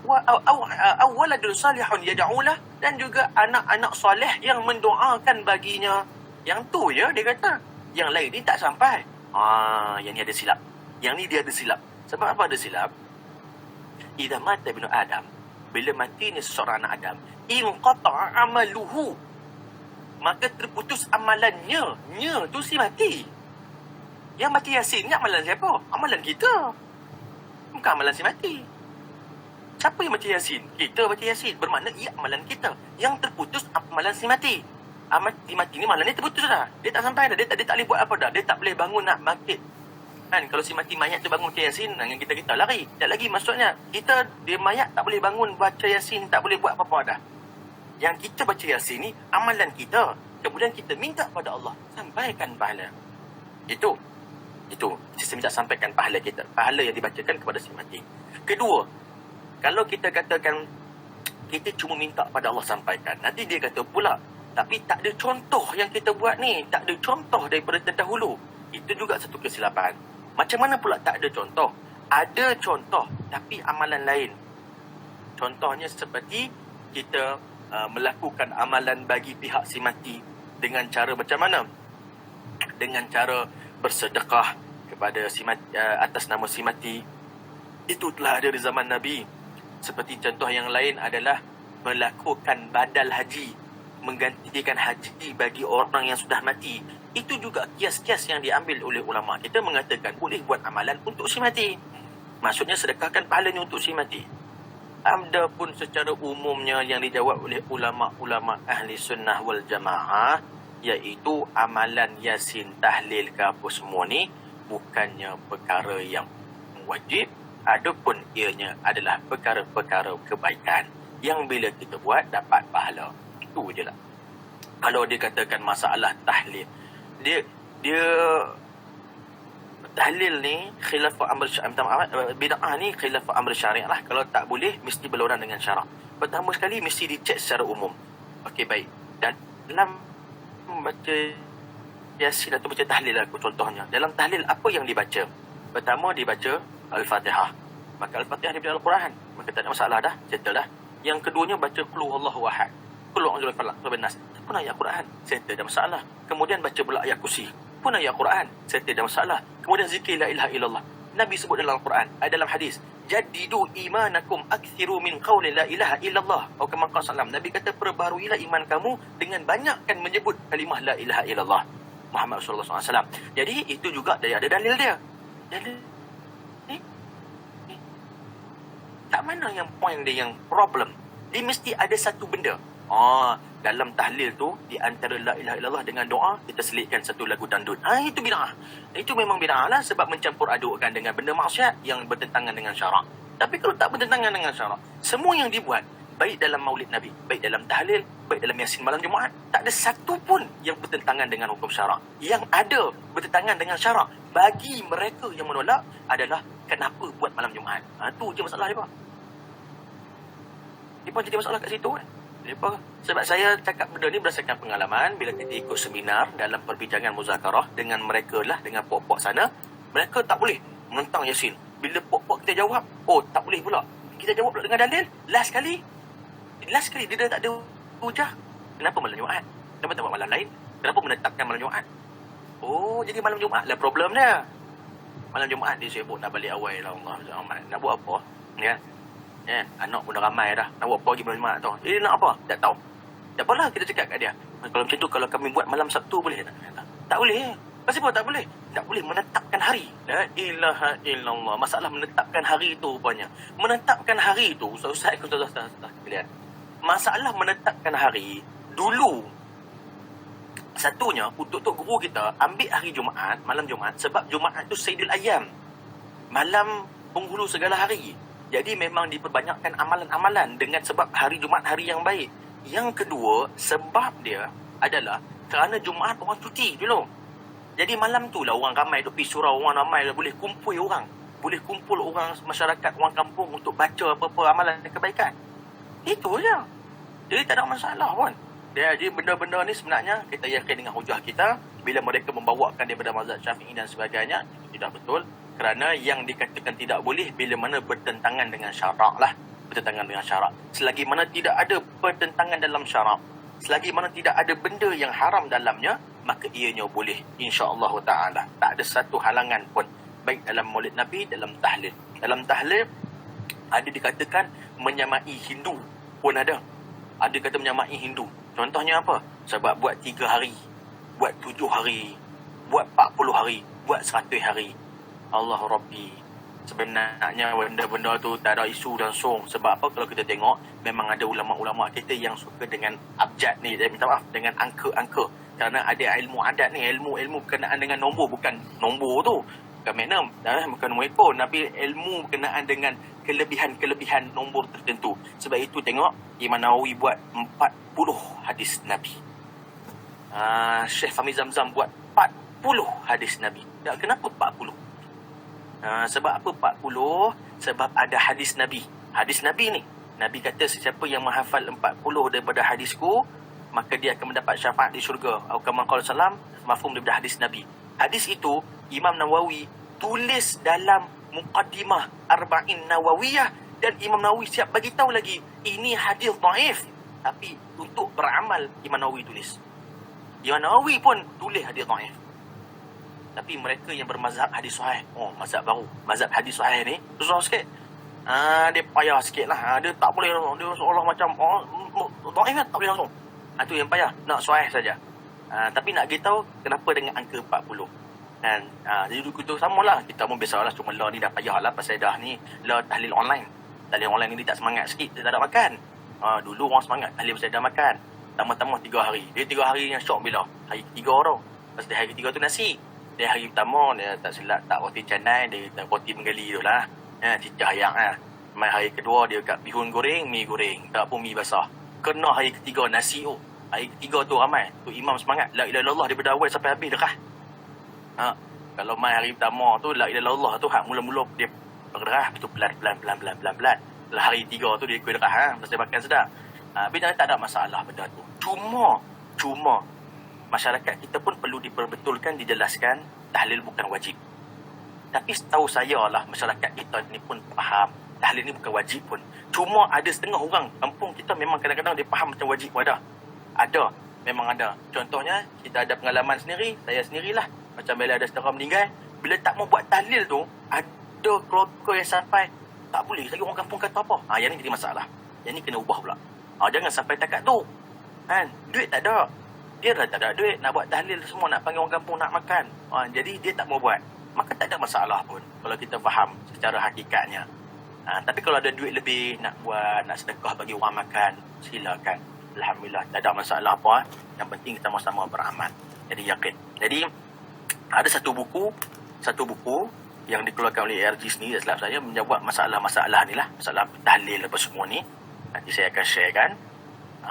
Wa aw waladun salihun yad'ulah, dan juga anak-anak soleh yang mendoakan baginya. Yang tu ya dia kata. Yang lain ni tak sampai. Yang ni ada silap. Yang ni dia ada silap. Sebab apa ada silap? Idza mata ibnu Adam, bila matinya seseorang anak Adam, in qata'a amaluhu, maka terputus amalannya. Nya tu si mati. Yang baca Yasin ni amalan siapa? Amalan kita. Bukan amalan si mati. Siapa yang baca Yasin? Kita baca Yasin. Bermakna ia amalan kita. Yang terputus amalan si mati. Si mati ni amalan dia terputus dah. Dia tak sampai dah. Dia tak boleh buat apa dah. Dia tak boleh bangun nak bangkit. Kan kalau si mati mayat tu bangun baca Yasin, dengan kita lari. Tak lagi maksudnya kita dia mayat tak boleh bangun baca Yasin, tak boleh buat apa-apa dah. Yang kita baca Yasin ni amalan kita. Kemudian kita minta pada Allah sampaikan pahala. Itu kita minta sampaikan pahala kita, pahala yang dibacakan kepada si mati. Kedua, kalau kita katakan kita cuma minta pada Allah sampaikan, nanti dia kata pula, tapi tak ada contoh yang kita buat ni, tak ada contoh daripada terdahulu. Itu juga satu kesilapan. Macam mana pula tak ada contoh? Ada contoh, tapi amalan lain. Contohnya seperti kita melakukan amalan bagi pihak si mati dengan cara macam mana? Dengan cara bersedekah kepada si mati, atas nama si mati. Itu telah ada di zaman Nabi. Seperti contoh yang lain adalah melakukan badal haji, menggantikan haji bagi orang yang sudah mati. Itu juga kias-kias yang diambil oleh ulama. Kita mengatakan boleh buat amalan untuk si mati. Maksudnya sedekahkan pahalanya untuk si mati. Ada pun secara umumnya yang dijawab oleh ulama-ulama ahli sunnah wal jamaah, iaitu amalan Yasin, tahlil ke apa semua ni bukannya perkara yang wajib. Adapun ianya adalah perkara-perkara kebaikan yang bila kita buat dapat pahala. Itu je lah. Kalau dia katakan masalah tahlil, dia tahlil ni khilaf amr syari', bid'ah ni khilaf amr syari' lah. Kalau tak boleh mesti berlawanan dengan syarak. Pertama sekali mesti dicek secara umum. Okey, baik. Dan dalam membaca Yasin atau baca tahlil aku contohnya. Dalam tahlil apa yang dibaca? Pertama dibaca Al-Fatihah. Maka Al-Fatihah daripada Al-Quran. Maka tak ada masalah dah, settle dah. Yang keduanya baca Qul Huwallahu Ahad. Qul A'udzu Falaq, Rabbin Nas. Pun ayat Quran, settle dah masalah. Kemudian baca pula ayat kursi. Pun ayat Quran, settle dah masalah. Kemudian zikir la ilaha illallah. Nabi sebut dalam Al-Quran, dalam hadis, jaddidu imanakum akthiru min qawli la ilaha illallah. Atau kama qala sallam, Nabi kata perbaharuilah iman kamu dengan banyakkan menyebut kalimah la ilaha illallah. Muhammad Rasulullah SAW. Jadi itu juga ada dalil dia. Dalil ni tak mana yang point dia yang problem. Dia mesti ada satu benda. Dalam tahlil tu, di antara la ilaha illallah dengan doa, kita selitkan satu lagu dandut. Itu bid'ah. Itu memang bid'ah lah sebab mencampur adukkan dengan benda maksiat yang bertentangan dengan syarak. Tapi kalau tak bertentangan dengan syarak, semua yang dibuat, baik dalam maulid Nabi, baik dalam tahlil, baik dalam yasin malam Jumaat, tak ada satu pun yang bertentangan dengan hukum syarak. Yang ada bertentangan dengan syarak, bagi mereka yang menolak adalah kenapa buat malam Jumaat. Tu je masalah mereka. Dia pun jadi masalah kat situ kan. Sebab saya cakap benda ni berdasarkan pengalaman. Bila kita ikut seminar dalam perbincangan muzakarah dengan mereka lah, dengan pok-pok sana, mereka tak boleh menentang Yasin. Bila pok-pok kita jawab, tak boleh pula. Kita jawab pula dengan dalil. Last kali dia dah tak ada hujah. Kenapa malam Jumaat? Kenapa tak buat malam lain? Kenapa menetapkan malam Jumaat? Jadi malam Jumaat lah problem dia. Malam Jumaat dia sibuk nak balik awal lah Allah. Nak buat apa? Ya. Anak pun dah ramai dah. Nak buat apa lagi malam Jumaat tu? Dia nak apa? Tak tahu. Tak apalah kita cakap kat dia. Kalau macam tu, kalau kami buat malam Sabtu boleh tak? Tak boleh. Pasal apa tak boleh? Tak boleh menetapkan hari. La ilaha illallah. Masalah menetapkan hari tu rupanya. Menetapkan hari tu, Ustaz kalian. Masalah menetapkan hari, dulu satunya untuk guru kita ambil hari Jumaat, malam Jumaat, sebab Jumaat tu Sayyidul Ayyam, malam penghulu segala hari. Jadi memang diperbanyakkan amalan-amalan dengan sebab hari Jumaat hari yang baik. Yang kedua, sebab dia adalah kerana Jumaat orang cuti dulu. Jadi malam tu lah orang ramai duk pergi surau, orang ramai lah boleh kumpul orang. Boleh kumpul orang masyarakat, orang kampung untuk baca apa-apa amalan kebaikan. Itu je. Jadi tak ada masalah pun. Jadi benda-benda ni sebenarnya kita yakin dengan hujah kita. Bila mereka membawakan daripada mazhab Syafi'i dan sebagainya, itu tidak betul. Kerana yang dikatakan tidak boleh bila mana bertentangan dengan syarak lah. Bertentangan dengan syarak. Selagi mana tidak ada pertentangan dalam syarak, selagi mana tidak ada benda yang haram dalamnya, maka ianya boleh, insya-Allah ta'ala. Tak ada satu halangan pun. Baik dalam maulid Nabi, dalam tahlil. Dalam tahlil, ada dikatakan menyamai Hindu pun ada. Ada kata menyamai Hindu. Contohnya apa? Sebab buat 3 hari, buat 7 hari, buat 40 hari, buat 100 hari. Allah Rabbi. Sebenarnya benda-benda tu tak ada isu dan song. Sebab apa? Kalau kita tengok, memang ada ulama-ulama kita yang suka dengan abjad ni. Saya minta maaf, dengan angka-angka. Kerana ada ilmu adat ni, ilmu berkenaan dengan nombor. Bukan nombor tu, bukan makna, bukan nombor ekor. Tapi ilmu berkenaan dengan kelebihan-kelebihan nombor tertentu. Sebab itu tengok, Imam Nawawi buat 40 hadis Nabi. Syekh Fahmi Zamzam buat 40 hadis Nabi. Kenapa 40? Sebab apa 40? Sebab ada hadis Nabi. Hadis Nabi ni, Nabi kata sesiapa yang menghafal 40 daripada hadisku, maka dia akan mendapat syafaat di syurga. Atau kama qala salam, mafhum daripada hadis Nabi. Hadis itu Imam Nawawi tulis dalam Muqaddimah Arba'in Nawawiyah, dan Imam Nawawi siap bagi tahu lagi ini hadis dhaif, tapi untuk beramal Imam Nawawi tulis. Imam Nawawi pun tulis hadis dhaif. Tapi mereka yang bermazhab hadis sahih, mazhab baru, mazhab hadis sahih ni susah sikit. Dia payah sikit lah. Dia tak boleh, dia seolah macam dhaif kan, tak boleh langsung. Itu yang payah, nak sahih saja. Tapi nak beritahu kenapa dengan angka 40. Dan jadi kita samalah, kita pun biasalah, cuma lah ni dah payah lah pasal dah ni lah tahlil online. Tahlil online ni tak semangat sikit, dia tak ada makan. Dulu orang semangat tahlil pasal dah makan. Tambah-tambah 3 hari. Dia 3 hari yang syok bila? Hari ketiga tau. Pasal hari ketiga tu nasi. Dia hari pertama dia tak silap tak roti canai, dia tak roti menggali tu lah. Cicah ayam lah. Mai hari kedua dia kat bihun goreng, mi goreng, tak pun mi basah. Kena hari ketiga nasi tu. Hari ketiga tu ramai. Tu imam semangat la ilaha illallah daripada awal sampai habis derah. Kalau mai hari pertama tu la ilaha illallah tu hak mula-mula dia berderah, betul pelan-pelan. Lah hari 3 tu dia kuih derah, mesti makan sedap. Tapi tak ada masalah benda tu. Cuma masyarakat kita pun perlu diperbetulkan, dijelaskan tahlil bukan wajib. Tapi setahu saya lah masyarakat kita ni pun faham tahlil ni bukan wajib pun. Cuma ada setengah orang kampung kita memang kadang-kadang dia faham macam wajib pun ada. Ada, memang ada. Contohnya kita ada pengalaman sendiri, saya sendirilah. Macam bila ada saudara meninggal, bila tak mau buat tahlil tu, ada keluarga yang sampai tak boleh lagi orang kampung kata apa. Yang ni jadi masalah. Yang ni kena ubah pula. Jangan sampai takat tu. Kan? Duit tak ada. Dia dah tak ada duit nak buat tahlil semua, nak panggil orang kampung nak makan. Jadi dia tak mau buat. Maka tak ada masalah pun kalau kita faham secara hakikatnya. Tapi kalau ada duit lebih nak buat, nak sedekah bagi orang makan, silakan. Alhamdulillah, tak ada masalah apa. Yang penting kita sama-sama beramal. Jadi yakin. Jadi ada satu buku yang dikeluarkan oleh ARG sendiri, silap saya, menjawab masalah-masalah ni lah, masalah tahlil apa semua ni. Nanti saya akan sharekan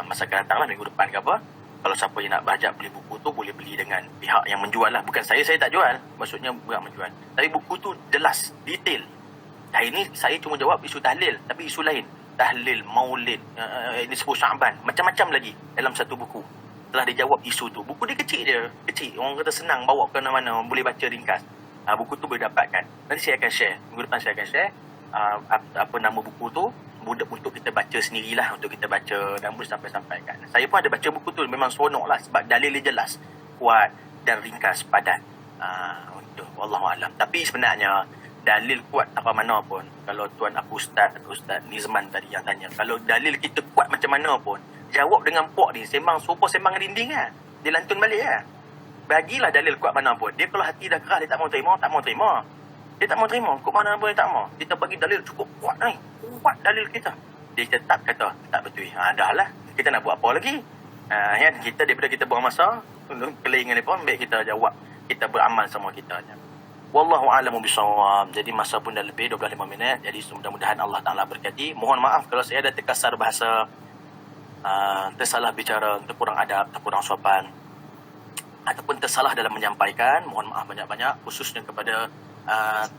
masa akan datang lah, minggu depan ke apa. Kalau siapa yang nak belajar beli buku tu, boleh beli dengan pihak yang menjual lah. Bukan saya tak jual, maksudnya bukan menjual. Tapi buku tu jelas, detail. Hari ni saya cuma jawab isu tahlil, tapi isu lain, tahlil, maulid, ini sebut Syaban, macam-macam lagi dalam satu buku. Telah dijawab isu tu. Buku dia kecil je, kecil. Orang kata senang bawa ke mana-mana, boleh baca ringkas. Buku tu boleh dapatkan. Nanti saya akan share. Minggu depan saya akan share apa nama buku tu, mudah untuk kita baca sendirilah, untuk kita baca dan boleh sampai-sampaikan. Saya pun ada baca buku tu, memang seronok lah sebab dalil dia jelas, kuat dan ringkas, padat. Itu wallahualam. Tapi sebenarnya dalil kuat apa mana pun, kalau tuan aku Ustaz Nizman tadi yang tanya, kalau dalil kita kuat macam mana pun, jawab dengan pok ni, sembang dinding lah. Dia lantun balik lah. Bagilah dalil kuat mana pun. Dia kalau hati dah keras, dia tak mau terima. Dia tak mau terima. Kok mana pun dia tak mau. Kita bagi dalil cukup kuat ni. Kuat dalil kita. Dia tetap kata, tak betul. Dah lah. Kita nak buat apa lagi? Kan? Kita daripada kita buang masa, kelingan ni pun, baik kita jawab. Kita beramal sama kita. Wallahu a'lamu bishawab. Jadi masa pun dah lebih 25 minit. Jadi mudah-mudahan Allah Ta'ala berkati. Mohon maaf kalau saya ada terkasar bahasa, tersalah bicara, terkurang adab, terkurang sopan, ataupun tersalah dalam menyampaikan. Mohon maaf banyak-banyak, khususnya kepada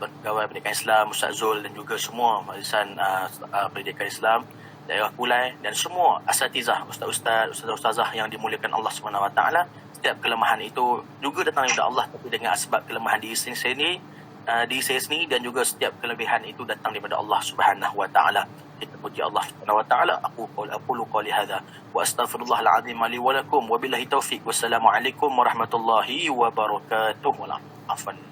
pegawai pendidikan Islam, Ustaz Zul dan juga semua majlisan pendidikan Islam daerah Kulai dan semua asatizah, ustazah yang dimuliakan Allah SWT. Setiap kelemahan itu juga datang daripada Allah, tapi dengan asbab kelemahan diri saya sendiri, dan juga setiap kelebihan itu datang daripada Allah SWT. Kita puji Allah SWT. Aqulu qali hadza wa astaghfirullahal azim li wa lakum wa billahi taufiq. Wassalamualaikum warahmatullahi wabarakatuh. Afwan.